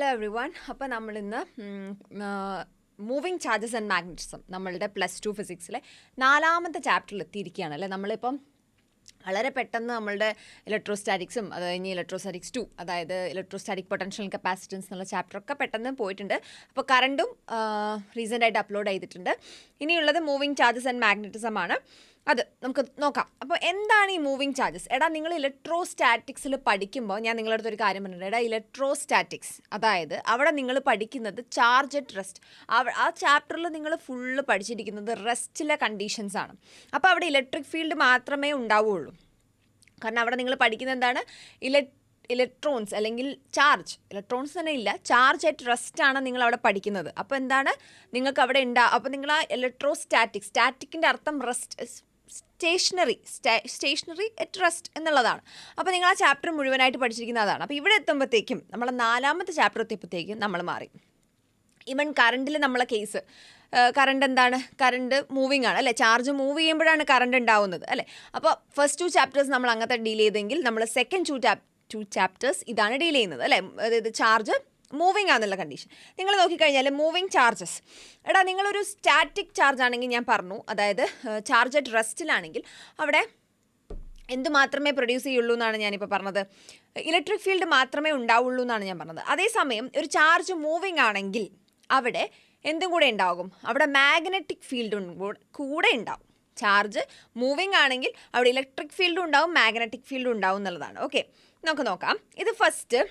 Hello every one. അപ്പോൾ നമ്മളിന്ന് moving charges and magnetism നമ്മളുടെ +2 ഫിസിക്സിലെ 4ാമത്തെ ചാപ്റ്ററിൽ എത്തിയിരിക്കുകയാണ് അല്ലേ. നമ്മളിപ്പം വളരെ പെട്ടെന്ന് നമ്മളുടെ ഇലക്ട്രോസ്റ്റാറ്റിക്സും അത് കഴിഞ്ഞ് ഇലക്ട്രോസ്റ്റാറ്റിക്സ് 2 അതായത് ഇലക്ട്രോസ്റ്റാറ്റിക് പൊട്ടൻഷ്യൽ കപ്പാസിറ്റൻസ് എന്നുള്ള ചാപ്റ്ററൊക്കെ പെട്ടെന്ന് പോയിട്ടുണ്ട്. അപ്പോൾ കറണ്ടും റീസെൻ്റായിട്ട് അപ്ലോഡ് ചെയ്തിട്ടുണ്ട്. ഇനിയുള്ളത് മൂവിങ് ചാർജസ് ആൻഡ് മാഗ്നറ്റിസം ആണ്. അത് നമുക്ക് നോക്കാം. അപ്പോൾ എന്താണ് ഈ മൂവിങ് ചാർജസ്? എടാ, നിങ്ങൾ ഇലക്ട്രോസ്റ്റാറ്റിക്സിൽ പഠിക്കുമ്പോൾ ഞാൻ നിങ്ങളുടെ അടുത്തൊരു കാര്യം പറഞ്ഞിട്ടുണ്ട്. എടാ, ഇലക്ട്രോസ്റ്റാറ്റിക്സ് അതായത് അവിടെ നിങ്ങൾ പഠിക്കുന്നത് ചാർജ് അറ്റ് റെസ്റ്റ്. ആ ചാപ്റ്ററിൽ നിങ്ങൾ ഫുള്ള് പഠിച്ചിരിക്കുന്നത് റെസ്റ്റിലെ കണ്ടീഷൻസ് ആണ്. അപ്പോൾ അവിടെ ഇലക്ട്രിക് ഫീൽഡ് മാത്രമേ ഉണ്ടാവുകയുള്ളൂ. കാരണം അവിടെ നിങ്ങൾ പഠിക്കുന്നത് എന്താണ്? ഇലക്ട്രോൺസ് അല്ലെങ്കിൽ ഇലക്ട്രോൺസ് തന്നെ ഇല്ല, ചാർജ് അറ്റ് റെസ്റ്റ് ആണ് നിങ്ങൾ അവിടെ പഠിക്കുന്നത്. അപ്പോൾ എന്താണ് നിങ്ങൾക്ക് അവിടെ അപ്പോൾ നിങ്ങൾ ആ സ്റ്റാറ്റിക്കിൻ്റെ അർത്ഥം റെസ്റ്റ്, സ്റ്റേഷനറി അറ്റ് റെസ്റ്റ് എന്നുള്ളതാണ്. അപ്പോൾ നിങ്ങൾ ആ ചാപ്റ്റർ മുഴുവനായിട്ട് പഠിച്ചിരിക്കുന്ന അതാണ്. അപ്പോൾ ഇവിടെ എത്തുമ്പോഴത്തേക്കും നമ്മൾ 4ാമത്തെ ചാപ്റ്റർ എത്തിയപ്പോഴത്തേക്കും നമ്മൾ മാറി. ഈവൻ കറണ്ടിൽ നമ്മളെ കേസ്, കറണ്ട് എന്താണ്? കറണ്ട് മൂവിങ് ആണ് അല്ലേ. ചാർജ് മൂവ് ചെയ്യുമ്പോഴാണ് കറണ്ട് ഉണ്ടാവുന്നത് അല്ലേ. അപ്പോൾ ഫസ്റ്റ് 2 ചാപ്റ്റേഴ്സ് നമ്മൾ അങ്ങനത്തെ ഡീൽ ചെയ്തെങ്കിൽ നമ്മൾ സെക്കൻഡ് 2 ചാപ്റ്റേഴ്സ് ഇതാണ് ഡീൽ ചെയ്യുന്നത് അല്ലേ. അതായത് ചാർജ് മൂവിങ് ആണെന്നുള്ള കണ്ടീഷൻ. നിങ്ങൾ നോക്കിക്കഴിഞ്ഞാൽ മൂവിങ് ചാർജസ്, എടാ നിങ്ങളൊരു സ്റ്റാറ്റിക് ചാർജ് ആണെങ്കിൽ ഞാൻ പറഞ്ഞു, അതായത് ചാർജ് അറ്റ് റെസ്റ്റിലാണെങ്കിൽ അവിടെ എന്ത് മാത്രമേ പ്രൊഡ്യൂസ് ചെയ്യുള്ളൂ എന്നാണ് ഞാനിപ്പോൾ പറഞ്ഞത്. ഇലക്ട്രിക് ഫീൽഡ് മാത്രമേ ഉണ്ടാവുള്ളൂ എന്നാണ് ഞാൻ പറഞ്ഞത്. അതേസമയം ഒരു ചാർജ് മൂവിങ് ആണെങ്കിൽ അവിടെ എന്തും കൂടെ ഉണ്ടാകും, അവിടെ മാഗ്നറ്റിക് ഫീൽഡും കൂടെ ഉണ്ടാവും. ചാർജ് മൂവിങ് ആണെങ്കിൽ അവിടെ ഇലക്ട്രിക് ഫീൽഡും ഉണ്ടാവും, മാഗ്നറ്റിക് ഫീൽഡും ഉണ്ടാവും എന്നുള്ളതാണ്. ഓക്കെ, നമുക്ക് നോക്കാം. ഇത് ഫസ്റ്റ്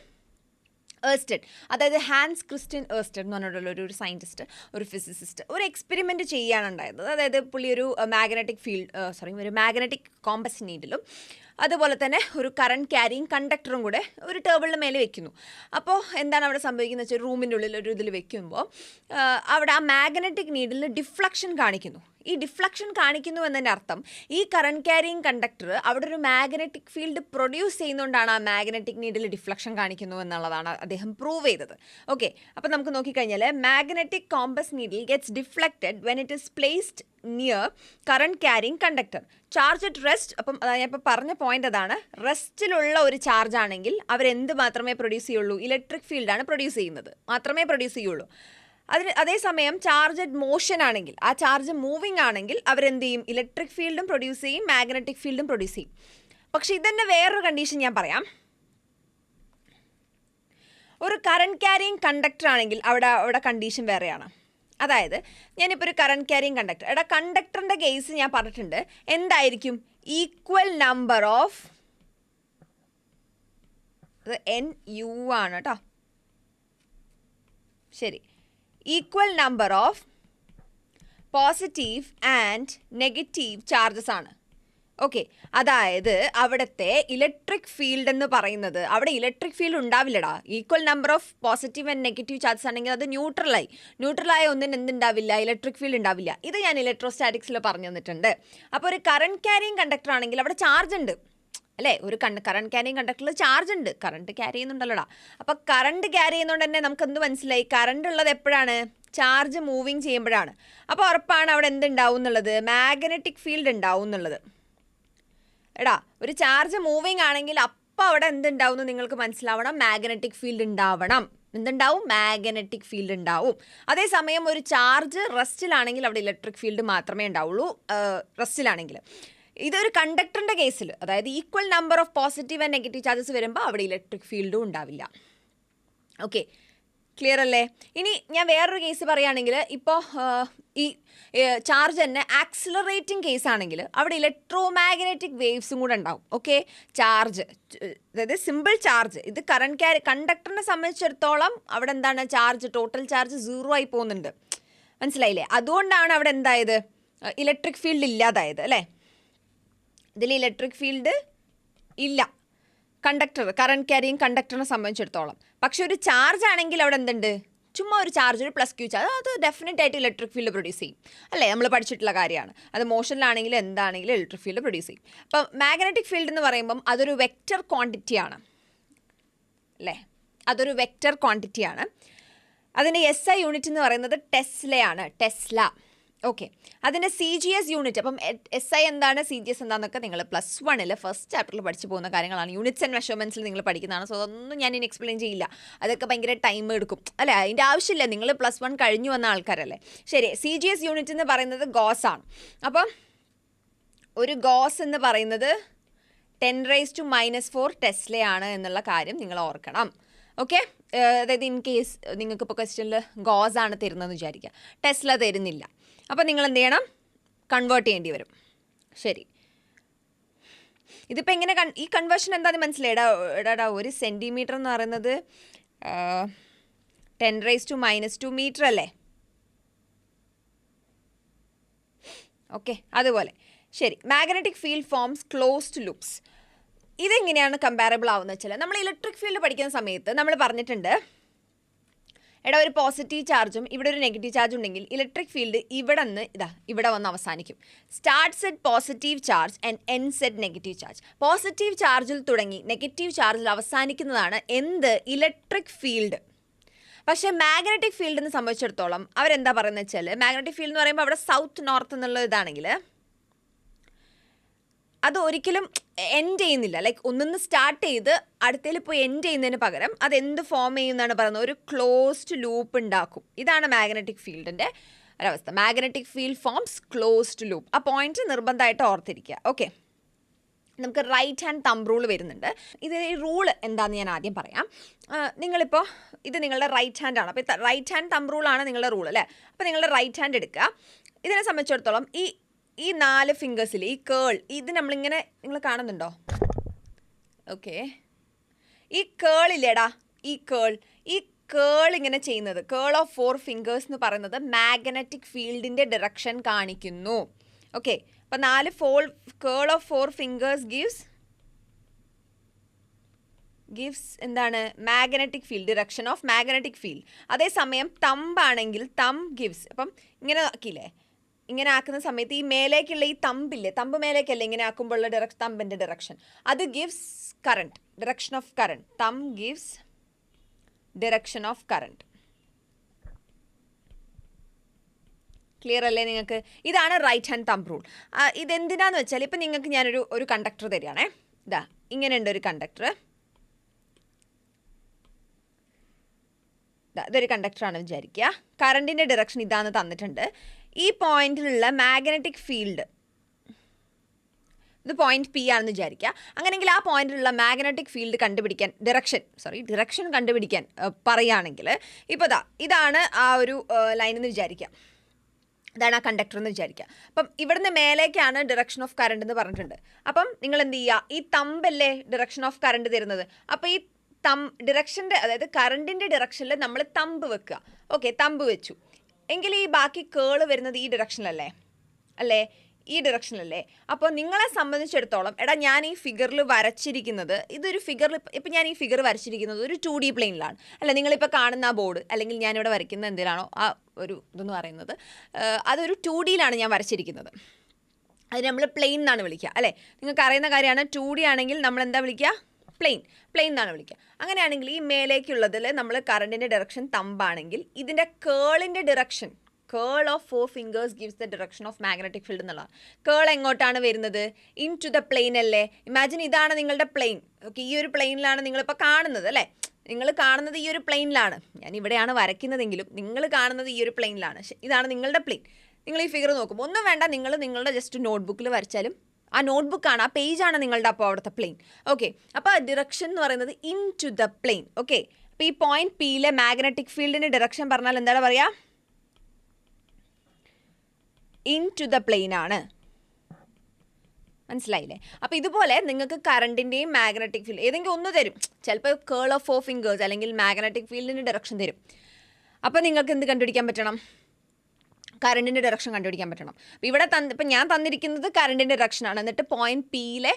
ഏർസ്റ്റഡ്, അതായത് ഹാൻസ് ക്രിസ്റ്റ്യൻ ഏർസ്റ്റഡ് എന്ന് പറഞ്ഞിട്ടുള്ള ഒരു സയൻറ്റിസ്റ്റ്, ഒരു ഫിസിസിസ്റ്റ് ഒരു എക്സ്പെരിമെൻറ്റ് ചെയ്യാനുണ്ടായത്. അതായത് പുള്ളി ഒരു മാഗ്നറ്റിക് കോമ്പസ് നീഡിലും അതുപോലെ തന്നെ ഒരു കറണ്ട് ക്യാരിങ് കണ്ടക്ടറും കൂടെ ഒരു ടേബിളിന് മേലെ വെക്കുന്നു. അപ്പോൾ എന്താണ് അവിടെ സംഭവിക്കുന്നത് വെച്ചാൽ റൂമിൻ്റെ ഉള്ളിൽ ഒരു ഇതിൽ വെക്കുമ്പോൾ അവിടെ ആ മാഗ്നറ്റിക് നീഡിൽ ഡിഫ്ലക്ഷൻ കാണിക്കുന്നു. ഈ ഡിഫ്ലക്ഷൻ കാണിക്കുന്നു എന്നതിൻ്റെ അർത്ഥം ഈ കറണ്ട് ക്യാരിങ് കണ്ടക്ടർ അവിടെ ഒരു മാഗ്നറ്റിക് ഫീൽഡ് പ്രൊഡ്യൂസ് ചെയ്യുന്നതുകൊണ്ടാണ് ആ മാഗ്നറ്റിക് നീഡിൽ ഡിഫ്ലക്ഷൻ കാണിക്കുന്നു എന്നുള്ളതാണ് അദ്ദേഹം പ്രൂവ് ചെയ്തത്. ഓക്കെ, അപ്പോൾ നമുക്ക് നോക്കിക്കഴിഞ്ഞാൽ magnetic compass needle gets deflected when it is placed near current carrying conductor. Charge at rest, അപ്പം ഞാൻ ഇപ്പോൾ പറഞ്ഞ പോയിന്റ് അതാണ്. റെസ്റ്റിലുള്ള ഒരു ചാർജ് ആണെങ്കിൽ അവരെന്ത് മാത്രമേ പ്രൊഡ്യൂസ് ചെയ്യുള്ളൂ? ഇലക്ട്രിക് ഫീൽഡാണ് പ്രൊഡ്യൂസ് ചെയ്യുന്നത്, മാത്രമേ പ്രൊഡ്യൂസ് ചെയ്യുള്ളൂ. അതേസമയം ചാർജ് അറ്റ് മോഷൻ ആണെങ്കിൽ, ആ ചാർജ് മൂവിങ് ആണെങ്കിൽ അവരെന്ത് ചെയ്യും? ഇലക്ട്രിക് ഫീൽഡും പ്രൊഡ്യൂസ് ചെയ്യും, മാഗ്നറ്റിക് ഫീൽഡും പ്രൊഡ്യൂസ് ചെയ്യും. പക്ഷേ ഇതന്നെ വേറൊരു കണ്ടീഷൻ ഞാൻ പറയാം. ഒരു കറണ്ട് ക്യാരിങ് കണ്ടക്ടർ ആണെങ്കിൽ അവിടെ കണ്ടീഷൻ വേറെയാണ്. അതായത് ഞാനിപ്പോൾ ഒരു കറണ്ട് ക്യാരിങ് കണ്ടക്ടർ, കണ്ടക്ടറിൻ്റെ കേസ് ഞാൻ പറഞ്ഞിട്ടുണ്ട്. എന്തായിരിക്കും? ഈക്വൽ നമ്പർ ഓഫ് NU ആണ് കേട്ടോ. ശരി, equal number of positive and negative charges ആണ്. ഓക്കെ, അതായത് അവിടുത്തെ ഇലക്ട്രിക് ഫീൽഡ് എന്ന് പറയുന്നത്, അവിടെ ഇലക്ട്രിക് ഫീൽഡ് ഉണ്ടാവില്ലടാ. Equal number of positive and negative charges ആണെങ്കിൽ അത് ന്യൂട്രലായ ഒന്നിന് എന്തുണ്ടാവില്ല? ഇലക്ട്രിക് ഫീൽഡ് ഉണ്ടാവില്ല. ഇത് ഞാൻ ഇലക്ട്രോസ്റ്റാറ്റിക്സിൽ പറഞ്ഞു തന്നിട്ടുണ്ട്. അപ്പോൾ ഒരു കറണ്ട് ക്യാരിങ് കണ്ടക്ടർ ആണെങ്കിൽ അവിടെ ചാർജ് ഉണ്ട് അല്ലേ. ഒരു കറണ്ട് ക്യാരിങ് കണ്ടക്ടറിൽ ചാർജ് ഉണ്ട്, കറണ്ട് ക്യാരി ചെയ്യുന്നുണ്ടല്ലോടാ. അപ്പോൾ കറണ്ട് ക്യാരി ചെയ്യുന്നതുകൊണ്ട് തന്നെ നമുക്ക് എന്ത് മനസ്സിലായി? കറണ്ട് ഉള്ളത് എപ്പോഴാണ്? ചാർജ് മൂവിങ് ചെയ്യുമ്പോഴാണ്. അപ്പോൾ ഉറപ്പാണ് അവിടെ എന്തുണ്ടാവും എന്നുള്ളത്? മാഗ്നറ്റിക് ഫീൽഡ് ഉണ്ടാവും എന്നുള്ളത്. എടാ, ഒരു ചാർജ് മൂവിങ് ആണെങ്കിൽ അപ്പോൾ അവിടെ എന്തുണ്ടാവും എന്ന് നിങ്ങൾക്ക് മനസ്സിലാവണം? മാഗ്നറ്റിക് ഫീൽഡ് ഉണ്ടാവണം. എന്തുണ്ടാവും? മാഗ്നറ്റിക് ഫീൽഡ് ഉണ്ടാവും. അതേസമയം ഒരു ചാർജ് റെസ്റ്റിലാണെങ്കിൽ അവിടെ ഇലക്ട്രിക് ഫീൽഡ് മാത്രമേ ഉണ്ടാവുള്ളൂ. റെസ്റ്റിലാണെങ്കിൽ ഇതൊരു കണ്ടക്ടറിൻ്റെ കേസിൽ, അതായത് equal number of positive and negative charges വരുമ്പോൾ അവിടെ ഇലക്ട്രിക് ഫീൽഡും ഉണ്ടാവില്ല. ഓക്കെ, ക്ലിയർ അല്ലേ? ഇനി ഞാൻ വേറൊരു കേസ് പറയുകയാണെങ്കിൽ, ഇപ്പോൾ ഈ ചാർജ് തന്നെ ആക്സിലറേറ്റിംഗ് കേസ് ആണെങ്കിൽ അവിടെ ഇലക്ട്രോ മാഗ്നറ്റിക് വേവ്സും കൂടെ ഉണ്ടാവും. ഓക്കെ, ചാർജ് അതായത് സിമ്പിൾ ചാർജ്, ഇത് കണ്ടക്ടറിനെ സംബന്ധിച്ചിടത്തോളം അവിടെ എന്താണ്? ടോട്ടൽ ചാർജ് 0 ആയി പോകുന്നുണ്ട്. മനസ്സിലായില്ലേ? അതുകൊണ്ടാണ് അവിടെ എന്തായത്? ഇലക്ട്രിക് ഫീൽഡ് ഇല്ലാതായത് അല്ലേ. ഇതിൽ ഇലക്ട്രിക് ഫീൽഡ് ഇല്ല കറണ്ട് ക്യാരിങ് കണ്ടക്ടറിനെ സംബന്ധിച്ചിടത്തോളം. പക്ഷെ ഒരു ചാർജ് ആണെങ്കിൽ അവിടെ എന്തുണ്ട്? ചുമ്മാ ഒരു ചാർജ്, ഒരു +Q ചാർജ്, അത് ഡെഫിനറ്റ് ആയിട്ട് ഇലക്ട്രിക് ഫീൽഡ് പ്രൊഡ്യൂസ് ചെയ്യും അല്ലേ. നമ്മൾ പഠിച്ചിട്ടുള്ള കാര്യമാണ്. അത് മോഷനിലാണെങ്കിലും എന്താണെങ്കിലും ഇലക്ട്രിക് ഫീൽഡ് പ്രൊഡ്യൂസ് ചെയ്യും. അപ്പം മാഗ്നറ്റിക് ഫീൽഡ് എന്ന് പറയുമ്പം അതൊരു വെക്റ്റർ ക്വാണ്ടിറ്റിയാണ് അല്ലേ. അതൊരു വെക്റ്റർ ക്വാണ്ടിറ്റിയാണ്. അതിൻ്റെ SI യൂണിറ്റ് എന്ന് പറയുന്നത് ടെസ്ലയാണ്. ടെസ്ല ഓക്കെ, അതിൻ്റെ CGS യൂണിറ്റ്, അപ്പം SI എന്താണ്, CGS എന്താണെന്നൊക്കെ നിങ്ങൾ +1 ഫസ്റ്റ് ചാപ്റ്ററിൽ പഠിച്ചു പോകുന്ന കാര്യങ്ങളാണ്. യൂണിറ്റ്സ് ആൻഡ് മെഷർമെൻറ്റ്സിൽ നിങ്ങൾ പഠിക്കുന്നതാണ്. സോ അതൊന്നും ഞാൻ ഇനി എക്സ്പ്ലെയിൻ ചെയ്യില്ല, അതൊക്കെ ഭയങ്കര ടൈം എടുക്കും അല്ലേ, അതിൻ്റെ ആവശ്യമില്ല, നിങ്ങൾ +1 കഴിഞ്ഞു വന്ന ആൾക്കാരല്ലേ. ശരി, CGS യൂണിറ്റ് എന്ന് പറയുന്നത് ഗോസ് ആണ്. അപ്പം ഒരു ഗോസ് എന്ന് പറയുന്നത് 10⁻⁻⁴ ടെസ്ലയാണ് എന്നുള്ള കാര്യം നിങ്ങൾ ഓർക്കണം. ഓക്കെ, അതായത് ഇൻ കേസ് നിങ്ങൾക്ക് ഇപ്പോൾ ക്വസ്റ്റ്യനിൽ ഗോസ് ആണ് തരുന്നതെന്ന് വിചാരിക്കുക, ടെസ്ല തരുന്നില്ല, അപ്പോൾ നിങ്ങൾ എന്ത് ചെയ്യണം, കൺവേർട്ട് ചെയ്യേണ്ടി വരും. ശരി, ഇതിപ്പോൾ എങ്ങനെ ഈ കൺവേർഷൻ എന്താണെന്ന് മനസ്സിലായി? എടാ ഒരു സെൻറ്റിമീറ്റർ എന്ന് പറയുന്നത് 10⁻² മീറ്റർ അല്ലേ? ഓക്കെ, അതുപോലെ ശരി, magnetic field forms closed loops. ഇതെങ്ങനെയാണ് കമ്പാരബിൾ ആവുന്നത് വെച്ചാൽ, നമ്മൾ ഇലക്ട്രിക് ഫീൽഡ് പഠിക്കുന്ന സമയത്ത് നമ്മൾ പറഞ്ഞിട്ടുണ്ട്, എടാ ഒരു പോസിറ്റീവ് ചാർജും ഇവിടെ ഒരു നെഗറ്റീവ് ചാർജ് ഉണ്ടെങ്കിൽ ഇലക്ട്രിക് ഫീൽഡ് ഇവിടെ വന്ന് അവസാനിക്കും. Starts at positive charge and ends at negative charge. Positive ചാർജിൽ തുടങ്ങി നെഗറ്റീവ് ചാർജിൽ അവസാനിക്കുന്നതാണ് ഇലക്ട്രിക് ഫീൽഡ്. പക്ഷേ മാഗ്നറ്റിക് ഫീൽഡിനെ സംബന്ധിച്ചിടത്തോളം അവരെന്താ പറയുന്നത് വെച്ചാൽ, മാഗ്നറ്റിക് ഫീൽഡ് എന്ന് പറയുമ്പോൾ അവിടെ സൗത്ത് നോർത്ത് എന്നുള്ള ഇതാണെങ്കിൽ അത് ഒരിക്കലും എൻഡ് ചെയ്യുന്നില്ല. ലൈക്ക് ഒന്നിന്ന് സ്റ്റാർട്ട് ചെയ്ത് അടുത്തതിൽ പോയി എൻഡ് ചെയ്യുന്നതിന് പകരം അത് എന്ത് ഫോം ചെയ്യുന്നതാണ് പറയുന്നത്, ഒരു ക്ലോസ്ഡ് ലൂപ്പ് ഉണ്ടാക്കും. ഇതാണ് മാഗ്നറ്റിക് ഫീൽഡിൻ്റെ ഒരവസ്ഥ. Magnetic field forms closed loop. ആ പോയിന്റ് നിർബന്ധമായിട്ട് ഓർത്തിരിക്കുക. ഓക്കെ, നമുക്ക് റൈറ്റ് ഹാൻഡ് തമ്പ് റൂൾ വരുന്നുണ്ട്. ഇത് ഈ റൂള് എന്താണെന്ന് ഞാൻ ആദ്യം പറയാം. നിങ്ങളിപ്പോൾ ഇത് നിങ്ങളുടെ റൈറ്റ് ഹാൻഡ് ആണ്, അപ്പോൾ റൈറ്റ് ഹാൻഡ് തമ്പ് റൂളാണ് നിങ്ങളുടെ റൂൾ അല്ലേ. അപ്പോൾ നിങ്ങളുടെ റൈറ്റ് ഹാൻഡ് എടുക്കുക. ഇതിനെ സംബന്ധിച്ചിടത്തോളം ഈ 4 ഫിംഗേഴ്സിൽ ഈ കേൾ, ഇത് നമ്മളിങ്ങനെ നിങ്ങൾ കാണുന്നുണ്ടോ? ഓക്കെ, ഈ കേളില്ലേടാ, ഈ കേൾ ഇങ്ങനെ ചെയ്യുന്നത്, കേൾ ഓഫ് 4 ഫിംഗേഴ്സ് എന്ന് പറയുന്നത് മാഗ്നറ്റിക് ഫീൽഡിൻ്റെ ഡയറക്ഷൻ കാണിക്കുന്നു. ഓക്കെ, അപ്പം 4 കേൾ ഓഫ് 4 ഫിംഗേഴ്സ് ഗിവ്സ് എന്താണ്, magnetic field, direction of magnetic field. അതേസമയം തമ്പാണെങ്കിൽ തമ്പ് ഗിവ്സ്, അപ്പം ഇങ്ങനെ ആക്കിയില്ലേ, ഇങ്ങനെ ആക്കുന്ന സമയത്ത് ഈ മേലേക്കുള്ള ഈ തമ്പില്ലേ, തമ്പ് മേലേക്കല്ലേ ഇങ്ങനെ ആക്കുമ്പോഴുള്ള തമ്പിൻ്റെ ഡയറക്ഷൻ, അത് gives current, direction of current. Thumb gives direction of current. Clear അല്ലേ നിങ്ങൾക്ക്? ഇതാണ് റൈറ്റ് ഹാൻഡ് തമ്പ് റൂൾ. ഇതെന്തിനാന്ന് വെച്ചാൽ, ഇപ്പം നിങ്ങൾക്ക് ഞാനൊരു കണ്ടക്ടർ തരികയാണേ, ഇങ്ങനെയുണ്ട് ഒരു കണ്ടക്ടർ, ഇതൊരു കണ്ടക്ടറാണെന്ന് വിചാരിക്കുക. കറണ്ടിൻ്റെ ഡയറക്ഷൻ ഇതാന്ന് തന്നിട്ടുണ്ട്. ഈ പോയിന്റിലുള്ള മാഗ്നറ്റിക് ഫീൽഡ്, ഇത് പോയിന്റ് P ആണെന്ന് വിചാരിക്കുക. അങ്ങനെയെങ്കിൽ ആ പോയിന്റിലുള്ള മാഗ്നറ്റിക് ഫീൽഡ് കണ്ടുപിടിക്കാൻ ഡിറക്ഷൻ കണ്ടുപിടിക്കാൻ പറയുകയാണെങ്കിൽ, ഇപ്പോൾ ഇതാണ് ആ ഒരു ലൈൻ എന്ന് വിചാരിക്കുക, ഇതാണ് ആ കണ്ടക്ടർ എന്ന് വിചാരിക്കുക. അപ്പം ഇവിടുന്ന് മേലേക്കാണ് ഡയറക്ഷൻ ഓഫ് കറണ്ട് എന്ന് പറഞ്ഞിട്ടുണ്ട്. അപ്പം നിങ്ങൾ എന്ത് ചെയ്യുക, ഈ തമ്പല്ലേ ഡയറക്ഷൻ ഓഫ് കറണ്ട് തരുന്നത്, അപ്പോൾ ഈ ഡിറക്ഷൻ്റെ, അതായത് കറണ്ടിൻ്റെ ഡിറക്ഷനിൽ നമ്മൾ തമ്പ് വെക്കുക. ഓക്കെ, തമ്പ് വെച്ചു എങ്കിൽ ഈ ബാക്കി കേള് വരുന്നത് ഈ ഡിറക്ഷനിലല്ലേ, ഈ ഡിറക്ഷനിലല്ലേ. അപ്പോൾ നിങ്ങളെ സംബന്ധിച്ചിടത്തോളം, എടാ ഞാൻ ഈ ഫിഗറിൽ വരച്ചിരിക്കുന്നത്, ഇതൊരു ഫിഗറിൽ, ഇപ്പം ഞാൻ ഈ ഫിഗർ വരച്ചിരിക്കുന്നത് ഒരു 2D പ്ലെയിനിലാണ് അല്ല. നിങ്ങളിപ്പോൾ കാണുന്ന ആ ബോർഡ് അല്ലെങ്കിൽ ഞാനിവിടെ വരയ്ക്കുന്ന എന്തിലാണോ ആ ഒരു ഇതെന്ന് പറയുന്നത്, അതൊരു 2Dയിലാണ് ഞാൻ വരച്ചിരിക്കുന്നത്. അത് നമ്മൾ പ്ലെയിൻ എന്നാണ് വിളിക്കുക അല്ലേ. നിങ്ങൾക്ക് അറിയുന്ന കാര്യമാണ്. 2D ആണെങ്കിൽ നമ്മൾ എന്താ വിളിക്കുക, പ്ലെയിൻ എന്നാണ് വിളിക്കുക. അങ്ങനെയാണെങ്കിൽ ഈ മേലേക്കുള്ളതിൽ നമ്മൾ കറണ്ടിൻ്റെ ഡയറക്ഷൻ തമ്പാണെങ്കിൽ ഇതിൻ്റെ കേളിൻ്റെ direction, curl of 4 fingers gives the direction of magnetic field എന്നുള്ളതാണ്. കേൾ എങ്ങോട്ടാണ് വരുന്നത്, ഇൻ ടു ദ പ്ലെയിൻ അല്ലേ. ഇമാജിൻ ഇതാണ് നിങ്ങളുടെ പ്ലെയിൻ. ഓക്കെ, ഈ ഒരു പ്ലെയിനിലാണ് നിങ്ങളിപ്പോൾ കാണുന്നത് അല്ലേ. നിങ്ങൾ കാണുന്നത് ഈ ഒരു പ്ലെയിനിലാണ്, ഞാൻ ഇവിടെയാണ് വരയ്ക്കുന്നതെങ്കിലും നിങ്ങൾ കാണുന്നത് ഈ ഒരു പ്ലെയിനിലാണ്. ഇതാണ് നിങ്ങളുടെ പ്ലെയിൻ. നിങ്ങൾ ഈ ഫിഗർ നോക്കുമ്പോൾ ഒന്നും വേണ്ട, നിങ്ങൾ നിങ്ങളുടെ ജസ്റ്റ് നോട്ട്ബുക്കിൽ വരച്ചാലും ആ നോട്ട്ബുക്കാണ്, ആ പേജാണ് നിങ്ങളുടെ അപ്പോൾ അവിടുത്തെ പ്ലെയിൻ. ഓക്കെ, അപ്പോൾ ഡിറക്ഷൻ എന്ന് പറയുന്നത് into the plane. Okay, അപ്പോൾ ഈ പോയിന്റ് Pയിലെ മാഗ്നറ്റിക് ഫീൽഡിൻ്റെ ഡിറക്ഷൻ പറഞ്ഞാൽ എന്താണ് പറയുക, ഇൻ ടു ദ പ്ലെയിൻ ആണ്. മനസ്സിലായില്ലേ? അപ്പോൾ ഇതുപോലെ നിങ്ങൾക്ക് കറണ്ടിൻ്റെയും മാഗ്നറ്റിക് ഫീൽഡ് ഏതെങ്കിലും ഒന്ന് തരും. ചിലപ്പോൾ കേൾ ഓഫ് 4 ഫിംഗേഴ്സ് അല്ലെങ്കിൽ മാഗ്നറ്റിക് ഫീൽഡിൻ്റെ ഡയറക്ഷൻ തരും. അപ്പോൾ നിങ്ങൾക്ക് എന്ത് കണ്ടുപിടിക്കാൻ പറ്റണം, കറണ്ടിൻ്റെ ഡയറക്ഷൻ കണ്ടുപിടിക്കാൻ പറ്റണം. അപ്പോൾ ഇവിടെ ഇപ്പം ഞാൻ തന്നിരിക്കുന്നത് കറണ്ടിൻ്റെ ഡയറക്ഷനാണ്, എന്നിട്ട് പോയിന്റ് Pയിലെ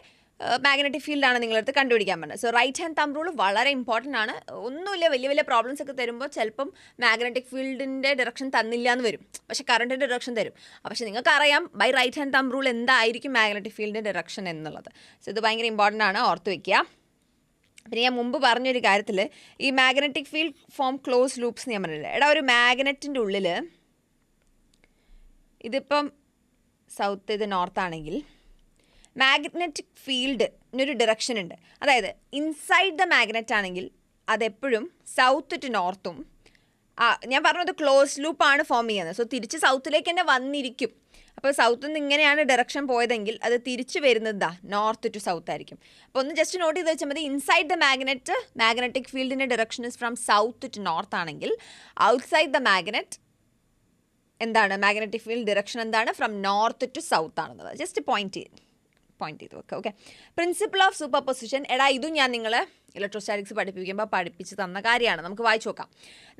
മാഗ്നറ്റിക് ഫീൽഡാണ് നിങ്ങളടുത്ത് കണ്ടുപിടിക്കാൻ പറ്റുന്നത്. So right hand thumb rule വളരെ ഇമ്പോർട്ടൻ്റ് ആണ്. ഒന്നുമില്ല, വലിയ പ്രോബ്ലംസ് ഒക്കെ തരുമ്പോൾ ചിലപ്പം മാഗ്നറ്റിക് ഫീൽഡിൻ്റെ ഡയറക്ഷൻ തന്നില്ല എന്ന് വരും, പക്ഷേ കറണ്ടിൻ്റെ ഡയറക്ഷൻ തരും. പക്ഷേ നിങ്ങൾക്കറിയാം by right hand thumb rule എന്തായിരിക്കും മാഗ്നറ്റിക് ഫീൽഡിൻ്റെ ഡയറക്ഷൻ എന്നുള്ളത്. സോ ഇത് ഭയങ്കര ഇമ്പോർട്ടൻ്റ് ആണ്, ഓർത്ത് വയ്ക്കുക. പിന്നെ ഞാൻ മുമ്പ് പറഞ്ഞൊരു കാര്യത്തിൽ ഈ magnetic field form close loops ഞാൻ പറഞ്ഞില്ല. എടാ ഒരു മാഗ്നറ്റിൻ്റെ ഉള്ളിൽ ഇതിപ്പം സൗത്ത്, ഇത് നോർത്ത് ആണെങ്കിൽ മാഗ്നറ്റിക് ഫീൽഡിനൊരു ഡിറക്ഷൻ ഉണ്ട്. അതായത് ഇൻസൈഡ് ദ മാഗ്നറ്റ് ആണെങ്കിൽ അതെപ്പോഴും സൗത്ത് ടു നോർത്തും, ഞാൻ പറഞ്ഞത് ക്ലോസ് ലൂപ്പാണ് ഫോം ചെയ്യുന്നത്. സോ തിരിച്ച് സൗത്തിലേക്ക് തന്നെ വന്നിരിക്കും. അപ്പോൾ സൗത്തിൽ നിന്ന് ഇങ്ങനെയാണ് ഡയറക്ഷൻ പോയതെങ്കിൽ അത് തിരിച്ച് വരുന്നത് നോർത്ത് ടു സൗത്ത് ആയിരിക്കും. അപ്പോൾ ഒന്ന് ജസ്റ്റ് നോട്ട് ചെയ്ത് വെച്ചാൽ മതി. ഇൻസൈഡ് ദ മാഗ്നറ്റിക് ഫീൽഡിൻ്റെ direction is from south to north ആണെങ്കിൽ ഔട്ട്സൈഡ് ദ മാഗ്നറ്റ് എന്താണ്, മാഗ്നറ്റിക് ഫീൽഡ് ഡയറക്ഷൻ എന്താണ്, ഫ്രം നോർത്ത് ടു സൗത്ത് ആണെന്നത് ജസ്റ്റ് പോയിന്റ് ചെയ്ത് വെക്കുക. Okay, principle of superposition. ഇതും ഞാൻ നിങ്ങളെ ഇലക്ട്രോസ്റ്റാറ്റിക്സ് പഠിപ്പിക്കുമ്പോൾ പഠിപ്പിച്ച് തന്ന കാര്യമാണ്. നമുക്ക് വായിച്ചു നോക്കാം.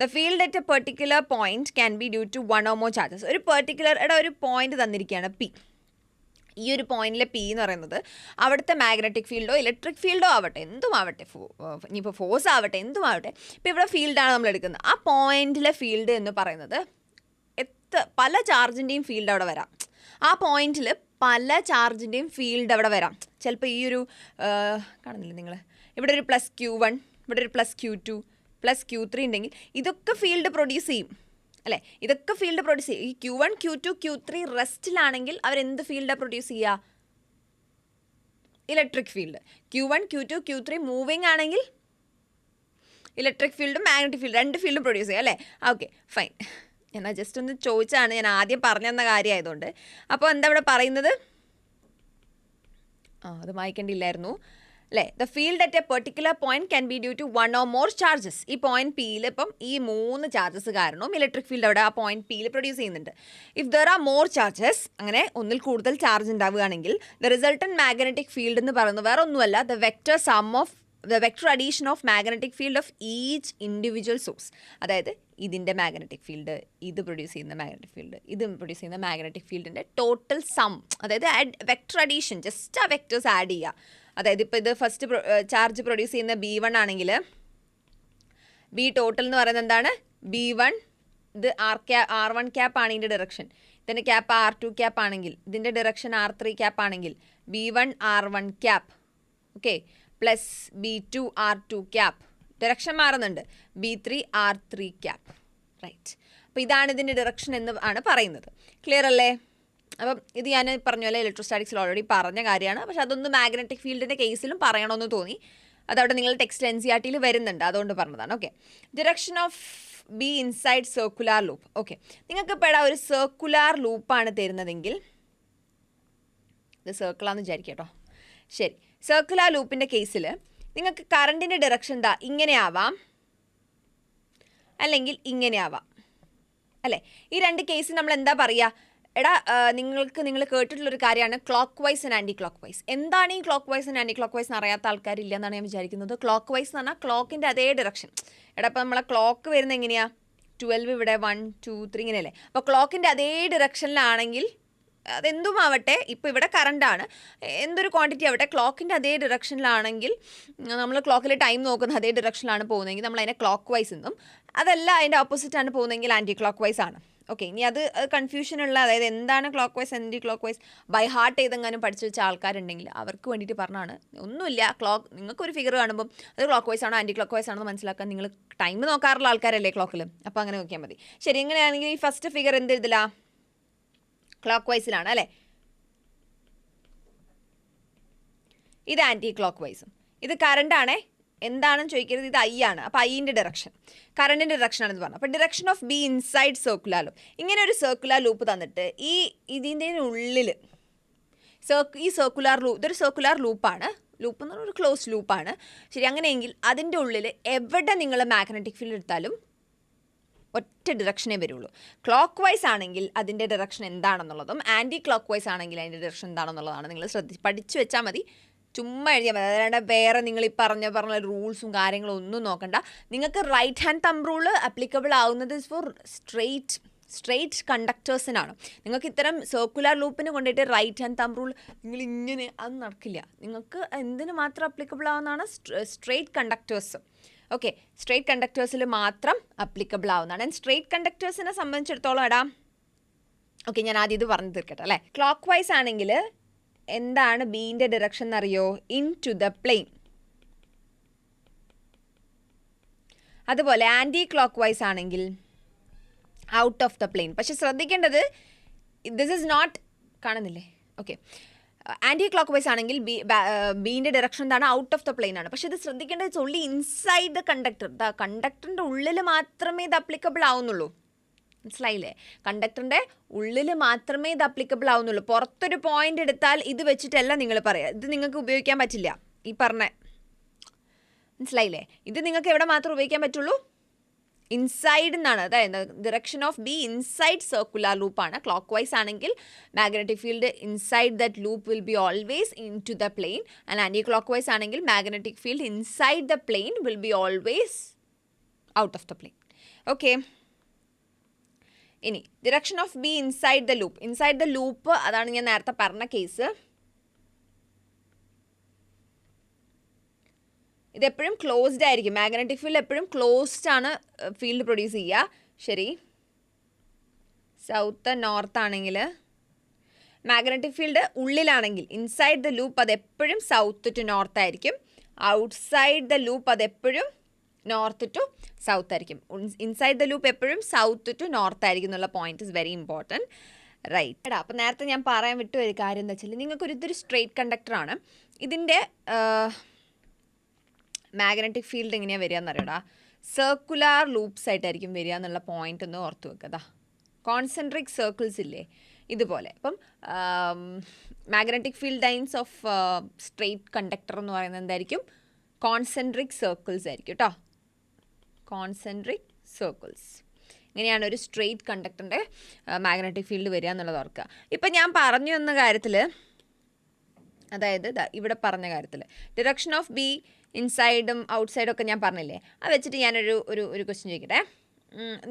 The field at a particular point can be due to one or more charges. ഒരു പെർട്ടിക്കുലർ ഒരു പോയിന്റ് തന്നിരിക്കുകയാണ് പി. ഈ ഒരു പോയിന്റിലെ പി എന്ന് പറയുന്നത് അവിടുത്തെ മാഗ്നറ്റിക് ഫീൽഡോ ഇലക്ട്രിക് ഫീൽഡോ ആവട്ടെ, എന്തും ആവട്ടെ, ഇനിയിപ്പോൾ ഫോഴ്സ് ആവട്ടെ, എന്തും ആവട്ടെ. ഇപ്പോൾ ഇവിടെ ഫീൽഡാണ് നമ്മൾ എടുക്കുന്നത്. ആ പോയിന്റിലെ ഫീൽഡ് എന്ന് പറയുന്നത് പല ചാർജിൻ്റെയും ഫീൽഡ് അവിടെ വരാം. ആ പോയിന്റിൽ പല ചാർജിൻ്റെയും ഫീൽഡ് അവിടെ വരാം. ചിലപ്പോൾ ഈ ഒരു കാണുന്നില്ല നിങ്ങൾ, ഇവിടെ ഒരു +Q1, ഇവിടെ ഒരു +Q2, +Q3 ഉണ്ടെങ്കിൽ ഇതൊക്കെ ഫീൽഡ് പ്രൊഡ്യൂസ് ചെയ്യും അല്ലേ? ഇതൊക്കെ ഫീൽഡ് പ്രൊഡ്യൂസ് ചെയ്യും. ഈ Q1, Q2, Q3 റെസ്റ്റിലാണെങ്കിൽ അവരെന്ത് ഫീൽഡാണ് പ്രൊഡ്യൂസ് ചെയ്യുക? Electric field. Q1, Q2, Q3 moving ആണെങ്കിൽ ഇലക്ട്രിക് ഫീൽഡും മാഗ്നറ്റിക് ഫീൽഡ് രണ്ട് ഫീൽഡും പ്രൊഡ്യൂസ് ചെയ്യും അല്ലേ? Okay, fine. എന്നാൽ ജസ്റ്റ് ഒന്ന് ചോദിച്ചാണ്, ഞാൻ ആദ്യം പറഞ്ഞെന്ന കാര്യമായതുകൊണ്ട്. അപ്പോൾ എന്താ ഇവിടെ പറയുന്നത്? അത് വായിക്കേണ്ടിയില്ലായിരുന്നു അല്ലേ? The field at a particular point can be due to one or more charges. ഈ പോയിന്റ് പിയിൽ ഇപ്പം ഈ 3 ചാർജസ് കാരണവും ഇലക്ട്രിക് ഫീൽഡ് അവിടെ ആ പോയിന്റ് പിയിൽ പ്രൊഡ്യൂസ് ചെയ്യുന്നുണ്ട്. If there are more charges, അങ്ങനെ ഒന്നിൽ കൂടുതൽ ചാർജ് ഉണ്ടാവുകയാണെങ്കിൽ ദ റിസൾട്ടന്റ് മാഗ്നറ്റിക് ഫീൽഡ് എന്ന് പറയുന്നത് വേറെ ഒന്നുമല്ല, the vector addition of magnetic field of each individual source. അതായത് ഇതിൻ്റെ മാഗ്നറ്റിക് ഫീൽഡ്, ഇത് പ്രൊഡ്യൂസ് ചെയ്യുന്ന മാഗ്നറ്റിക് ഫീൽഡ്, ഇത് പ്രൊഡ്യൂസ് ചെയ്യുന്ന മാഗ്നറ്റിക് ഫീൽഡിൻ്റെ ടോട്ടൽ സം. അതായത് വെക്ടർ അഡീഷൻ, ജസ്റ്റ് ആ വെക്ടേഴ്സ് ആഡ് ചെയ്യുക. അതായത് ഇപ്പോൾ ഇത് ഫസ്റ്റ് ചാർജ് പ്രൊഡ്യൂസ് ചെയ്യുന്ന B1 ആണെങ്കിൽ ബി ടോട്ടൽ എന്ന് പറയുന്നത് എന്താണ്? B1. ഇത് R1 ക്യാപ്പ് ആണ് ഇതിൻ്റെ ഡയറക്ഷൻ. ഇതിൻ്റെ ക്യാപ്പ് R2 ക്യാപ്പ് ആണെങ്കിൽ, ഇതിൻ്റെ ഡയറക്ഷൻ R3 ക്യാപ്പ് ആണെങ്കിൽ B1 R1 cap, okay, plus B2 R2 cap. Direction മാറുന്നുണ്ട്, B3 R3 ക്യാപ്പ്, റൈറ്റ്. അപ്പോൾ ഇതാണ് ഇതിൻ്റെ ഡയറക്ഷൻ എന്ന് ആണ് പറയുന്നത്. ക്ലിയർ അല്ലേ? അപ്പം ഇത് ഞാൻ പറഞ്ഞ പോലെ ഇലക്ട്രോസ്റ്റാറ്റിക്സിൽ ഓൾറെഡി പറഞ്ഞ കാര്യമാണ്. പക്ഷെ അതൊന്ന് മാഗ്നറ്റിക് ഫീൽഡിൻ്റെ കേസിലും പറയണമെന്ന് തോന്നി. അതവിടെ നിങ്ങൾ ടെക്സ്റ്റ് NCERT വരുന്നുണ്ട്, അതുകൊണ്ട് പറഞ്ഞതാണ്. Okay, direction of B inside circular loop. Okay, നിങ്ങൾക്ക് ഇപ്പോൾ ഒരു സർക്കുലാർ ലൂപ്പാണ് തരുന്നതെങ്കിൽ, ഇത് സർക്കിളാന്ന് വിചാരിക്കുക കേട്ടോ. ശരി, സർക്കുലാർ ലൂപ്പിൻ്റെ കേസിൽ നിങ്ങൾക്ക് കറണ്ടിൻ്റെ ഡയറക്ഷൻ എന്താ? ഇങ്ങനെ ആവാം, അല്ലെങ്കിൽ ഇങ്ങനെ ആവാം അല്ലേ? ഈ രണ്ട് കേസിൽ നമ്മൾ എന്താ പറയുക? നിങ്ങൾ കേട്ടിട്ടുള്ളൊരു കാര്യമാണ് clockwise and anticlockwise. എന്താണ് ഈ clockwise and anticlockwise എന്ന് അറിയാത്ത ആൾക്കാരില്ല എന്നാണ് ഞാൻ വിചാരിക്കുന്നത്. ക്ലോക്ക് വൈസ് എന്ന് പറഞ്ഞാൽ ക്ലോക്കിൻ്റെ അതേ ഡയറക്ഷൻ. ഇപ്പോൾ നമ്മളെ ക്ലോക്ക് വരുന്നത് എങ്ങനെയാണ്? 12 ഇവിടെ 1 2 3 ഇങ്ങനെയല്ലേ? അപ്പോൾ ക്ലോക്കിൻ്റെ അതേ ഡയറക്ഷനിലാണെങ്കിൽ അതെന്തും ആവട്ടെ, ഇപ്പോൾ ഇവിടെ കറണ്ടാണ്, എന്തൊരു ക്വാണ്ടിറ്റി ആവട്ടെ, ക്ലോക്കിൻ്റെ അതേ ഡയറക്ഷനിലാണെങ്കിൽ നമ്മൾ ക്ലോക്കിൽ ടൈം നോക്കുന്ന അതേ ഡയറക്ഷനിലാണ് പോകുന്നതെങ്കിൽ നമ്മൾ അതിനെ ക്ലോക്ക് വൈസ് എന്നും, അതല്ല അതിൻ്റെ ഓപ്പോസിറ്റാണ് പോകുന്നതെങ്കിൽ ആൻറ്റി ക്ലോക്ക് വൈസ് ആണ്. ഓക്കെ, ഇനി അത് കൺഫ്യൂഷനുള്ള, അതായത് എന്താണ് clockwise anticlockwise by heart ചെയ്തെങ്ങാനും പഠിച്ചു വെച്ച ആൾക്കാരുണ്ടെങ്കിൽ അവർക്ക് വേണ്ടിയിട്ട് പറഞ്ഞാണ്. ഒന്നുമില്ല, നിങ്ങൾക്കൊരു ഫിഗർ കാണുമ്പം അത് ക്ലോക്ക് വൈസ് ആണോ ആൻറ്റി ക്ലോക്ക് വൈസ് ആണോ മനസ്സിലാക്കാൻ നിങ്ങൾ ടൈം നോക്കാറുള്ള ആൾക്കാരല്ലേ ക്ലോക്കിൽ, അപ്പോൾ അങ്ങനെ നോക്കിയാൽ മതി. ശരി, എങ്ങനെയാണെങ്കിൽ ഈ ഫസ്റ്റ് ഫിഗർ എന്ത് എഴുതില്ല? ക്ലോക്ക് വൈസിലാണ് അല്ലേ? ഇത് ആൻറ്റി ക്ലോക്ക് വൈസും. ഇത് കറണ്ടാണേ, എന്താണെന്ന് ചോദിക്കരുത്. ഇത് I ആണ്. അപ്പോൾ Iൻ്റെ ഡയറക്ഷൻ, കറണ്ടിൻ്റെ ഡയറക്ഷനാണെന്ന് പറഞ്ഞു. അപ്പോൾ direction of B inside circular loop. ഇങ്ങനെ ഒരു സർക്കുലാർ ലൂപ്പ് തന്നിട്ട് ഇതിൻ്റെ ഉള്ളിൽ ഈ സർക്കുലാർ ലൂപ്പ്, ഇതൊരു സർക്കുലാർ ലൂപ്പാണ്. ലൂപ്പ് എന്ന് പറഞ്ഞാൽ ഒരു ക്ലോസ് ലൂപ്പാണ്. ശരി, അങ്ങനെയെങ്കിൽ അതിൻ്റെ ഉള്ളിൽ എവിടെ നിങ്ങൾ മാഗ്നറ്റിക് ഫീൽഡ് എടുത്താലും ഒറ്റ ഡയറക്ഷനേ വരുള്ളൂ. ക്ലോക്ക് വൈസ് ആണെങ്കിൽ അതിൻ്റെ ഡയറക്ഷൻ എന്താണെന്നുള്ളതും ആൻറ്റി ക്ലോക്ക് വൈസ് ആണെങ്കിൽ അതിൻ്റെ ഡയറക്ഷൻ എന്താണെന്നുള്ളതാണ് നിങ്ങൾ പഠിച്ചു വെച്ചാൽ മതി. ചുമ്മാ എഴുതിയാൽ മതി. അതായത് വേറെ നിങ്ങൾ ഈ പറഞ്ഞ റൂൾസും കാര്യങ്ങളും ഒന്നും നോക്കണ്ട. നിങ്ങൾക്ക് right hand thumb rule applicable ആവുന്നത് ഫോർ സ്ട്രെയിറ്റ് കണ്ടക്ടേഴ്സിനാണ്. നിങ്ങൾക്ക് ഇത്തരം സർക്കുലാർ ലൂപ്പിന് കൊണ്ടിട്ട് റൈറ്റ് ഹാൻഡ് തമ്പ് റൂൾ നിങ്ങൾ ഇങ്ങനെ അത് നടക്കില്ല. നിങ്ങൾക്ക് എന്തിന് മാത്രം അപ്ലിക്കബിൾ ആവുന്നതാണ്? Straight conductors. ഓക്കെ, സ്ട്രെയിറ്റ് കണ്ടക്ടേഴ്സിൽ മാത്രം അപ്ലിക്കബിൾ ആവുന്നതാണ്. ആൻഡ് സ്ട്രെയിറ്റ് കണ്ടക്ടേഴ്സിനെ സംബന്ധിച്ചിടത്തോളം ഓക്കെ, ഞാൻ ആദ്യം ഇത് പറഞ്ഞു തീർക്കട്ടെ അല്ലേ? ക്ലോക്ക് വൈസ് ആണെങ്കിൽ എന്താണ് ബീൻ്റെ ഡയറക്ഷൻ എന്നറിയോ? Into the plane. അതുപോലെ ആൻറ്റി ക്ലോക്ക് വൈസ് ആണെങ്കിൽ ഔട്ട് ഓഫ് ദ പ്ലെയിൻ. പക്ഷെ ശ്രദ്ധിക്കേണ്ടത് ദിസ് ഇസ് നോട്ട് കാണുന്നില്ലേ? ഓക്കെ, ആൻറ്റി ക്ലോക്ക് വൈസ് ആണെങ്കിൽ ബീൻ്റെ ഡയറക്ഷൻ എന്താണ്? ഔട്ട് ഓഫ് ദ പ്ലെയിൻ ആണ്. പക്ഷേ ഇത് ശ്രദ്ധിക്കേണ്ടത് it's only inside the conductor. കണ്ടക്ടറിൻ്റെ ഉള്ളിൽ മാത്രമേ ഇത് അപ്ലിക്കബിൾ ആവുന്നുള്ളൂ. മനസ്സിലായില്ലേ? കണ്ടക്ടറിൻ്റെ ഉള്ളിൽ മാത്രമേ ഇത് അപ്ലിക്കബിൾ ആവുന്നുള്ളൂ. പുറത്തൊരു പോയിന്റ് എടുത്താൽ ഇത് വെച്ചിട്ടല്ല നിങ്ങൾ പറയുക. ഇത് നിങ്ങൾക്ക് ഉപയോഗിക്കാൻ പറ്റില്ല. ഈ പറഞ്ഞ മനസ്സിലായില്ലേ? ഇത് നിങ്ങൾക്ക് എവിടെ മാത്രം ഉപയോഗിക്കാൻ പറ്റുള്ളൂ? ഇൻസൈഡ് എന്നാണ്. അതായത് direction of B inside circular ലൂപ്പാണ്. ക്ലോക്ക് വൈസ് ആണെങ്കിൽ magnetic field inside that loop will be always into the plane. And anti clock vice ആണെങ്കിൽ magnetic field inside the plane will be always out of the plane. Okay, ഇനി direction of B inside the loop. Inside the loop അതാണ് ഞാൻ നേരത്തെ പറഞ്ഞ case. ഇതെപ്പോഴും closed ആയിരിക്കും. Magnetic field എപ്പോഴും closed ആണ് ഫീൽഡ് പ്രൊഡ്യൂസ് ചെയ്യുക. ശരി, സൗത്ത് നോർത്ത് ആണെങ്കിൽ മാഗ്നറ്റിക് ഫീൽഡ് ഉള്ളിലാണെങ്കിൽ ഇൻസൈഡ് ദ ലൂപ്പ് അതെപ്പോഴും സൗത്ത് ടു നോർത്ത് ആയിരിക്കും. ഔട്ട്സൈഡ് ദ ലൂപ്പ് അതെപ്പോഴും നോർത്ത് ടു സൗത്ത് ആയിരിക്കും. ഇൻസൈഡ് ദ ലൂപ്പ് എപ്പോഴും സൗത്ത് ടു നോർത്ത് ആയിരിക്കും എന്നുള്ള point is very important. Right. എടാ, അപ്പോൾ നേരത്തെ ഞാൻ പറയാൻ വിട്ടു ഒരു കാര്യം എന്താ വെച്ചാൽ, ഇതൊരു സ്ട്രെയിറ്റ് കണ്ടക്ടറാണ്. ഇതിൻ്റെ മാഗ്നറ്റിക് ഫീൽഡ് എങ്ങനെയാണ് വരിക എന്നറിയടാ? സർക്കുലാർ ലൂപ്സ് ആയിട്ടായിരിക്കും വരിക എന്നുള്ള പോയിന്റ് ഒന്ന് ഓർത്ത് വെക്കുക. കോൺസെൻട്രിക് സർക്കിൾസ് ഇല്ലേ, ഇതുപോലെ. അപ്പം magnetic field lines of straight conductor എന്ന് പറയുന്നത് എന്തായിരിക്കും? കോൺസെൻട്രിക് സർക്കിൾസ് ആയിരിക്കും കേട്ടോ. Concentric circles. ഇങ്ങനെയാണ് ഒരു സ്ട്രെയിറ്റ് കണ്ടക്ടറിൻ്റെ മാഗ്നറ്റിക് ഫീൽഡ് വരിക എന്നുള്ളത് ഓർക്കുക. ഇപ്പം ഞാൻ പറഞ്ഞു എന്ന കാര്യത്തിൽ, അതായത് ഇവിടെ പറഞ്ഞ കാര്യത്തിൽ ഡിറക്ഷൻ ഓഫ് ബി ഇൻസൈഡും ഔട്ട്സൈഡും ഒക്കെ ഞാൻ പറഞ്ഞില്ലേ, അത് വെച്ചിട്ട് ഞാനൊരു ഒരു ക്വസ്റ്റ്യൻ ചോദിക്കട്ടെ.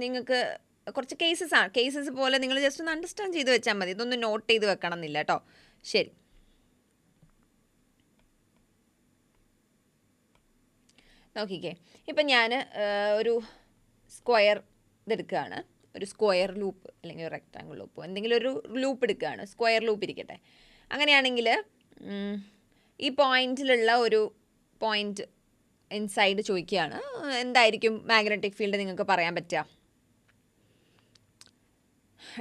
നിങ്ങൾക്ക് കുറച്ച് കേസസ് പോലെ നിങ്ങൾ ജസ്റ്റ് ഒന്ന് അണ്ടർസ്റ്റാൻഡ് ചെയ്ത് വെച്ചാൽ മതി. ഇതൊന്ന് നോട്ട് ചെയ്ത് വെക്കണം എന്നില്ല കേട്ടോ. ശരി, നോക്കിക്കേ. ഇപ്പം ഞാൻ ഒരു സ്ക്വയർ ഇതെടുക്കുകയാണ്. ഒരു സ്ക്വയർ ലൂപ്പ് അല്ലെങ്കിൽ ഒരു റെക്റ്റാങ്കിൾ ലൂപ്പ്, എന്തെങ്കിലും ഒരു ലൂപ്പ് എടുക്കുകയാണ്. സ്ക്വയർ ലൂപ്പ് ഇരിക്കട്ടെ. അങ്ങനെയാണെങ്കിൽ ഈ പോയിന്റിലുള്ള ഒരു പോയിന്റ് ഇൻസൈഡ് ചോദിക്കുകയാണ്. എന്തായിരിക്കും മാഗ്നറ്റിക് ഫീൽഡ് നിങ്ങൾക്ക് പറയാൻ പറ്റുക?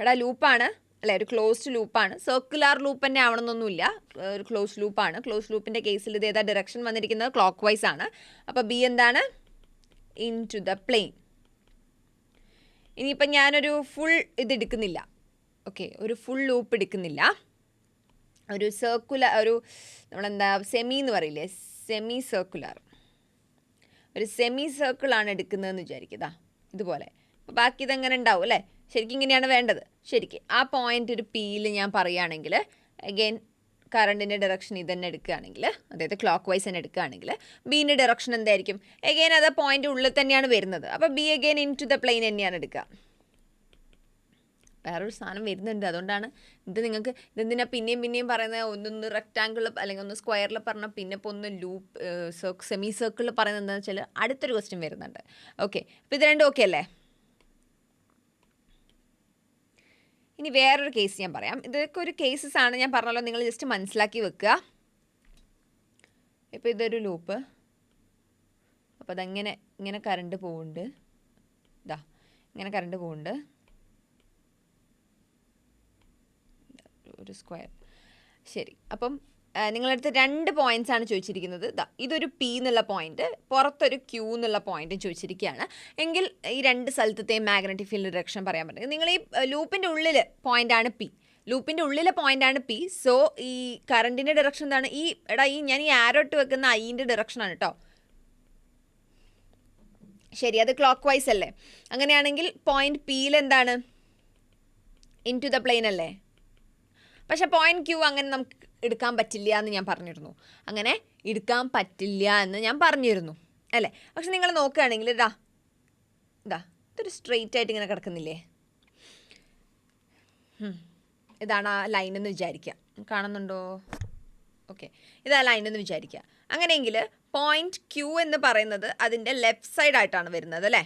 എടാ, ലൂപ്പാണ് അല്ലേ, ഒരു ക്ലോസ്ഡ് ലൂപ്പാണ്. സർക്കുലാർ ലൂപ്പ് തന്നെ ആവണമെന്നൊന്നുമില്ല, ഒരു ക്ലോസ്ഡ് ലൂപ്പാണ്. ക്ലോസ്ഡ് ലൂപ്പിൻ്റെ കേസിൽ ഇത് ഏതാ ഡിറക്ഷൻ വന്നിരിക്കുന്നത്? ക്ലോക്ക് വൈസ് ആണ്. അപ്പോൾ ബി എന്താണ്? Into the plane. ഇനിയിപ്പം ഞാനൊരു ഫുൾ എടുക്കുന്നില്ല. ഓക്കെ, ഒരു ഫുൾ ലൂപ്പ് എടുക്കുന്നില്ല. ഒരു സർക്കുലർ, ഒരു നമ്മളെന്താ സെമി എന്ന് പറയില്ലേ, സെമി സർക്കുലർ, ഒരു സെമി സർക്കിളാണ് എടുക്കുന്നതെന്ന് വിചാരിക്കുക. ഇതുപോലെ. അപ്പോൾ ബാക്കി ഇതെങ്ങനെ ഉണ്ടാവും അല്ലേ? ശരിക്കും ഇങ്ങനെയാണ് വേണ്ടത്. ശരിക്കും ആ പോയിന്റ് ഒരു പിയിൽ ഞാൻ പറയുകയാണെങ്കിൽ, അഗെയിൻ കറണ്ടിൻ്റെ ഡയറക്ഷൻ ഇത് തന്നെ എടുക്കുകയാണെങ്കിൽ, അതായത് ക്ലോക്ക് വൈസ് തന്നെ എടുക്കുകയാണെങ്കിൽ, ബീൻ്റെ ഡയറക്ഷൻ എന്തായിരിക്കും? അഗെയിൻ അത് പോയിന്റ് ഉള്ളിൽ തന്നെയാണ് വരുന്നത്. അപ്പോൾ B again into the plane തന്നെയാണ് എടുക്കുക. വേറൊരു സാധനം വരുന്നുണ്ട്, അതുകൊണ്ടാണ് ഇത് നിങ്ങൾക്ക് ഇതെന്തിനാ പിന്നെയും പറയുന്നത്. ഒന്നൊന്ന് റെക്റ്റാങ്കിൾ അല്ലെങ്കിൽ ഒന്ന് സ്ക്വയറിൽ പറഞ്ഞാൽ പിന്നെ ഇപ്പോൾ ഒന്ന് ലൂപ്പ് സെമി സർക്കിളിൽ പറയുന്നത് എന്താണെന്ന് വെച്ചാൽ അടുത്തൊരു ക്വസ്റ്റ്യൻ വരുന്നുണ്ട്. ഓക്കെ, അപ്പോൾ ഇത് രണ്ടും ഓക്കെ അല്ലേ? ഇനി വേറൊരു കേസ് ഞാൻ പറയാം. ഇതൊക്കെ ഒരു കേസസ് ആണ്, ഞാൻ പറഞ്ഞല്ലോ, നിങ്ങൾ ജസ്റ്റ് മനസ്സിലാക്കി വെക്കുക. ഇപ്പോൾ ഇതൊരു ലൂപ്പ്. അപ്പോൾ ഇങ്ങനെ കറണ്ട് പോകുന്നുണ്ട്. ഇങ്ങനെ കറണ്ട് പോകുന്നുണ്ട്. ഒരു സ്ക്വയർ. ശരി, അപ്പം നിങ്ങളടുത്ത് 2 പോയിന്റ്സ് ആണ് ചോദിച്ചിരിക്കുന്നത്. ഇതൊരു പി എന്നുള്ള പോയിന്റ്, പുറത്തൊരു ക്യൂ എന്നുള്ള പോയിന്റും ചോദിച്ചിരിക്കുകയാണ്. എങ്കിൽ ഈ 2 സ്ഥലത്തെയും മാഗ്നറ്റിക് ഫീൽഡ് ഡയറക്ഷൻ പറയാൻ പറ്റും. നിങ്ങൾ ഈ ലൂപ്പിൻ്റെ ഉള്ളിൽ പോയിന്റാണ് പി, ലൂപ്പിൻ്റെ ഉള്ളിലെ പോയിന്റാണ് പി. സോ ഈ കറണ്ടിൻ്റെ ഡയറക്ഷൻ എന്താണ്? ഞാൻ ഈ ആരോ ഇട്ട് വെക്കുന്ന ഐൻ്റെ ഡയറക്ഷനാണ് കേട്ടോ. ശരി, അത് ക്ലോക്ക് വൈസ് അല്ലേ? അങ്ങനെയാണെങ്കിൽ പോയിന്റ് പിയിൽ എന്താണ്? ഇൻ ടു ദ പ്ലെയിൻ അല്ലേ? പക്ഷേ പോയിന്റ് ക്യൂ അങ്ങനെ നമുക്ക് എടുക്കാൻ പറ്റില്ല എന്ന് ഞാൻ പറഞ്ഞിരുന്നു. അങ്ങനെ എടുക്കാൻ പറ്റില്ല എന്ന് ഞാൻ പറഞ്ഞിരുന്നു അല്ലേ? പക്ഷെ നിങ്ങൾ നോക്കുകയാണെങ്കിൽ ഇതൊരു സ്ട്രെയിറ്റ് ആയിട്ട് ഇങ്ങനെ കിടക്കുന്നില്ലേ? ഇതാണ് ആ ലൈൻ എന്ന് വിചാരിക്കുക. കാണുന്നുണ്ടോ? ഓക്കെ, ഇതാ ലൈൻ എന്ന് വിചാരിക്കുക. അങ്ങനെയെങ്കിൽ പോയിന്റ് ക്യൂ എന്ന് പറയുന്നത് അതിൻ്റെ ലെഫ്റ്റ് സൈഡ് ആയിട്ടാണ് വരുന്നത് അല്ലേ?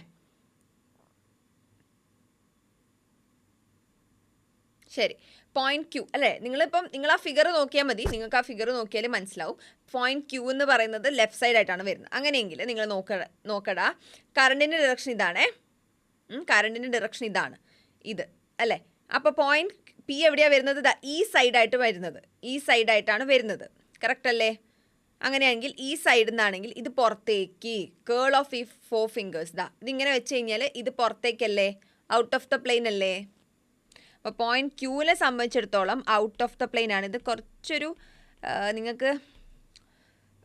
ശരി, പോയിന്റ് ക്യൂ അല്ലേ? നിങ്ങൾ ആ ഫിഗർ നോക്കിയാൽ മതി. നിങ്ങൾക്ക് ആ ഫിഗർ നോക്കിയാൽ മനസ്സിലാവും. പോയിന്റ് ക്യൂ എന്ന് പറയുന്നത് ലെഫ്റ്റ് സൈഡ് ആയിട്ടാണ് വരുന്നത്. അങ്ങനെയെങ്കിൽ നിങ്ങൾ നോക്കടാ, കറണ്ടിൻ്റെ ഡയറക്ഷൻ ഇതാണേ. കറണ്ടിൻ്റെ ഡയറക്ഷൻ ഇതാണ്, ഇത് അല്ലേ? അപ്പോൾ പി എവിടെയാണ് വരുന്നത്? ഈ സൈഡായിട്ട് വരുന്നത്, ഈ സൈഡായിട്ടാണ് വരുന്നത്. കറക്റ്റ് അല്ലേ? അങ്ങനെയാണെങ്കിൽ ഈ സൈഡിൽ നിന്നാണെങ്കിൽ ഇത് പുറത്തേക്ക്, കേൾ ഓഫ് ഈ 4 ഫിംഗേഴ്സ് ഇതിങ്ങനെ വെച്ച് കഴിഞ്ഞാൽ ഇത് പുറത്തേക്കല്ലേ, ഔട്ട് ഓഫ് ദ പ്ലെയിൻ അല്ലേ? അപ്പോൾ പോയിന്റ് ക്യൂവിനെ സംബന്ധിച്ചിടത്തോളം ഔട്ട് ഓഫ് ദ പ്ലെയിൻ ആണ്. ഇത് കുറച്ചൊരു നിങ്ങൾക്ക്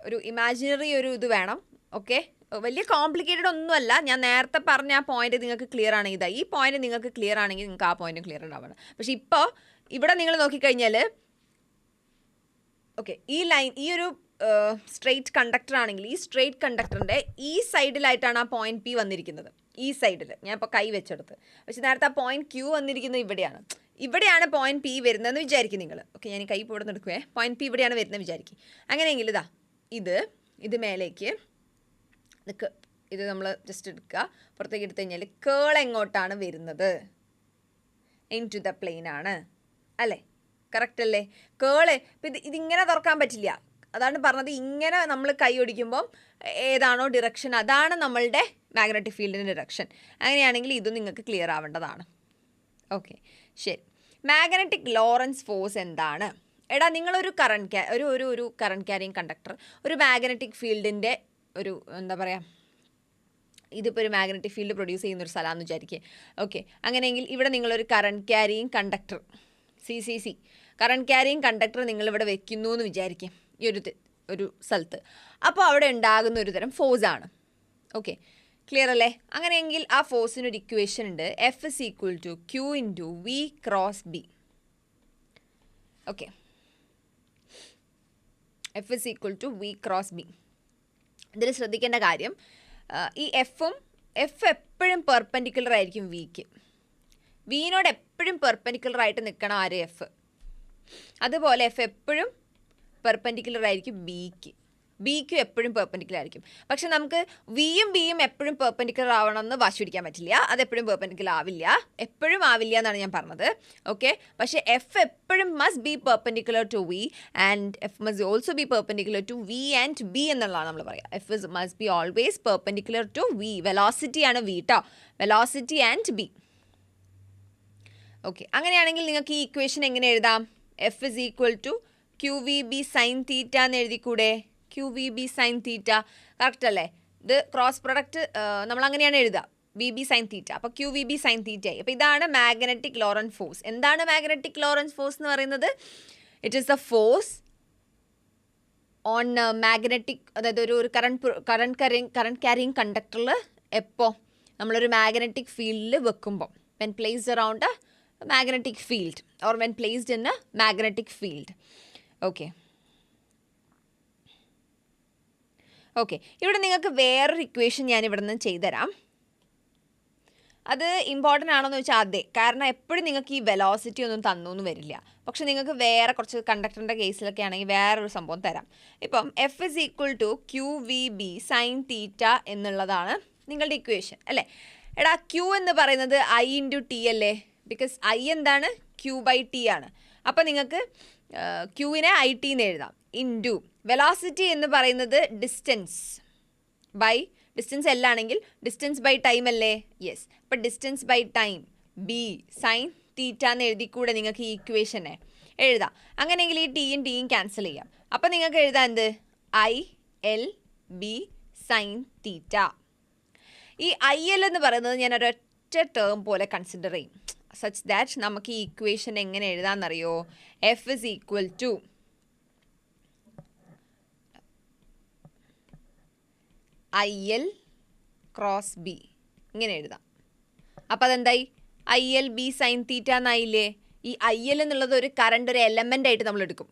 ഒരു ഇമാജിനറി ഒരു ഇത് വേണം. ഓക്കെ, വലിയ കോംപ്ലിക്കേറ്റഡ് ഒന്നുമല്ല. ഞാൻ നേരത്തെ പറഞ്ഞ ആ പോയിന്റ് നിങ്ങൾക്ക് ക്ലിയർ ആണെങ്കിൽ ഈ പോയിന്റ് നിങ്ങൾക്ക് ക്ലിയർ ആണെങ്കിൽ നിങ്ങൾക്ക് ആ പോയിന്റ് ക്ലിയർ ഉണ്ടാവണം. പക്ഷെ ഇപ്പോൾ ഇവിടെ നിങ്ങൾ നോക്കിക്കഴിഞ്ഞാൽ ഓക്കെ, ഈ ലൈൻ, ഈ ഒരു സ്ട്രെയിറ്റ് കണ്ടക്ടർ ആണെങ്കിൽ ഈ സ്ട്രെയിറ്റ് കണ്ടക്ടറിൻ്റെ ഈ സൈഡിലായിട്ടാണ് ആ പോയിന്റ് പി വന്നിരിക്കുന്നത്. ഈ സൈഡിൽ ഞാൻ ഇപ്പോൾ കൈ വെച്ചെടുത്ത്, പക്ഷെ നേരത്തെ ആ പോയിന്റ് ക്യൂ വന്നിരിക്കുന്നത് ഇവിടെയാണ് പോയിന്റ് പി വരുന്നതെന്ന് വിചാരിക്കും നിങ്ങൾ. ഓക്കെ, ഞാൻ കൈ ഇവിടെ നിന്ന് എടുക്കുവേ. പോയിന്റ് പി ഇവിടെയാണ് വരുന്നത് വിചാരിക്കും. അങ്ങനെയെങ്കിൽ ഇത് മേലേക്ക് ഇത് നമ്മൾ ജസ്റ്റ് എടുക്കുക, പുറത്തേക്ക് എടുത്തു കഴിഞ്ഞാൽ കേൾ എങ്ങോട്ടാണ് വരുന്നത്? ഇൻ ടു ദ പ്ലെയിൻ ആണ് അല്ലേ? കറക്റ്റ് അല്ലേ? കേള് ഇപ്പം ഇതിങ്ങനെ തുറക്കാൻ പറ്റില്ല. അതാണ് പറഞ്ഞത്, ഇങ്ങനെ നമ്മൾ കൈ ഒടിക്കുമ്പം ഏതാണോ ഡിറക്ഷൻ അതാണ് നമ്മളുടെ മാഗ്നറ്റിക് ഫീൽഡിൻ്റെ ഡിറക്ഷൻ. അങ്ങനെയാണെങ്കിൽ ഇതും നിങ്ങൾക്ക് ക്ലിയർ ആവേണ്ടതാണ്. ഓക്കെ, ശരി. മാഗ്നറ്റിക് ലോറൻസ് ഫോഴ്സ് എന്താണ്? എടാ, നിങ്ങളൊരു ഒരു കറണ്ട് ക്യാരിങ് കണ്ടക്ടർ ഒരു മാഗ്നറ്റിക് ഫീൽഡിൻ്റെ ഒരു എന്താ പറയുക, ഇതിപ്പോൾ ഒരു മാഗ്നറ്റിക് ഫീൽഡ് പ്രൊഡ്യൂസ് ചെയ്യുന്നൊരു സ്ഥലമാണെന്ന് വിചാരിക്കുക. ഓക്കെ, അങ്ങനെയെങ്കിൽ ഇവിടെ നിങ്ങളൊരു current carrying conductor CCC current carrying conductor നിങ്ങളിവിടെ വെക്കുന്നു എന്ന് വിചാരിക്കുക ഈ ഒരു സ്ഥലത്ത്. അപ്പോൾ അവിടെ ഉണ്ടാകുന്ന ഒരു തരം ഫോഴ്സാണ്. ഓക്കെ, ക്ലിയർ അല്ലേ? അങ്ങനെയെങ്കിൽ ആ ഫോഴ്സിനൊരു ഇക്വേഷൻ ഉണ്ട്, F is equal to Q into V cross B. Okay, F is equal to V cross B. ഇതിൽ ശ്രദ്ധിക്കേണ്ട കാര്യം, ഈ എഫ് എപ്പോഴും പെർപെൻഡിക്കുലർ ആയിരിക്കും വിക്ക്. വിനോട് എപ്പോഴും പെർപെൻഡിക്കുലർ ആയിട്ട് നിൽക്കണം ആര്? എഫ്. അതുപോലെ എഫ് എപ്പോഴും പെർപെൻഡിക്കുലർ ആയിരിക്കും ബിക്കും എപ്പോഴും പെർപെൻഡിക്കുലർ ആയിരിക്കും. പക്ഷെ നമുക്ക് വിയും ബിയും എപ്പോഴും പെർപെൻഡിക്കുലർ ആവണമെന്ന് വാശി പിടിക്കാൻ പറ്റില്ല. അതെപ്പോഴും പെർപെൻഡിക്കുലർ ആവില്ല, എപ്പോഴും ആവില്ല എന്നാണ് ഞാൻ പറഞ്ഞത്. ഓക്കെ, പക്ഷേ എഫ് എപ്പോഴും must be perpendicular to V and F must also be perpendicular to V and B എന്നുള്ളതാണ് നമ്മൾ പറയുക. F must be always perpendicular to V. വെലോസിറ്റിയാണ് വി കേട്ടോ, വെലോസിറ്റി ആൻഡ് ബി. ഓക്കെ, അങ്ങനെയാണെങ്കിൽ നിങ്ങൾക്ക് ഈ ഇക്വേഷൻ എങ്ങനെ എഴുതാം? F is equal to Q V B sine theta എന്ന് എഴുതിക്കൂടെ? Q V B sine theta correct അല്ലേ? ഇത് ക്രോസ് പ്രൊഡക്റ്റ് നമ്മൾ അങ്ങനെയാണ് എഴുതുക, വി ബി സൈൻ തീറ്റ. അപ്പോൾ Q V B sine theta ആയി. അപ്പോൾ ഇതാണ് മാഗ്നറ്റിക് ലോറൻസ് ഫോഴ്സ്. എന്താണ് മാഗ്നറ്റിക് ലോറൻസ് ഫോഴ്സ് എന്ന് പറയുന്നത്? It is the force on magnetic, അതായത് ഒരു കറണ്ട് ക്യാരിങ് കണ്ടക്ടറിൽ എപ്പോൾ നമ്മളൊരു മാഗ്നറ്റിക് ഫീൽഡിൽ വെക്കുമ്പോൾ, when placed around A magnetic field or when placed in a magnetic field. Okay. ഇവിടെ നിങ്ങൾക്ക് വേറൊരു ഇക്വേഷൻ ഞാൻ ഇവിടെ നിന്ന് ചെയ്തുതരാം. അത് ഇമ്പോർട്ടൻ്റ് ആണെന്ന് വെച്ചാൽ അതെ, കാരണം എപ്പോഴും നിങ്ങൾക്ക് ഈ വെലോസിറ്റി ഒന്നും തന്നൊന്നും വരില്ല. പക്ഷെ നിങ്ങൾക്ക് വേറെ കുറച്ച് കണ്ടക്ടറിൻ്റെ കേസിലൊക്കെ ആണെങ്കിൽ വേറൊരു സംഭവം തരാം. ഇപ്പം F is equal to QVB sin തീറ്റ എന്നുള്ളതാണ് നിങ്ങളുടെ ഇക്വേഷൻ അല്ലേ? എടാ, Q എന്ന് പറയുന്നത് I into T അല്ലേ? ബിക്കോസ് ഐ എന്താണ്? ക്യൂ ബൈ ടി ആണ്. അപ്പോൾ നിങ്ങൾക്ക് ക്യൂവിനെ ഐ ടി എന്ന് എഴുതാം. ഇൻറ്റു വെലോസിറ്റി എന്ന് പറയുന്നത് ഡിസ്റ്റൻസ് എല്ലാണെങ്കിൽ ഡിസ്റ്റൻസ് ബൈ ടൈം അല്ലേ? യെസ്. അപ്പോൾ distance by time B sine theta എന്ന് എഴുതിക്കൂടെ നിങ്ങൾക്ക് ഈ ഇക്വേഷനെ എഴുതാം. അങ്ങനെയെങ്കിൽ ഈ ടിയും ക്യാൻസൽ ചെയ്യാം. അപ്പോൾ നിങ്ങൾക്ക് എഴുതാം എന്ത്? IL B സൈൻ തീറ്റ. ഈ IL എന്ന് പറയുന്നത് ഞാൻ ഒരൊറ്റ ടേം പോലെ കൺസിഡർ ചെയ്യും, such that നമുക്ക് ഈ ഇക്വേഷൻ എങ്ങനെ എഴുതാമെന്നറിയോ? F is equal to IL cross B ഇങ്ങനെ എഴുതാം. അപ്പോൾ അതെന്തായി? IL B സൈൻ തീറ്റ എന്നായില്ലേ? ഈ IL എന്നുള്ളത് ഒരു കറണ്ട്, ഒരു എലമെൻ്റ് ആയിട്ട് നമ്മൾ എടുക്കും,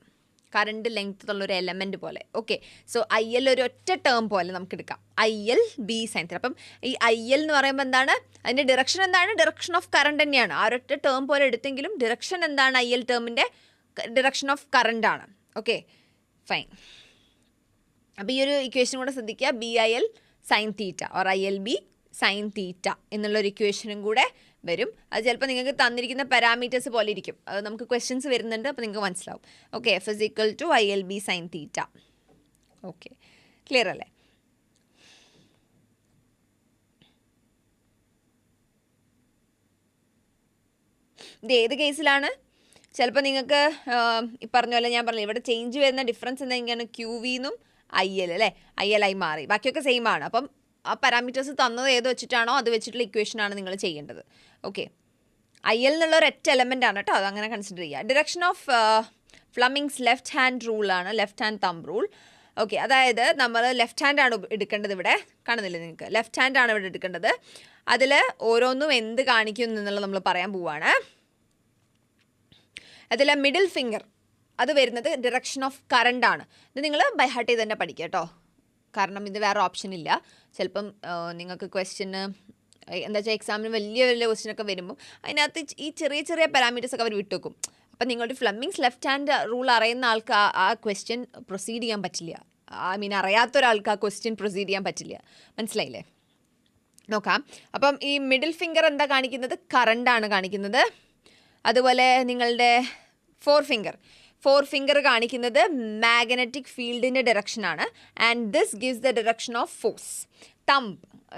കറണ്ട് ലെങ്ത് ഉള്ളൊരു എലമെൻറ്റ് പോലെ. ഓക്കെ, സോ IL ഒരു ഒറ്റ ടേം പോലെ നമുക്ക് എടുക്കാം, IL B സൈൻ തീറ്റ. അപ്പം ഈ IL എന്ന് പറയുമ്പോൾ എന്താണ്? അതിൻ്റെ ഡിറക്ഷൻ എന്താണ്? ഡിറക്ഷൻ ഓഫ് കറണ്ട് തന്നെയാണ്. ആ ഒരൊറ്റ ടേം പോലെ എടുത്തെങ്കിലും ഡിറക്ഷൻ എന്താണ്? IL ടേമിൻ്റെ ഡിറക്ഷൻ ഓഫ് കറണ്ട് ആണ്. Okay, fine. അപ്പോൾ ഈ ഒരു ഇക്വേഷൻ കൂടെ ശ്രദ്ധിക്കുക, BIL sine theta or IL B sine തീറ്റ എന്നുള്ളൊരു ഇക്വേഷനും കൂടെ വരും. അത് ചിലപ്പോൾ നിങ്ങൾക്ക് തന്നിരിക്കുന്ന പാരാമീറ്റേഴ്സ് പോലെ ഇരിക്കും, അത് നമുക്ക് ക്വസ്റ്റ്യൻസ് വരുന്നുണ്ട്, അപ്പോൾ നിങ്ങൾക്ക് മനസ്സിലാവും. Okay, F is equal to IL B sine theta. Okay, clear അല്ലേ? ഇത് ഏത് കേസിലാണ്? ചിലപ്പോൾ നിങ്ങൾക്ക് ഈ പറഞ്ഞ പോലെ ഞാൻ പറഞ്ഞു ഇവിടെ ചേഞ്ച് വരുന്ന ഡിഫറൻസ് എന്തെങ്കിലും ക്യൂ വിന്നും IL അല്ലേ, IL ആയി മാറി. ബാക്കിയൊക്കെ സെയിം ആണ്. അപ്പം ആ പാരാമീറ്റേഴ്സ് തന്നത് ഏത് വെച്ചിട്ടാണോ അത് വെച്ചിട്ടുള്ള ഇക്വേഷനാണ് നിങ്ങൾ ചെയ്യേണ്ടത്. ഓക്കെ, IL എന്നുള്ള ഒരൊറ്റ എലമെൻ്റ് ആണ് കേട്ടോ, അതങ്ങനെ കൺസിഡർ ചെയ്യുക. Direction of Fleming's left hand റൂളാണ്, left hand thumb rule. Okay, അതായത് നമ്മൾ ലെഫ്റ്റ് ഹാൻഡ് ആണ് എടുക്കേണ്ടത്. ഇവിടെ കാണുന്നില്ലേ നിങ്ങൾക്ക്, ലെഫ്റ്റ് ഹാൻഡ് ആണ് ഇവിടെ എടുക്കേണ്ടത്. അതിൽ ഓരോന്നും എന്ത് കാണിക്കും എന്നുള്ളത് നമ്മൾ പറയാൻ പോവുകയാണ്. അതിൽ മിഡിൽ ഫിംഗർ അത് വരുന്നത് ഡിറക്ഷൻ ഓഫ് കറണ്ട് ആണ്. ഇത് നിങ്ങൾ ബൈ ഹാർട്ട് ചെയ്ത് തന്നെ പഠിക്കുക കേട്ടോ, കാരണം ഇത് വേറെ ഓപ്ഷൻ ഇല്ല. ചിലപ്പം നിങ്ങൾക്ക് ക്വസ്റ്റ്യന് എന്താ വെച്ചാൽ എക്സാമിന് വലിയ വലിയ ക്വസ്റ്റ്യനൊക്കെ വരുമ്പോൾ അതിനകത്ത് ഈ ചെറിയ ചെറിയ പാരാമീറ്റേഴ്സൊക്കെ അവർ വിട്ടുവെക്കും. അപ്പം നിങ്ങളുടെ ഫ്ലമിങ്സ് ലെഫ്റ്റ് ഹാൻഡ് റൂൾ അറിയുന്ന ആൾക്ക് ആ ക്വസ്റ്റ്യൻ പ്രൊസീഡ് ചെയ്യാൻ പറ്റില്ല. ഐ മീൻ അറിയാത്തൊരാൾക്ക് ആ ക്വസ്റ്റ്യൻ പ്രൊസീഡ് ചെയ്യാൻ പറ്റില്ല. മനസ്സിലായില്ലേ? നോക്കാം. അപ്പം ഈ മിഡിൽ ഫിംഗർ എന്താ കാണിക്കുന്നത്? കറണ്ടാണ് കാണിക്കുന്നത്. അതുപോലെ നിങ്ങളുടെ ഫോർ ഫിംഗർ കാണിക്കുന്നത് മാഗ്നറ്റിക് ഫീൽഡിൻ്റെ ഡയറക്ഷനാണ്. And this gives the direction of force. Thumb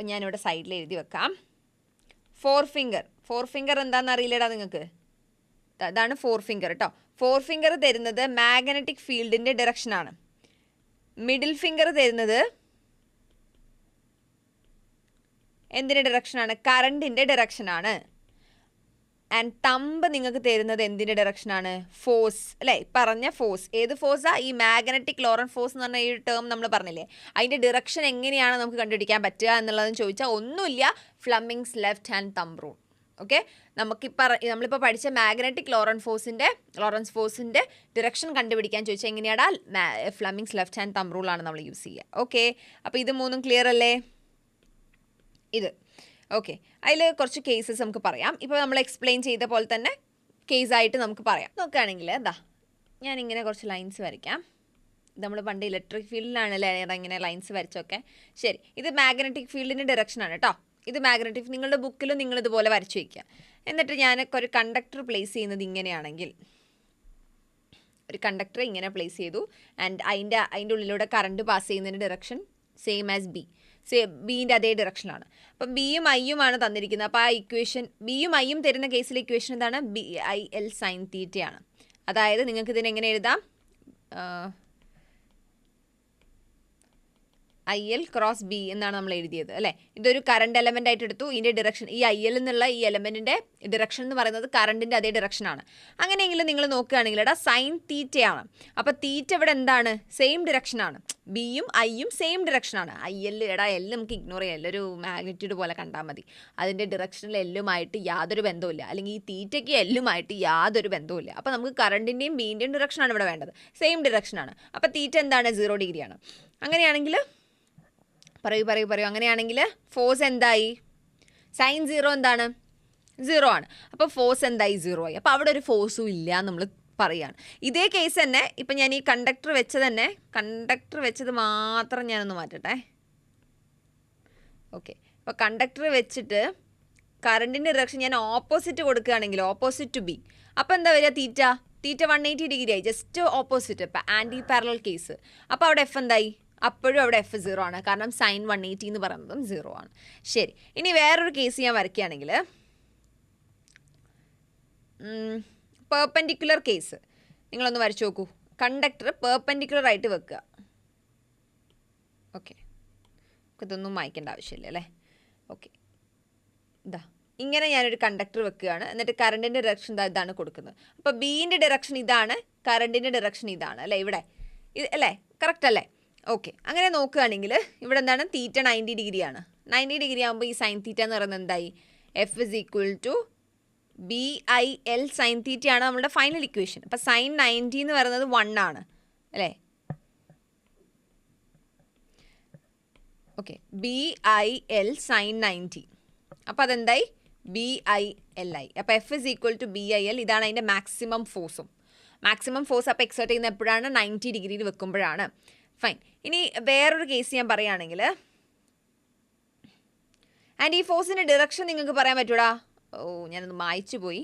ഞാനിവിടെ സൈഡിൽ എഴുതി വെക്കാം. ഫോർ ഫിംഗർ എന്താണെന്ന് അറിയില്ലടാ നിങ്ങൾക്ക്. അതാണ് ഫോർ ഫിംഗർ കേട്ടോ. ഫോർ ഫിംഗർ തരുന്നത് മാഗ്നറ്റിക് ഫീൽഡിൻ്റെ ഡയറക്ഷനാണ്. മിഡിൽ ഫിംഗർ തരുന്നത് എന്തിൻ്റെ ഡയറക്ഷനാണ്? കറണ്ടിൻ്റെ ഡയറക്ഷനാണ്. ആൻഡ് തമ്പ് നിങ്ങൾക്ക് തരുന്നത് എന്തിൻ്റെ ഡയറക്ഷനാണ്? ഫോഴ്സ് അല്ലേ, പറഞ്ഞ ഫോഴ്സ്. ഏത് ഫോഴ്സാണ്? ഈ മാഗ്നറ്റിക് ലോറന്റ് ഫോഴ്സ് എന്ന് പറഞ്ഞ ഈ ടേം നമ്മൾ പറഞ്ഞില്ലേ, അതിൻ്റെ ഡയറക്ഷൻ എങ്ങനെയാണ് നമുക്ക് കണ്ടുപിടിക്കാൻ പറ്റുക എന്നുള്ളതെന്ന് ചോദിച്ചാൽ ഒന്നുമില്ല, Fleming's left hand thumb rule. Okay, നമ്മളിപ്പോൾ പഠിച്ച മാഗ്നറ്റിക് ലോറൻസ് ഫോഴ്സിൻ്റെ ഡയറക്ഷൻ കണ്ടുപിടിക്കാൻ ചോദിച്ചാൽ എങ്ങനെയാടാ? ഫ്ലമിങ്സ് ലെഫ്റ്റ് ഹാൻഡ് തമ്പ് റൂളാണ് നമ്മൾ യൂസ് ചെയ്യുക. ഓക്കെ, അപ്പോൾ ഇത് മൂന്നും ക്ലിയർ അല്ലേ? ഇത് ഓക്കെ. അതിൽ കുറച്ച് കേസസ് നമുക്ക് പറയാം. ഇപ്പോൾ നമ്മൾ എക്സ്പ്ലെയിൻ ചെയ്ത പോലെ തന്നെ കേസായിട്ട് നമുക്ക് പറയാം. നോക്കുകയാണെങ്കിൽ ഞാനിങ്ങനെ കുറച്ച് ലൈൻസ് വരയ്ക്കാം. നമ്മൾ പണ്ട് ഇലക്ട്രിക് ഫീൽഡിലാണല്ലേ ഇങ്ങനെ ലൈൻസ് വരച്ചൊക്കെ. ശരി, ഇത് മാഗ്നറ്റിക് ഫീൽഡിൻ്റെ ഡയറക്ഷനാണ് കേട്ടോ. ഇത് മാഗ്നറ്റിക്, നിങ്ങളുടെ ബുക്കിലും നിങ്ങൾ ഇതുപോലെ വരച്ചു വയ്ക്കുക. എന്നിട്ട് ഞാനൊക്കെ ഒരു കണ്ടക്ടർ പ്ലേസ് ചെയ്യുന്നത് ഇങ്ങനെയാണെങ്കിൽ, ഒരു കണ്ടക്ടർ ഇങ്ങനെ പ്ലേസ് ചെയ്തു. ആൻഡ് അതിൻ്റെ ഉള്ളിലൂടെ കറണ്ട് പാസ് ചെയ്യുന്നതിൻ്റെ ഡയറക്ഷൻ സെയിം ആസ് ബീൻ്റെ അതേ ഡയറക്ഷനാണ്. അപ്പം ബിയും ഐയുമാണ് തന്നിരിക്കുന്നത്. അപ്പോൾ ആ ഇക്വേഷൻ ബിയും ഐയും തരുന്ന കേസിലെ ഇക്വേഷൻ എന്താണ്? BIL സൈൻ തീറ്റയാണ്. അതായത് നിങ്ങൾക്ക് ഇതിനെ എങ്ങനെ എഴുതാം? IL ക്രോസ് B എന്നാണ് നമ്മൾ എഴുതിയത് അല്ലേ. ഇതൊരു കറണ്ട് എലമെൻ്റ് ആയിട്ട് എടുത്തു. ഇതിൻ്റെ ഡയറക്ഷൻ, ഈ IL എന്നുള്ള ഈ എലമെൻറ്റിൻ്റെ ഡയറക്ഷൻ എന്ന് പറയുന്നത് കറണ്ടിൻ്റെ അതേ ഡയറക്ഷനാണ്. അങ്ങനെയെങ്കിൽ നിങ്ങൾ നോക്കുകയാണെങ്കിൽ സൈൻ തീറ്റയാണ്. അപ്പോൾ തീറ്റ ഇവിടെ എന്താണ്? സെയിം ഡയറക്ഷനാണ്. ബിയും ഐയും സെയിം ഡയറക്ഷനാണ്. IL L നമുക്ക് ഇഗ്നോർ ചെയ്യാം, എല്ലൊരു മാഗ്നിറ്റ്യൂഡ് പോലെ കണ്ടാൽ മതി. അതിൻ്റെ ഡയറക്ഷനിൽ എല്ലുമായിട്ട് യാതൊരു ബന്ധവുമില്ല, അല്ലെങ്കിൽ ഈ തീറ്റയ്ക്ക് എല്ലുമായിട്ട് യാതൊരു ബന്ധവുമില്ല. അപ്പോൾ നമുക്ക് കറണ്ടിൻ്റെയും ബീൻ്റെയും ഡയറക്ഷനാണ് ഇവിടെ വേണ്ടത്, സെയിം ഡയറക്ഷനാണ്. അപ്പോൾ തീറ്റ എന്താണ്? 0 ഡിഗ്രിയാണ്. അങ്ങനെയാണെങ്കിൽ പറയൂ. അങ്ങനെയാണെങ്കിൽ ഫോഴ്സ് എന്തായി? സൈൻ 0 എന്താണ്? 0 ആണ്. അപ്പോൾ ഫോഴ്സ് എന്തായി? 0 ആയി. അപ്പോൾ അവിടെ ഒരു ഫോഴ്സും ഇല്ല നമ്മൾ പറയുകയാണ്. ഇതേ കേസ് തന്നെ ഇപ്പം ഞാൻ ഈ കണ്ടക്ടർ വെച്ചത് മാത്രം ഞാനൊന്ന് മാറ്റട്ടെ. ഓക്കെ, അപ്പോൾ കണ്ടക്ടർ വെച്ചിട്ട് കറണ്ടിൻ്റെ ഡയറക്ഷൻ ഞാൻ ഓപ്പോസിറ്റ് കൊടുക്കുകയാണെങ്കിൽ, ഓപ്പോസിറ്റ് ടു ബി, അപ്പോൾ എന്താ വരിക? തീറ്റ 180 ഡിഗ്രി ആയി, ജസ്റ്റ് ഓപ്പോസിറ്റ്. ഇപ്പം ആൻറ്റി പാരലൽ കേസ്. അപ്പോൾ അവിടെ എഫ് എന്തായി? അപ്പോഴും അവിടെ F 0 ആണ്, കാരണം സൈൻ 180 എന്ന് പറയുന്നതും 0 ആണ്. ശരി, ഇനി വേറൊരു കേസ് ഞാൻ വരയ്ക്കുകയാണെങ്കിൽ, പെർപെൻഡിക്കുലർ കേസ് നിങ്ങളൊന്ന് വരച്ചു നോക്കൂ. കണ്ടക്ടർ പെർപെൻഡിക്കുലർ ആയിട്ട് വെക്കുക. ഓക്കെ, ഇതൊന്നും വായിക്കേണ്ട ആവശ്യമില്ല അല്ലേ. ഓക്കെ, ഇങ്ങനെ ഞാനൊരു കണ്ടക്ടർ വെക്കുകയാണ്. എന്നിട്ട് കറണ്ടിൻ്റെ ഡയറക്ഷൻ ഇതാണ് കൊടുക്കുന്നത്. അപ്പോൾ ബീൻ്റെ ഡയറക്ഷൻ ഇതാണ്, കറണ്ടിൻ്റെ ഡയറക്ഷൻ ഇതാണ് അല്ലേ. ഇവിടെ അല്ലേ, കറക്റ്റ് അല്ലേ? ഓക്കെ, അങ്ങനെ നോക്കുകയാണെങ്കിൽ ഇവിടെ എന്താണ്? തീറ്റ 90 ഡിഗ്രിയാണ്. 90 ഡിഗ്രി ആകുമ്പോൾ ഈ സൈൻ തീറ്റ എന്ന് പറയുന്നത് എന്തായി? F = BIL സൈൻ തീറ്റയാണ് നമ്മുടെ ഫൈനൽ ഇക്വേഷൻ. അപ്പോൾ സൈൻ 90 എന്ന് പറയുന്നത് 1 ആണ് അല്ലേ. Okay, BIL sine 90. അപ്പോൾ അതെന്തായി? BIL ആയി. അപ്പോൾ F = BIL. ഇതാണ് അതിൻ്റെ മാക്സിമം ഫോഴ്സും. മാക്സിമം ഫോഴ്സ് അപ്പോൾ എക്സേർട്ട് ചെയ്യുന്ന എപ്പോഴാണ്? 90 ഡിഗ്രിയിൽ വെക്കുമ്പോഴാണ്. ഫൈൻ. ഇനി വേറൊരു കേസ് ഞാൻ പറയുകയാണെങ്കിൽ, ആൻഡ് ഈ ഫോഴ്സിൻ്റെ ഡിറക്ഷൻ നിങ്ങൾക്ക് പറയാൻ പറ്റൂടാ? ഞാനൊന്ന് മായ്ച്ചു പോയി.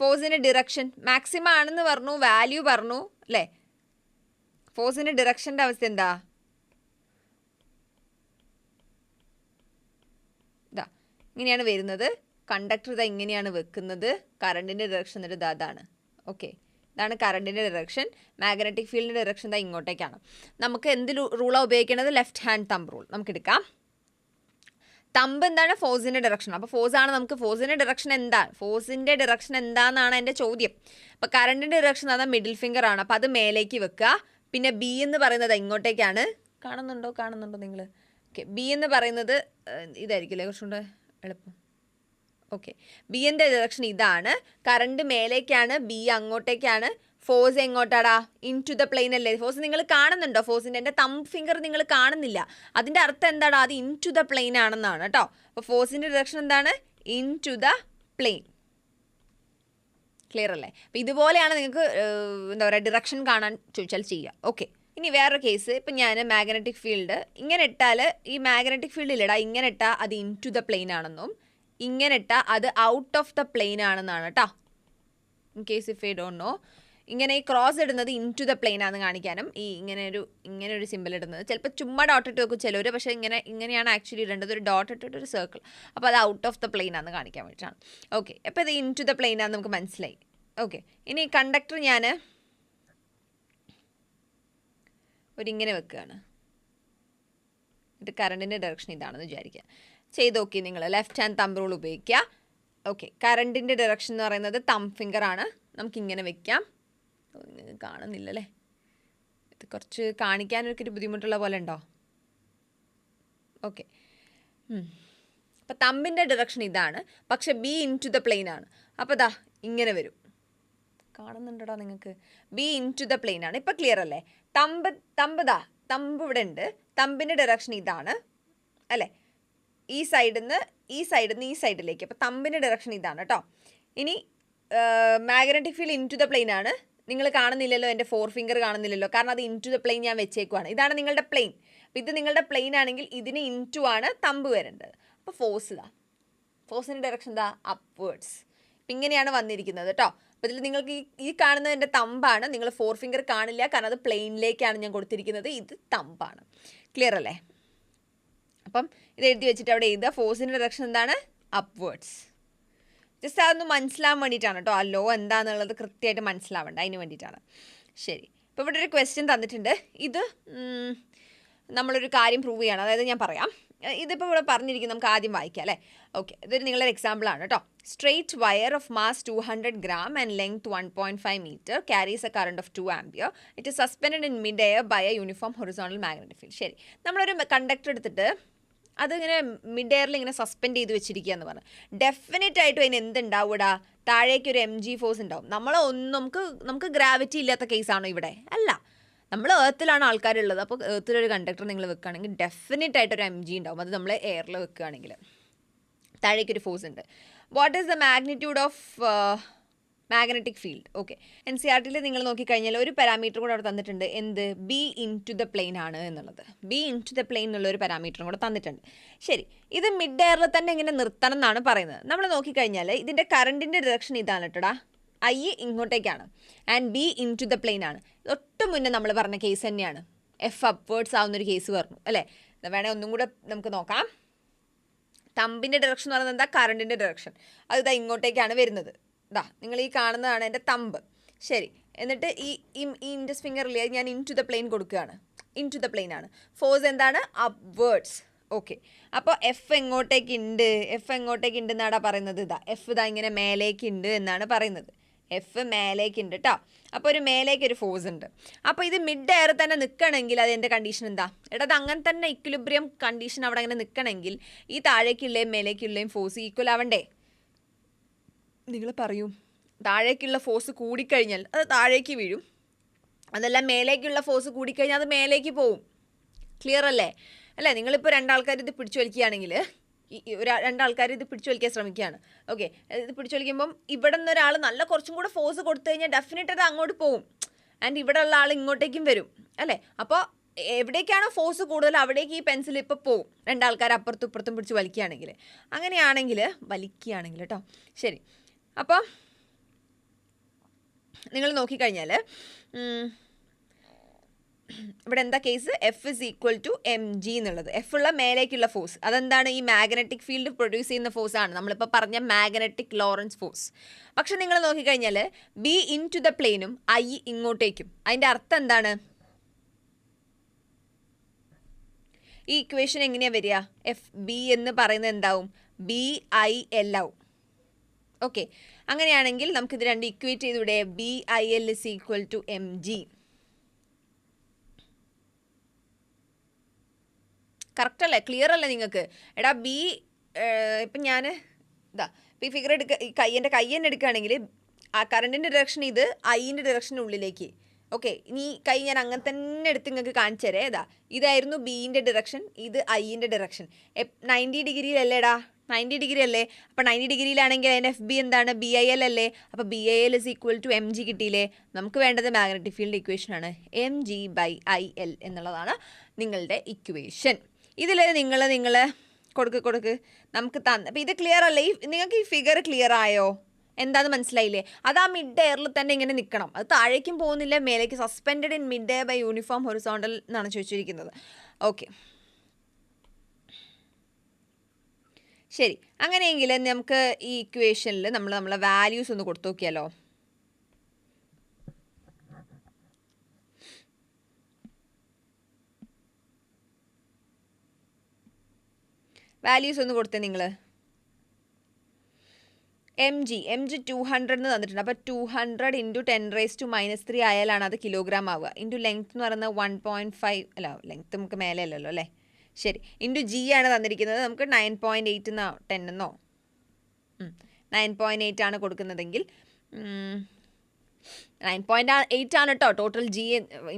ഫോഴ്സിൻ്റെ ഡിറക്ഷൻ മാക്സിമം ആണെന്ന് പറഞ്ഞു, വാല്യൂ പറഞ്ഞു അല്ലേ. ഫോഴ്സിൻ്റെ ഡിറക്ഷൻ്റെ അവസ്ഥ എന്താ? ഇങ്ങനെയാണ് വരുന്നത്. കണ്ടക്ടർ ഇങ്ങനെയാണ് വെക്കുന്നത്. കറണ്ടിൻ്റെ ഡിറക്ഷൻ എന്നിട്ട് അതാണ്. ഓക്കെ, ഇതാണ് കറണ്ടിൻ്റെ ഡിറക്ഷൻ. മാഗ്നറ്റിക് ഫീൽഡിൻ്റെ ഡിറക്ഷൻ ദാ ഇങ്ങോട്ടേക്കാണ്. നമുക്ക് എന്ത് റൂളാണ് ഉപയോഗിക്കേണ്ടത്? ലെഫ്റ്റ് ഹാൻഡ് തമ്പ് റൂൾ നമുക്ക് എടുക്കാം. തമ്പ് എന്താണ്? ഫോഴ്സിൻ്റെ ഡിറക്ഷൻ. അപ്പോൾ ഫോഴ്സാണ് നമുക്ക്. ഫോഴ്സിൻ്റെ ഡിറക്ഷൻ എന്താണ്? ഫോഴ്സിൻ്റെ ഡിറക്ഷൻ എന്താണെന്നാണ് എൻ്റെ ചോദ്യം. അപ്പോൾ കറണ്ടിൻ്റെ ഡിറക്ഷൻ എന്ന് പറഞ്ഞാൽ മിഡിൽ ഫിംഗർ ആണ്. അപ്പോൾ അത് മേലേക്ക് വെക്കുക. പിന്നെ ബി എന്ന് പറയുന്നത് ഇങ്ങോട്ടേക്കാണ്. കാണുന്നുണ്ടോ നിങ്ങൾ? ഓക്കെ, ബി എന്ന് പറയുന്നത് ഇതായിരിക്കില്ലേ കുറച്ചുകൂടെ എളുപ്പം. ഓക്കെ, ബി എൻ്റെ ഡിറക്ഷൻ ഇതാണ്. കറണ്ട് മേലേക്കാണ്, ബി അങ്ങോട്ടേക്കാണ്. ഫോഴ്സ് എങ്ങോട്ടാടാ? ഇൻ ടു ദ പ്ലെയിൻ അല്ലേ? ഫോഴ്സ് നിങ്ങൾ കാണുന്നുണ്ടോ? ഫോഴ്സിൻ്റെ എൻ്റെ തമ്പ് ഫിംഗർ നിങ്ങൾ കാണുന്നില്ല. അതിൻ്റെ അർത്ഥം എന്താടാ? അത് ഇൻ ടു ദ പ്ലെയിൻ ആണെന്നാണ് കേട്ടോ. അപ്പോൾ ഫോഴ്സിൻ്റെ ഡിറക്ഷൻ എന്താണ്? Into the plane. Clear അല്ലേ? അപ്പോൾ ഇതുപോലെയാണ് നിങ്ങൾക്ക് എന്താ പറയുക ഡിറക്ഷൻ കാണാൻ ചോദിച്ചാൽ ചെയ്യുക. ഓക്കെ, ഇനി വേറൊരു കേസ്. ഇപ്പം ഞാൻ മാഗ്നറ്റിക് ഫീൽഡ് ഇങ്ങനെ ഇട്ടാൽ, ഈ മാഗ്നറ്റിക് ഫീൽഡിലിടാം ഇങ്ങനെ ഇട്ടാൽ അത് ഇൻ ടു ദ പ്ലെയിൻ ആണെന്നും ഇങ്ങനെ ഇട്ടാൽ അത് ഔട്ട് ഓഫ് ദ പ്ലെയിൻ ആണെന്നാണ് കേട്ടോ. In case if I don't know, ഇങ്ങനെ ഈ ക്രോസ് ഇടുന്നത് ഇൻ ടു ദ പ്ലെയിൻ ആണെന്ന് കാണിക്കാനും ഈ ഇങ്ങനെ ഒരു സിമ്പിൾ ഇടുന്നത് ചിലപ്പോൾ ചുമ്മാ ഡോട്ട് ഇട്ട് വെക്കും ചിലവർ, പക്ഷേ ഇങ്ങനെയാണ് ആക്ച്വലി ഇടേണ്ടത്. ഒരു ഡോട്ട് ഇട്ടിട്ട് ഒരു സർക്കിൾ. അപ്പോൾ അത് ഔട്ട് ഓഫ് ദ പ്ലെയിൻ ആണെന്ന് കാണിക്കാൻ വേണ്ടിയിട്ടാണ്. ഓക്കെ, അപ്പോൾ ഇത് ഇൻ ടു ദ പ്ലെയിൻ ആണെന്ന് നമുക്ക് മനസ്സിലായി. ഓക്കെ, ഇനി കണ്ടക്ടർ ഞാൻ ഒരിങ്ങനെ വെക്കുകയാണ്. ഇത് കറണ്ടിൻ്റെ ഡയറക്ഷൻ ഇതാണെന്ന് വിചാരിക്കുക. ചെയ്ത് നോക്കി നിങ്ങൾ. ലെഫ്റ്റ് ഹാൻഡ് തമ്പ് റൂൾ ഉപയോഗിക്കുക. ഓക്കെ, കറണ്ടിൻ്റെ ഡയറക്ഷൻ എന്ന് പറയുന്നത് തമ്പ് ഫിംഗർ ആണ്. നമുക്കിങ്ങനെ വെക്കാം. കാണുന്നില്ലല്ലേ? ഇത് കുറച്ച് കാണിക്കാനൊക്കെ ഒരു ബുദ്ധിമുട്ടുള്ള പോലെ ഉണ്ടോ? ഓക്കെ, അപ്പോൾ തമ്പിൻ്റെ ഡയറക്ഷൻ ഇതാണ്, പക്ഷെ B into the plane ആണ്. അപ്പോൾ ദാ ഇങ്ങനെ വരും. കാണുന്നുണ്ടോ നിങ്ങൾക്ക്? B into the plane ആണ്. ഇപ്പോൾ ക്ലിയർ അല്ലേ? തമ്പ് ഇവിടെ ഉണ്ട്. തമ്പിൻ്റെ ഡയറക്ഷൻ ഇതാണ് അല്ലേ? ഈ സൈഡിൽ നിന്ന് ഈ സൈഡിലേക്ക്. അപ്പോൾ തമ്പിൻ്റെ ഡയറക്ഷൻ ഇതാണ് കേട്ടോ. ഇനി magnetic field into the plane ആണ്. നിങ്ങൾ കാണുന്നില്ലല്ലോ, എൻ്റെ 4 ഫിംഗർ കാണുന്നില്ലല്ലോ, കാരണം അത് ഇൻ ടു ദ പ്ലെയിൻ ഞാൻ വെച്ചേക്കുവാണ്. ഇതാണ് നിങ്ങളുടെ പ്ലെയിൻ. അപ്പോൾ ഇത് നിങ്ങളുടെ പ്ലെയിൻ ആണെങ്കിൽ ഇതിന് ഇൻ ടു ആണ് തമ്പ് വരേണ്ടത്. അപ്പോൾ ഫോഴ്സിൻ്റെ ഡയറക്ഷൻ എന്താ? അപ്വേർഡ്സ്. അപ്പം ഇങ്ങനെയാണ് വന്നിരിക്കുന്നത് കേട്ടോ. അപ്പോൾ ഇതിൽ നിങ്ങൾക്ക് ഈ കാണുന്നത് എൻ്റെ തമ്പാണ്. നിങ്ങൾ 4 ഫിംഗർ കാണില്ല, കാരണം അത് പ്ലെയിനിലേക്കാണ് ഞാൻ കൊടുത്തിരിക്കുന്നത്. ഇത് തമ്പാണ്. ക്ലിയർ അല്ലേ? അപ്പം ഇത് എഴുതി വെച്ചിട്ട് അവിടെ എഴുതുക. ഫോഴ്സിൻ്റെ ഡയറക്ഷൻ എന്താണ്? അപ്വേർഡ്സ്. ജസ്റ്റ് അതൊന്ന് മനസ്സിലാവാൻ വേണ്ടിയിട്ടാണ് കേട്ടോ. ആ ലോ എന്താണെന്നുള്ളത് കൃത്യമായിട്ട് മനസ്സിലാവേണ്ട, അതിന് വേണ്ടിയിട്ടാണ്. ശരി, ഇപ്പോൾ ഇവിടെ ഒരു ക്വസ്റ്റ്യൻ തന്നിട്ടുണ്ട്. ഇത് നമ്മളൊരു കാര്യം പ്രൂവ് ചെയ്യണം. അതായത് ഞാൻ പറയാം. ഇതിപ്പോൾ ഇവിടെ പറഞ്ഞിരിക്കുന്നത് നമുക്ക് ആദ്യം വായിക്കാം അല്ലേ? ഓക്കെ, ഇതൊരു നിങ്ങളുടെ എക്സാമ്പിളാണ് കേട്ടോ. Straight wire of mass 200 gram and length 1.5 meter carries a current of 2 ampere. It is suspended in mid air by a uniform horizontal magnetic field. ശരി, നമ്മളൊരു കണ്ടക്ടർ എടുത്തിട്ട് അതിങ്ങനെ മിഡ് എയറിൽ ഇങ്ങനെ സസ്പെൻഡ് ചെയ്ത് വെച്ചിരിക്കുക എന്ന് പറഞ്ഞു. ഡെഫിനറ്റ് ആയിട്ടും അതിന് എന്തുണ്ടാവൂടാ? താഴേക്ക് ഒരു mg ഫോഴ്സ് ഉണ്ടാവും. നമുക്ക് ഗ്രാവിറ്റി ഇല്ലാത്ത കേസാണോ ഇവിടെ? അല്ല, നമ്മൾ ഏർത്തിലാണ് ആൾക്കാരുള്ളത്. അപ്പോൾ ഏർത്തിലൊരു കണ്ടക്ടർ നിങ്ങൾ വെക്കുകയാണെങ്കിൽ ഡെഫിനറ്റ് ആയിട്ടൊരു mg ഉണ്ടാവും. അത് നമ്മൾ എയറിൽ വെക്കുകയാണെങ്കിൽ താഴേക്കൊരു ഫോഴ്സ് ഉണ്ട്. What is the magnitude of magnetic field? Okay, NCERT-ൽ നിങ്ങൾ നോക്കിക്കഴിഞ്ഞാൽ ഒരു പാരാമീറ്റർ കൂടെ അവിടെ തന്നിട്ടുണ്ട്. എന്ത്? B into the plane ആണ് എന്നുള്ളത്. B into the plane എന്നുള്ളൊരു പാരാമീറ്ററും കൂടെ തന്നിട്ടുണ്ട്. ശരി, ഇത് മിഡ് എയറിൽ തന്നെ ഇങ്ങനെ നിർത്തണം എന്നാണ് പറയുന്നത്. നമ്മൾ നോക്കിക്കഴിഞ്ഞാൽ ഇതിൻ്റെ കറണ്ടിൻ്റെ ഡയറക്ഷൻ ഇതാണ് കേട്ടോടാ. ഐ ഇങ്ങോട്ടേക്കാണ് and B into the plane ആണ്. തൊട്ട് മുന്നേ നമ്മൾ പറഞ്ഞ കേസ് തന്നെയാണ്. എഫ് അപ്വേർഡ്സ് ആവുന്നൊരു കേസ് പറഞ്ഞു അല്ലേ? വേണേൽ ഒന്നും കൂടെ നമുക്ക് നോക്കാം. തമ്പിൻ്റെ ഡയറക്ഷൻ എന്ന് പറയുന്നത് എന്താ? കറണ്ടിൻ്റെ ഡയറക്ഷൻ. അത് ഇതാ ഇങ്ങോട്ടേക്കാണ് വരുന്നത്. നിങ്ങൾ ഈ കാണുന്നതാണ് എൻ്റെ തമ്പ്. ശരി, എന്നിട്ട് ഈ ഇൻഡസ് ഫിംഗറിൽ ഞാൻ ഇൻ ടു ദ പ്ലെയിൻ കൊടുക്കുകയാണ്. ഇൻ ടു ദ പ്ലെയിൻ ആണ്. ഫോഴ്സ് എന്താണ്? അപ്വേർഡ്സ്. ഓക്കെ, അപ്പോൾ എഫ് എങ്ങോട്ടേക്ക് ഉണ്ട് എന്നാണ് പറയുന്നത്. എഫ് ഇതാ ഇങ്ങനെ മേലേക്കുണ്ട് എന്നാണ് പറയുന്നത്. എഫ് മേലേക്കുണ്ട് കേട്ടോ. അപ്പോൾ ഒരു മേലേക്കൊരു ഫോഴ്സ് ഉണ്ട്. അപ്പോൾ ഇത് മിഡ് എയർ തന്നെ നിൽക്കണമെങ്കിൽ അതിൻ്റെ കണ്ടീഷൻ എന്താ? എടാ, അത് അങ്ങനെ തന്നെ ഇക്വിലിബ്രിയം കണ്ടീഷൻ അവിടെ അങ്ങനെ നിൽക്കണമെങ്കിൽ ഈ താഴേക്കുള്ളയും മേലേക്കുള്ളയും ഫോഴ്സ് ഈക്വൽ ആവണ്ടേ? നിങ്ങൾ പറയൂ. താഴേക്കുള്ള ഫോഴ്സ് കൂടിക്കഴിഞ്ഞാൽ അത് താഴേക്ക് വീഴും. അതെല്ലാം മേലേക്കുള്ള ഫോഴ്സ് കൂടിക്കഴിഞ്ഞാൽ അത് മേലേക്ക് പോവും. ക്ലിയർ അല്ലേ? നിങ്ങളിപ്പോൾ രണ്ടാൾക്കാർ ഇത് പിടിച്ചു വലിക്കുകയാണെങ്കിൽ രണ്ടാൾക്കാർ ഇത് പിടിച്ചു വലിക്കാൻ ശ്രമിക്കുകയാണ്. ഓക്കെ, ഇത് പിടിച്ചു വലിക്കുമ്പം ഇവിടെ നിന്ന് ഒരാൾ നല്ല കുറച്ചും കൂടെ ഫോഴ്സ് കൊടുത്തു കഴിഞ്ഞാൽ ഡെഫിനറ്റ് അത് അങ്ങോട്ട് പോവും. ആൻഡ് ഇവിടെ ഉള്ള ആൾ ഇങ്ങോട്ടേക്കും വരും അല്ലേ? അപ്പോൾ എവിടേക്കാണോ ഫോഴ്സ് കൂടുതൽ അവിടേക്ക് ഈ പെൻസിൽ ഇപ്പോൾ പോവും. രണ്ടാൾക്കാർ അപ്പുറത്തും ഇപ്പുറത്തും പിടിച്ച് വലിക്കുകയാണെങ്കിൽ. അങ്ങനെയാണെങ്കിൽ കേട്ടോ. ശരി, അപ്പോൾ നിങ്ങൾ നോക്കിക്കഴിഞ്ഞാൽ ഇവിടെ എന്താ case? F is equal to M G എന്നുള്ളത്. എഫ് ഉള്ള മേലേക്കുള്ള ഫോഴ്സ് അതെന്താണ്? ഈ മാഗ്നറ്റിക് ഫീൽഡ് പ്രൊഡ്യൂസ് ചെയ്യുന്ന ഫോഴ്സ് ആണ് നമ്മളിപ്പോൾ പറഞ്ഞ മാഗ്നറ്റിക് ലോറൻസ് ഫോഴ്സ്. പക്ഷെ നിങ്ങൾ നോക്കിക്കഴിഞ്ഞാൽ ബി ഇൻ ടു ദ പ്ലെയിനും ഐ ഇങ്ങോട്ടേക്കും. അതിൻ്റെ അർത്ഥം എന്താണ്? ഈ ഇക്വേഷൻ എങ്ങനെയാണ് വരിക? എഫ് ബി എന്ന് പറയുന്നത് എന്താവും? ബി ഐ എൽ ആവും. ഓക്കെ, അങ്ങനെയാണെങ്കിൽ നമുക്കിത് രണ്ട് ഇക്വേറ്റ് ചെയ്തൂടെ? B I L is equal to M G. Correct അല്ലേ? ക്ലിയർ അല്ലേ നിങ്ങൾക്ക്? എടാ ബി ഇപ്പം ഞാൻ ഇതാ ഇപ്പം ഈ ഫിഗർ എൻ്റെ കൈ തന്നെ എടുക്കുകയാണെങ്കിൽ ആ കറണ്ടിൻ്റെ ഡിറക്ഷൻ ഇത് ഐൻ്റെ ഡിറക്ഷനുള്ളിലേക്ക്. ഓക്കെ, ഇനി കൈ ഞാൻ അങ്ങനെ തന്നെ എടുത്ത് നിങ്ങൾക്ക് കാണിച്ചു തരേ. ഇതായിരുന്നു ബീൻ്റെ ഡിറക്ഷൻ, ഇത് ഐൻ്റെ ഡിറക്ഷൻ. 90 ഡിഗ്രിയിലല്ലേടാ? 90 ഡിഗ്രി അല്ലേ? അപ്പോൾ 90 ഡിഗ്രിയിലാണെങ്കിൽ അതിൻ്റെ എഫ് ബി എന്താണ്? ബി ഐ എൽ അല്ലേ? അപ്പോൾ B I L is equal to M G കിട്ടിയില്ലേ? നമുക്ക് വേണ്ടത് മാഗ്നറ്റിക് ഫീൽഡ് ഇക്വേഷനാണ്. M G by I L എന്നുള്ളതാണ് നിങ്ങളുടെ ഇക്വേഷൻ. ഇതിൽ നിങ്ങൾ കൊടുക്ക് നമുക്ക് തന്ന. അപ്പോൾ ഇത് ക്ലിയർ അല്ലേ? നിങ്ങൾക്ക് ഈ ഫിഗർ ക്ലിയർ ആയോ? എന്താണെന്ന് മനസ്സിലായില്ലേ? അത് ആ മിഡ് എയറിൽ തന്നെ ഇങ്ങനെ നിൽക്കണം. അത് താഴേക്കും പോകുന്നില്ല, മേലേക്ക്. Suspended in mid air by uniform horizontal എന്നാണ് ചോദിച്ചിരിക്കുന്നത്. ഓക്കെ, ശരി. അങ്ങനെയെങ്കിൽ നമുക്ക് ഈ ഇക്വേഷനിൽ നമ്മളെ വാല്യൂസ് ഒന്ന് കൊടുത്തു നോക്കിയാലോ? വാല്യൂസ് ഒന്ന് കൊടുത്തേ നിങ്ങൾ. എം ജി 200 എന്ന് തന്നിട്ടുണ്ട്. അപ്പോൾ 200 ഇൻറ്റു 10⁻³ ആയാലാണ് അത് കിലോഗ്രാം ആവുക. ഇൻറ്റു ലെങ്ത് എന്ന് പറയുന്നത് 1.5 അല്ല, ലെങ്ത് നമുക്ക് മേലെ അല്ലല്ലോ അല്ലേ? ശരി. ഇൻറ്റു ജി ആണ് തന്നിരിക്കുന്നത്. നമുക്ക് 9.8 എന്നോ 10 എന്നോ 9.8 ആണ് കൊടുക്കുന്നതെങ്കിൽ 9.8 ആണ് കേട്ടോ ടോട്ടൽ ജി.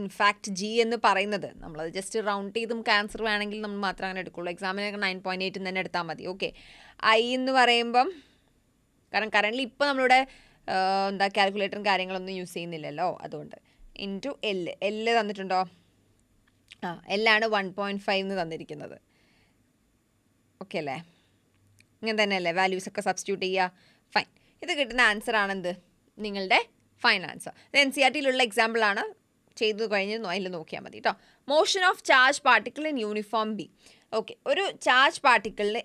ഇൻഫാക്ട് ജി എന്ന് പറയുന്നത് നമ്മളത് ജസ്റ്റ് റൗണ്ട് ചെയ്ത് നമുക്ക് ആൻസർ വേണമെങ്കിൽ നമ്മൾ മാത്രം അങ്ങനെ എടുക്കുള്ളൂ. എക്സാമിനൊക്കെ 9.8 തന്നെ എടുത്താൽ മതി. ഓക്കെ, ഐ എന്ന് പറയുമ്പം കാരണം കറൻ്റ് ഇപ്പോൾ നമ്മളിവിടെ കാൽക്കുലേറ്ററും കാര്യങ്ങളൊന്നും യൂസ് ചെയ്യുന്നില്ലല്ലോ, അതുകൊണ്ട്. ഇൻറ്റു എല്ല് തന്നിട്ടുണ്ടോ? എല്ലാണ് 1.5 എന്ന് തന്നിരിക്കുന്നത്. ഓക്കെ അല്ലേ? ഇങ്ങനെ തന്നെയല്ലേ വാല്യൂസൊക്കെ സബ്സ്റ്റിറ്റ്യൂട്ട് ചെയ്യുക? ഫൈൻ. ഇത് കിട്ടുന്ന ആൻസർ ആണെന്ത്? നിങ്ങളുടെ ഫൈനൽ ആൻസർ. ഇത് NCERT-യിലുള്ള എക്സാമ്പിളാണ്. ചെയ്തു കഴിഞ്ഞ് അതിൽ നോക്കിയാൽ മതി കേട്ടോ. Motion of charge particle in uniform B. Okay, ഒരു ചാർജ് പാർട്ടിക്കിളിന്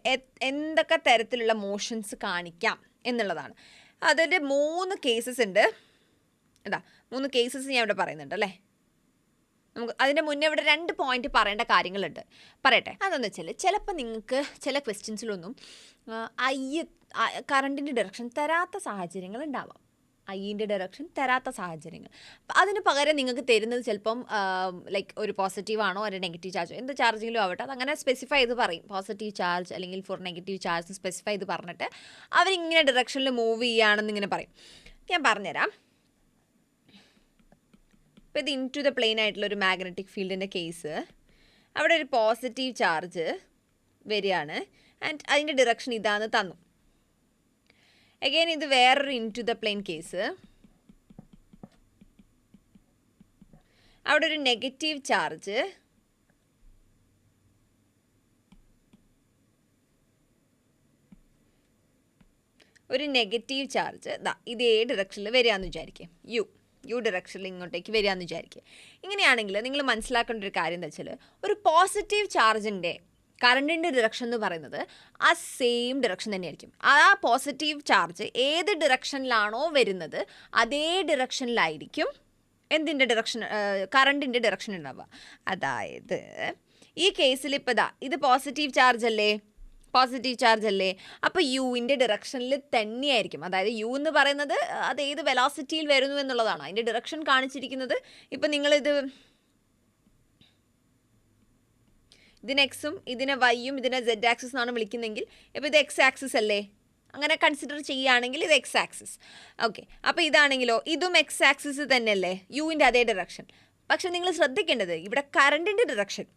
എന്തൊക്കെ തരത്തിലുള്ള മോഷൻസ് കാണിക്കാം എന്നുള്ളതാണ്. അതിൻ്റെ 3 കേസസ് ഉണ്ട്. 3 കേസസ് ഞാൻ ഇവിടെ പറയുന്നുണ്ട് അല്ലേ? നമുക്ക് അതിൻ്റെ മുന്നേ ഇവിടെ 2 പോയിന്റ് പറയേണ്ട കാര്യങ്ങളുണ്ട്. പറയട്ടെ. അതെന്ന് വെച്ചാൽ ചിലപ്പോൾ നിങ്ങൾക്ക് ചില ക്വസ്റ്റ്യൻസിലൊന്നും കറണ്ടിൻ്റെ ഡയറക്ഷൻ തരാത്ത സാഹചര്യങ്ങൾ ഉണ്ടാവാം. ഐൻ്റെ ഡയറക്ഷൻ തരാത്ത സാഹചര്യങ്ങൾ. അതിന് പകരം നിങ്ങൾക്ക് തരുന്നത് ചിലപ്പം ലൈക്ക് ഒരു പോസിറ്റീവ് ആണോ ഒരു നെഗറ്റീവ് ചാർജ്, എന്ത് ചാർജെങ്കിലും ആവട്ടെ, അതങ്ങനെ സ്പെസിഫൈ ചെയ്ത് പറയും. പോസിറ്റീവ് ചാർജ് അല്ലെങ്കിൽ ഫോർ നെഗറ്റീവ് ചാർജ് സ്പെസിഫൈ ചെയ്ത് പറഞ്ഞിട്ട് അവരിങ്ങനെ ഡയറക്ഷനിൽ മൂവ് ചെയ്യുകയാണെന്ന് ഇങ്ങനെ പറയും. ഞാൻ പറഞ്ഞുതരാം. ഇപ്പോൾ ഇത് ഇൻ ടു ദ പ്ലെയിൻ ആയിട്ടുള്ളൊരു മാഗ്നറ്റിക് ഫീൽഡിൻ്റെ കേസ്. അവിടെ ഒരു പോസിറ്റീവ് ചാർജ് വരികയാണ് ആൻഡ് അതിൻ്റെ ഡിറക്ഷൻ ഇതാന്ന് തന്നു. അഗെയിൻ ഇത് വേറൊരു into the plane case. അവിടെ ഒരു നെഗറ്റീവ് ചാർജ് ഇതേ ഡിറക്ഷനിൽ വരികയെന്ന് വിചാരിക്കുക. യു ഡയറക്ഷനിൽ ഇങ്ങോട്ടേക്ക് വരികയെന്ന് വിചാരിക്കുക. ഇങ്ങനെയാണെങ്കിൽ നിങ്ങൾ മനസ്സിലാക്കേണ്ട ഒരു കാര്യം എന്താ വെച്ചാൽ, ഒരു പോസിറ്റീവ് ചാർജിൻ്റെ കറണ്ടിൻ്റെ ഡിറക്ഷൻ എന്ന് പറയുന്നത് ആ സെയിം ഡിറക്ഷൻ തന്നെയായിരിക്കും. ആ പോസിറ്റീവ് ചാർജ് ഏത് ഡിറക്ഷനിലാണോ വരുന്നത് അതേ ഡിറക്ഷനിലായിരിക്കും എന്തിൻ്റെ ഡിറക്ഷൻ, കറണ്ടിൻ്റെ ഡിറക്ഷൻ ഉണ്ടാവുക. അതായത് ഈ കേസിൽ ഇപ്പോൾ ഇത് പോസിറ്റീവ് ചാർജ് അല്ലേ, അപ്പോൾ യുവിൻ്റെ ഡിറക്ഷനിൽ തന്നെയായിരിക്കും. അതായത് യു എന്ന് പറയുന്നത് അത് ഏത് വെലോസിറ്റിയിൽ വരുന്നു എന്നുള്ളതാണ് അതിൻ്റെ ഡിറക്ഷൻ കാണിച്ചിരിക്കുന്നത്. ഇപ്പം നിങ്ങളിത് ഇതിന് എക്സും ഇതിനെ വൈയും ഇതിനെ സെഡ് ആക്സിസ് എന്നാണ് വിളിക്കുന്നതെങ്കിൽ ഇപ്പോൾ ഇത് എക്സ് ആക്സിസ് അല്ലേ, അങ്ങനെ കൺസിഡർ ചെയ്യുകയാണെങ്കിൽ ഇത് എക്സ് ആക്സിസ്. ഓക്കെ, അപ്പോൾ ഇതാണെങ്കിലോ ഇതും എക്സ് ആക്സിസ് തന്നെയല്ലേ, യുവിൻ്റെ അതേ ഡിറക്ഷൻ. പക്ഷെ നിങ്ങൾ ശ്രദ്ധിക്കേണ്ടത് ഇവിടെ കറണ്ടിൻ്റെ ഡിറക്ഷൻ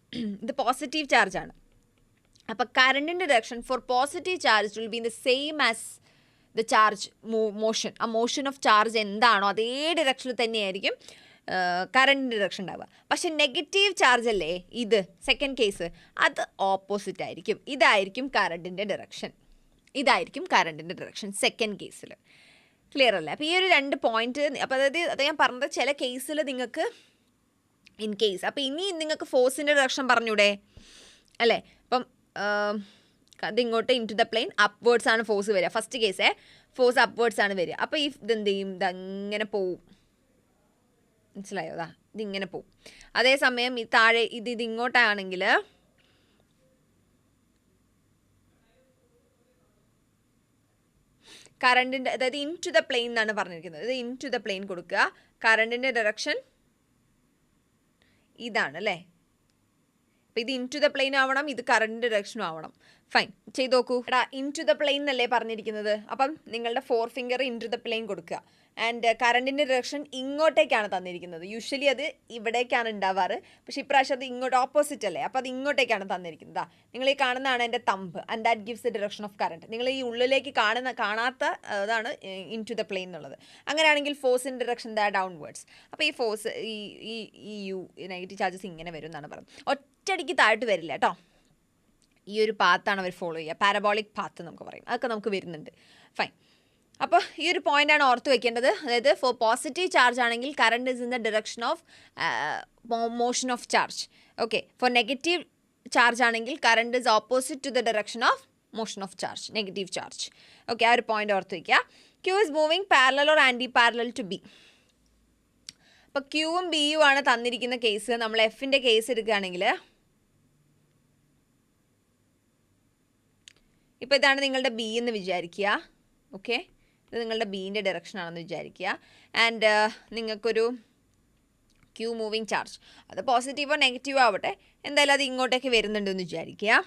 ഇത് പോസിറ്റീവ് ചാർജാണ്. അപ്പോൾ കറണ്ടിൻ്റെ direction for positive charge will be the same as the charge motion. ആ മോഷൻ ഓഫ് ചാർജ് എന്താണോ അതേ ഡിറക്ഷനിൽ തന്നെയായിരിക്കും കറണ്ടിൻ്റെ ഡിറക്ഷൻ ഉണ്ടാവുക. പക്ഷെ നെഗറ്റീവ് ചാർജ് അല്ലേ ഇത് സെക്കൻഡ് കേസ്, അത് ഓപ്പോസിറ്റ് ആയിരിക്കും. ഇതായിരിക്കും കറണ്ടിൻ്റെ ഡിറക്ഷൻ സെക്കൻഡ് കേസിൽ. ക്ലിയർ അല്ലേ? അപ്പോൾ ഈ ഒരു 2 പോയിന്റ്, അപ്പോൾ അതായത് അത് ഞാൻ പറഞ്ഞത് ചില കേസിൽ നിങ്ങൾക്ക് ഇൻ കേസ്. അപ്പോൾ ഇനി നിങ്ങൾക്ക് ഫോഴ്സിൻ്റെ ഡയറക്ഷൻ പറഞ്ഞൂടെ അല്ലേ? അപ്പം അതിങ്ങോട്ട് into the plane upwards ആണ് ഫോഴ്സ് വരിക. ഫസ്റ്റ് കേസേ ഫോഴ്സ് അപ്വേർഡ്സ് ആണ് വരിക. അപ്പോൾ ഈ ഇതെന്ത് ചെയ്യും, ഇതങ്ങനെ പോവും. മനസ്സിലായോ? ഇതിങ്ങനെ പോവും. അതേസമയം ഈ താഴെ ഇതിങ്ങോട്ടാണെങ്കിൽ കറണ്ടിൻ്റെ, അതായത് ഇൻ ടു ദ പ്ലെയിൻ എന്നാണ് പറഞ്ഞിരിക്കുന്നത്. ഇത് ഇൻ ടു ദ പ്ലെയിൻ കൊടുക്കുക. കറണ്ടിൻ്റെ ഡയറക്ഷൻ ഇതാണ് അല്ലേ? അപ്പോൾ ഇത് ഇൻ ടു ദ പ്ലെയിൻ ആവണം, ഇത് കറണ്ടിൻ്റെ ഡയറക്ഷനും ആവണം. ഫൈൻ, ചെയ്ത് നോക്കൂ. എടാ ഇൻ ടു ദ പ്ലെയിൻ എന്നല്ലേ പറഞ്ഞിരിക്കുന്നത്. അപ്പം നിങ്ങളുടെ 4 finger into the plane കൊടുക്കുക. ആൻഡ് കറണ്ടിൻ്റെ ഡയറക്ഷൻ ഇങ്ങോട്ടേക്കാണ് തന്നിരിക്കുന്നത്. യൂഷ്വലി അത് ഇവിടേക്കാണ് ഉണ്ടാവാറ്, പക്ഷേ ഇപ്രാവശ്യം അത് ഇങ്ങോട്ട് ഓപ്പോസിറ്റ് അല്ലേ? അപ്പോൾ അത് ഇങ്ങോട്ടേക്കാണ് തന്നിരിക്കുന്നത്. നിങ്ങൾ ഈ കാണുന്നതാണ് എൻ്റെ thumb, and that gives the direction of current. നിങ്ങൾ ഈ ഉള്ളിലേക്ക് കാണാത്ത അതാണ് ഇൻ ടു ദ പ്ലെയിൻ എന്നുള്ളത്. അങ്ങനെയാണെങ്കിൽ ഫോഴ്സിൻ്റെ ഡയറക്ഷൻ ഡൗൺവേർഡ്സ്. അപ്പോൾ ഈ ഫോഴ്സ് ഈ യു നെഗറ്റീവ് ചാർജസ് ഇങ്ങനെ വരും എന്നാണ് പറയുന്നത്. ഒറ്റയടിക്ക് താഴോട്ട് വരില്ല കേട്ടോ. ഈ ഒരു പാത്താണ് അവർ ഫോളോ ചെയ്യുക, പാരബോളിക് പാത്ത് നമുക്ക് പറയും. അതൊക്കെ നമുക്ക് വരുന്നുണ്ട്. ഫൈൻ. അപ്പോൾ ഈ ഒരു പോയിൻ്റാണ് ഓർത്ത് വെക്കേണ്ടത്. അതായത് ഫോർ പോസിറ്റീവ് ചാർജ് ആണെങ്കിൽ current is in the direction of motion of charge. Okay, for negative charge ആണെങ്കിൽ current is opposite to the direction of motion of charge, negative charge. Okay, ആ ഒരു പോയിൻ്റ് ഓർത്ത് വയ്ക്കുക. Q is moving parallel or anti parallel to B. അപ്പോൾ ക്യൂവും ബിയും ആണ് തന്നിരിക്കുന്ന കേസ്. നമ്മൾ എഫിൻ്റെ കേസ് എടുക്കുകയാണെങ്കിൽ ഇപ്പോൾ ഇതാണ് നിങ്ങളുടെ ബി എന്ന് വിചാരിക്കുക. ഓക്കെ, ഇത് നിങ്ങളുടെ ബീൻ്റെ ഡയറക്ഷൻ ആണെന്ന് വിചാരിക്കുക. ആൻഡ് നിങ്ങൾക്കൊരു ക്യൂ മൂവിങ് ചാർജ്, അത് പോസിറ്റീവോ നെഗറ്റീവോ ആവട്ടെ, എന്തായാലും അത് ഇങ്ങോട്ടേക്ക് വരുന്നുണ്ടെന്ന് വിചാരിക്കുക.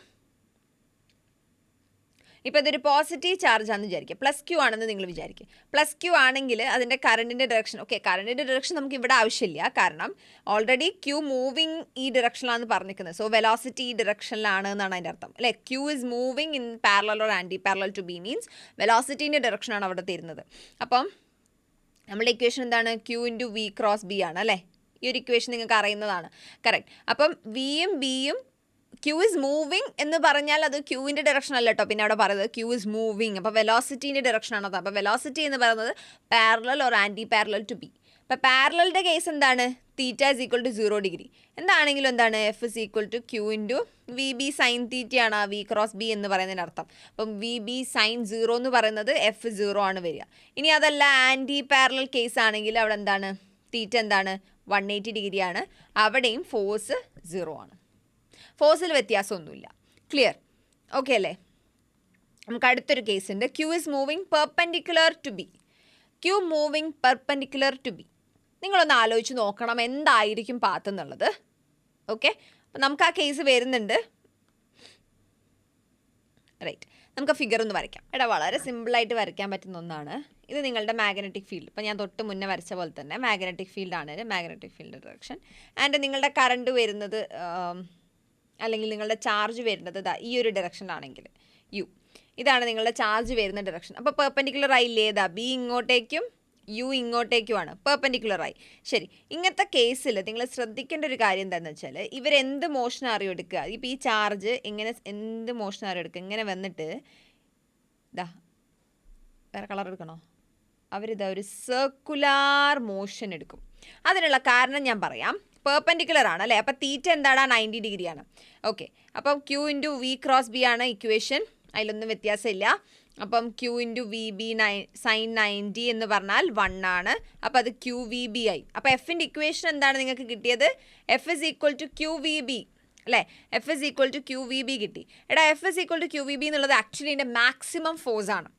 ഇപ്പോൾ ഇതൊരു പോസിറ്റീവ് ചാർജ് ആണെന്ന് വിചാരിക്കുക. പ്ലസ് ക്യൂ ആണെന്ന് നിങ്ങൾ വിചാരിക്കുക. പ്ലസ് ക്യൂ ആണെങ്കിൽ അതിൻ്റെ കറണ്ടിൻ്റെ ഡയറക്ഷൻ, ഓക്കെ, കറണ്ടിൻ്റെ ഡയറക്ഷൻ നമുക്ക് ഇവിടെ ആവശ്യമില്ല, കാരണം ഓൾറെഡി ക്യൂ മൂവിങ് ഈ ഡയറക്ഷനിലാണ് പറഞ്ഞിരിക്കുന്നത്. സോ വെലോസിറ്റി ഈ ഡയറക്ഷനിലാണ് എന്നാണ് അതിൻ്റെ അർത്ഥം അല്ലേ? Q is moving in parallel or anti parallel to B means വെലോസിറ്റീൻ്റെ ഡയറക്ഷനാണ് അവിടെ തരുന്നത്. അപ്പം നമ്മുടെ ഇക്വേഷൻ എന്താണ്? Q into V cross B ആണ് അല്ലേ? ഈ ഒരു ഇക്വേഷൻ നിങ്ങൾക്ക് അറിയുന്നതാണ്. കറക്റ്റ്. അപ്പം വിയും ബിയും ക്യൂ ഇസ് മൂവിങ് എന്ന് പറഞ്ഞാൽ അത് ക്യൂവിൻ്റെ ഡയറക്ഷൻ അല്ല കേട്ടോ. പിന്നെ അവിടെ പറയുന്നത് ക്യൂ ഇസ് മൂവിങ്, അപ്പോൾ വെലോസിറ്റീൻ്റെ ഡയറക്ഷനാണ് അത്. അപ്പോൾ വെലോസിറ്റി എന്ന് പറയുന്നത് parallel or anti parallel to B. അപ്പോൾ പാരലലിൻ്റെ കേസ് എന്താണ്? Theta is equal to 0 degree. എന്താണെങ്കിലും എന്താണ്? F is equal to Q into V B sine തീറ്റയാണ് വി ക്രോസ് ബി എന്ന് പറയുന്നതിന് അർത്ഥം. അപ്പം വി ബി സൈൻ 0 എന്ന് പറയുന്നത് എഫ് 0 ആണ് വരിക. ഇനി അതല്ല ആൻറ്റി പാരലൽ കേസ് ആണെങ്കിൽ അവിടെ എന്താണ്? തീറ്റ എന്താണ്? 180 ഡിഗ്രിയാണ്. അവിടെയും ഫോഴ്സ് 0 ആണ്. ഫോഴ്സിൽ വ്യത്യാസമൊന്നുമില്ല. ക്ലിയർ? ഓക്കെ അല്ലേ? നമുക്ക് അടുത്തൊരു കേസ് ഉണ്ട്. Q is moving perpendicular to B. Q moving perpendicular to B. നിങ്ങളൊന്ന് ആലോചിച്ച് നോക്കണം എന്തായിരിക്കും പാത്ത് എന്നുള്ളത്. ഓക്കെ, അപ്പം നമുക്ക് ആ കേസ് വരുന്നുണ്ട്. റൈറ്റ്, നമുക്ക് ഫിഗർ ഒന്ന് വരയ്ക്കാം. എടാ വളരെ സിമ്പിളായിട്ട് വരയ്ക്കാൻ പറ്റുന്ന ഒന്നാണ്. ഇത് നിങ്ങളുടെ മാഗ്നറ്റിക് ഫീൽഡ്. ഇപ്പോൾ ഞാൻ തൊട്ട് മുന്നേ വരച്ച പോലെ തന്നെ മാഗ്നറ്റിക് ഫീൽഡാണ് ഇത്, മാഗ്നറ്റിക് ഫീൽഡ് ഡയറക്ഷൻ. ആൻഡ് നിങ്ങളുടെ കറണ്ട് വരുന്നത് അല്ലെങ്കിൽ നിങ്ങളുടെ ചാർജ് വരുന്നത് ഈ ഒരു ഡയറക്ഷനിലാണെങ്കിൽ യു, ഇതാണ് നിങ്ങളുടെ ചാർജ് വരുന്ന ഡയറക്ഷൻ. അപ്പോൾ പെർപെൻഡിക്കുലർ ആയില്ലേ? ബി ഇങ്ങോട്ടേക്കും യു ഇങ്ങോട്ടേക്കുമാണ്, പെർപെൻഡിക്കുലറായി. ശരി, ഇങ്ങനത്തെ കേസിൽ നിങ്ങൾ ശ്രദ്ധിക്കേണ്ട ഒരു കാര്യം എന്താണെന്ന് വെച്ചാൽ ഇവരെന്ത് മോഷൻ അറിയോ എടുക്കുക? ഇപ്പോൾ ഈ ചാർജ് ഇങ്ങനെ എന്ത് മോഷൻ അറിയോ എടുക്കുക? ഇങ്ങനെ വന്നിട്ട് വേറെ കളർ എടുക്കണോ? അവരിതാ ഒരു സർക്കുലാർ മോഷൻ എടുക്കും. അതിനുള്ള കാരണം ഞാൻ പറയാം. പെർപെൻഡിക്കുലർ ആണ് അല്ലേ? അപ്പോൾ തീറ്റ എന്താണ്? 90 ഡിഗ്രിയാണ്. ഓക്കെ, അപ്പം Q into V cross B ആണ് ഇക്വേഷൻ, അതിലൊന്നും വ്യത്യാസമില്ല. അപ്പം Q into V B sine 90 എന്ന് പറഞ്ഞാൽ 1 ആണ്. അപ്പോൾ അത് ക്യൂ വി ബി ആയി. അപ്പോൾ എഫിൻ്റെ ഇക്വേഷൻ എന്താണ് നിങ്ങൾക്ക് കിട്ടിയത്? F is equal to Q V B അല്ലേ? F is equal to Q V B കിട്ടി. എടാ F is equal to Q V B എന്നുള്ളത് ആക്ച്വലി ഇതിൻ്റെ മാക്സിമം ഫോഴ്സ് ആണ്.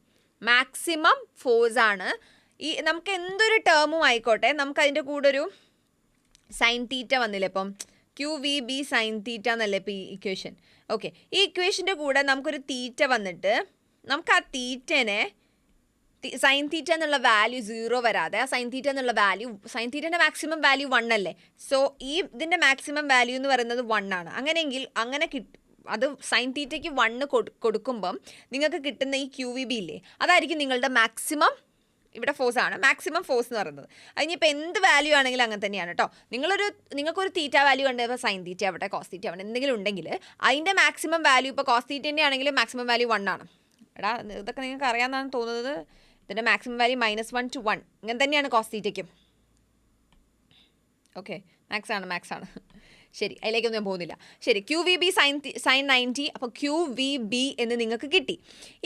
മാക്സിമം ഫോഴ്സ് ആണ്. ഈ നമുക്ക് എന്തൊരു ടേമും ആയിക്കോട്ടെ, നമുക്ക് അതിൻ്റെ കൂടെ ഒരു സൈൻ തീറ്റ വന്നില്ലേ? ഇപ്പം Q V B sine theta എന്നല്ലേ ഇപ്പോൾ ഈ ഇക്വേഷൻ. ഓക്കെ, ഈ ഇക്വേഷൻ്റെ കൂടെ നമുക്കൊരു തീറ്റ വന്നിട്ട് നമുക്ക് ആ തീറ്റനെ സൈൻ തീറ്റ എന്നുള്ള വാല്യൂ 0 വരാതെ, ആ സൈൻ തീറ്റ എന്നുള്ള വാല്യൂ, സൈൻ തീറ്റൻ്റെ മാക്സിമം വാല്യൂ 1 അല്ലേ? സോ ഈ ഇതിൻ്റെ മാക്സിമം വാല്യൂ എന്ന് പറയുന്നത് 1 ആണ്. അങ്ങനെയെങ്കിൽ അങ്ങനെ അത് സൈൻ തീറ്റയ്ക്ക് 1 കൊടുക്കുമ്പം നിങ്ങൾക്ക് കിട്ടുന്ന ഈ ക്യൂ വി ബി ഇല്ലേ, അതായിരിക്കും നിങ്ങളുടെ മാക്സിമം. ഇവിടെ ഫോഴ്സ് ആണ് മാക്സിമം ഫോഴ്സ് എന്ന് പറയുന്നത്. അതിനിപ്പോൾ എന്ത് വാല്യൂ ആണെങ്കിലും അങ്ങനെ തന്നെയാണ് കേട്ടോ. നിങ്ങൾക്കൊരു തീറ്റ വാല്യൂ ഉണ്ട്, ഇപ്പോൾ സൈൻ തീറ്റ ആവട്ടെ കോസ് തീറ്റ ആവട്ടെ എന്തെങ്കിലും ഉണ്ടെങ്കിൽ അതിൻ്റെ മാക്സിമം വാല്യൂ, ഇപ്പോൾ കോസ് തീറ്റേൻ്റെ ആണെങ്കിലും മാക്സിമം വാല്യൂ 1 ആണ്. എടാ ഇതൊക്കെ നിങ്ങൾക്ക് അറിയാമെന്നാണ് തോന്നുന്നത്. ഇതിൻ്റെ മാക്സിമം വാല്യൂ -1 to 1 ഇങ്ങനെ തന്നെയാണ് കോസ് തീറ്റയ്ക്കും. ഓക്കെ, മാത്സ് ആണ് ശരി, അതിലേക്കൊന്നും ഞാൻ പോകുന്നില്ല. ശരി, QVB sin 90. അപ്പോൾ QVB എന്ന് നിങ്ങൾക്ക് കിട്ടി.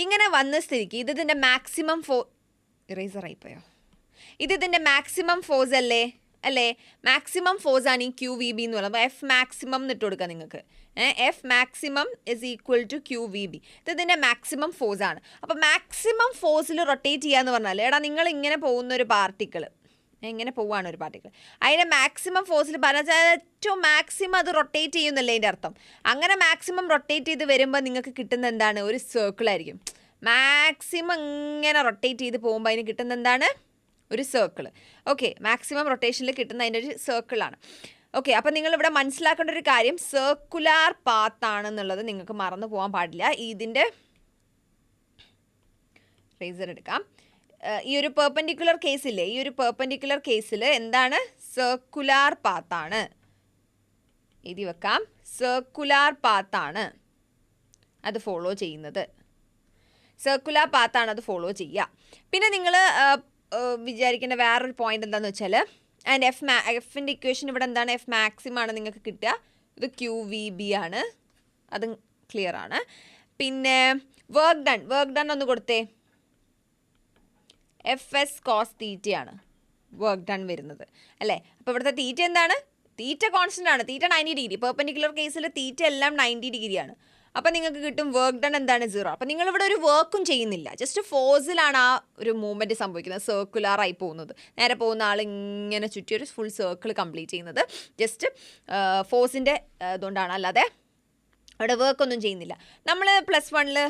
ഇങ്ങനെ വന്ന സ്ഥിതിക്ക് ഇതിൻ്റെ മാക്സിമം ഇറേസർ ആയിപ്പോയോ? ഇതിൻ്റെ മാക്സിമം ഫോഴ്സ് അല്ലേ? മാക്സിമം ഫോഴ്സ് ആണ് ഈ QVB എന്ന് പറയുന്നത്. F മാക്സിമം എന്നിട്ട് കൊടുക്കുക നിങ്ങൾക്ക്. F maximum is equal to QVB. ഇതിൻ്റെ മാക്സിമം ഫോഴ്സ് ആണ്. അപ്പോൾ മാക്സിമം ഫോഴ്സിൽ റൊട്ടേറ്റ് ചെയ്യുക എന്ന് പറഞ്ഞാൽ എടാ നിങ്ങൾ ഇങ്ങനെ പോകുന്ന ഒരു പാർട്ടിക്കിൾ, എങ്ങനെ പോവുകയാണ് ഒരു പാർട്ടിക്കിൾ, അതിൻ്റെ മാക്സിമം ഫോഴ്സിൽ പറഞ്ഞാൽ ഏറ്റവും മാക്സിമം അത് റൊട്ടേറ്റ് ചെയ്യുന്നല്ലേ അതിൻ്റെ അർത്ഥം. അങ്ങനെ മാക്സിമം റൊട്ടേറ്റ് ചെയ്ത് വരുമ്പോൾ നിങ്ങൾക്ക് കിട്ടുന്ന എന്താണ്? ഒരു സർക്കിളായിരിക്കും. മാക്സിമം ഇങ്ങനെ റൊട്ടേറ്റ് ചെയ്ത് പോകുമ്പോൾ അതിന് കിട്ടുന്ന എന്താണ്? ഒരു സർക്കിൾ. ഓക്കെ, മാക്സിമം റൊട്ടേഷനിൽ കിട്ടുന്ന അതിൻ്റെ ഒരു സർക്കിളാണ്. ഓക്കെ, അപ്പം നിങ്ങളിവിടെ മനസ്സിലാക്കേണ്ട ഒരു കാര്യം സർക്കുലാർ പാത്താണെന്നുള്ളത് നിങ്ങൾക്ക് മറന്നു പോകാൻ പാടില്ല. ഇതിൻ്റെ റേസർ എടുക്കാം. ഈ ഒരു പെർപെൻഡിക്കുലർ കേസില്ലേ, ഈ ഒരു പെർപെൻഡിക്കുലർ കേസിൽ എന്താണ്? സർക്കുലാർ പാത്താണ്. എഴുതി വെക്കാം, സർക്കുലാർ പാത്താണ് അത് ഫോളോ ചെയ്യുന്നത്. സർക്കുലാർ പാത്താണ് അത് ഫോളോ ചെയ്യുക. പിന്നെ നിങ്ങൾ വിചാരിക്കേണ്ട വേറൊരു പോയിന്റ് എന്താണെന്ന് വെച്ചാൽ, ആൻഡ് എഫിൻ്റെ ഇക്വേഷൻ ഇവിടെ എന്താണ്? F മാക്സിമം ആണ് നിങ്ങൾക്ക് കിട്ടുക. ഇത് QVB ആണ്, അതും ക്ലിയർ ആണ്. പിന്നെ വർക്ക് ഡൺ ഒന്ന് കൊടുത്തേ. FS cos തീറ്റയാണ് വർക്ക് ഡൺ വരുന്നത് അല്ലേ? അപ്പോൾ ഇവിടുത്തെ തീറ്റ എന്താണ്? തീറ്റ കോൺസ്റ്റൻ്റ് ആണ്. തീറ്റ 90 ഡിഗ്രി. പെർപെൻഡിക്കുലർ കേസിൽ തീറ്റ എല്ലാം 90 ഡിഗ്രിയാണ്. അപ്പോൾ നിങ്ങൾക്ക് കിട്ടും വർക്ക് ഡൺ എന്താണ്? 0. അപ്പോൾ നിങ്ങളിവിടെ ഒരു വർക്കും ചെയ്യുന്നില്ല, ജസ്റ്റ് ഫോഴ്സിലാണ് ആ ഒരു മൂവ്മെൻറ്റ് സംഭവിക്കുന്നത്. സർക്കുലാറായി പോകുന്നത്, നേരെ പോകുന്ന ആൾ ഇങ്ങനെ ചുറ്റി ഒരു ഫുൾ സർക്കിൾ കംപ്ലീറ്റ് ചെയ്യുന്നത് ജസ്റ്റ് ഫോഴ്സിൻ്റെ ഇതുകൊണ്ടാണ്, അല്ലാതെ അവിടെ വർക്കൊന്നും ചെയ്യുന്നില്ല. നമ്മൾ +1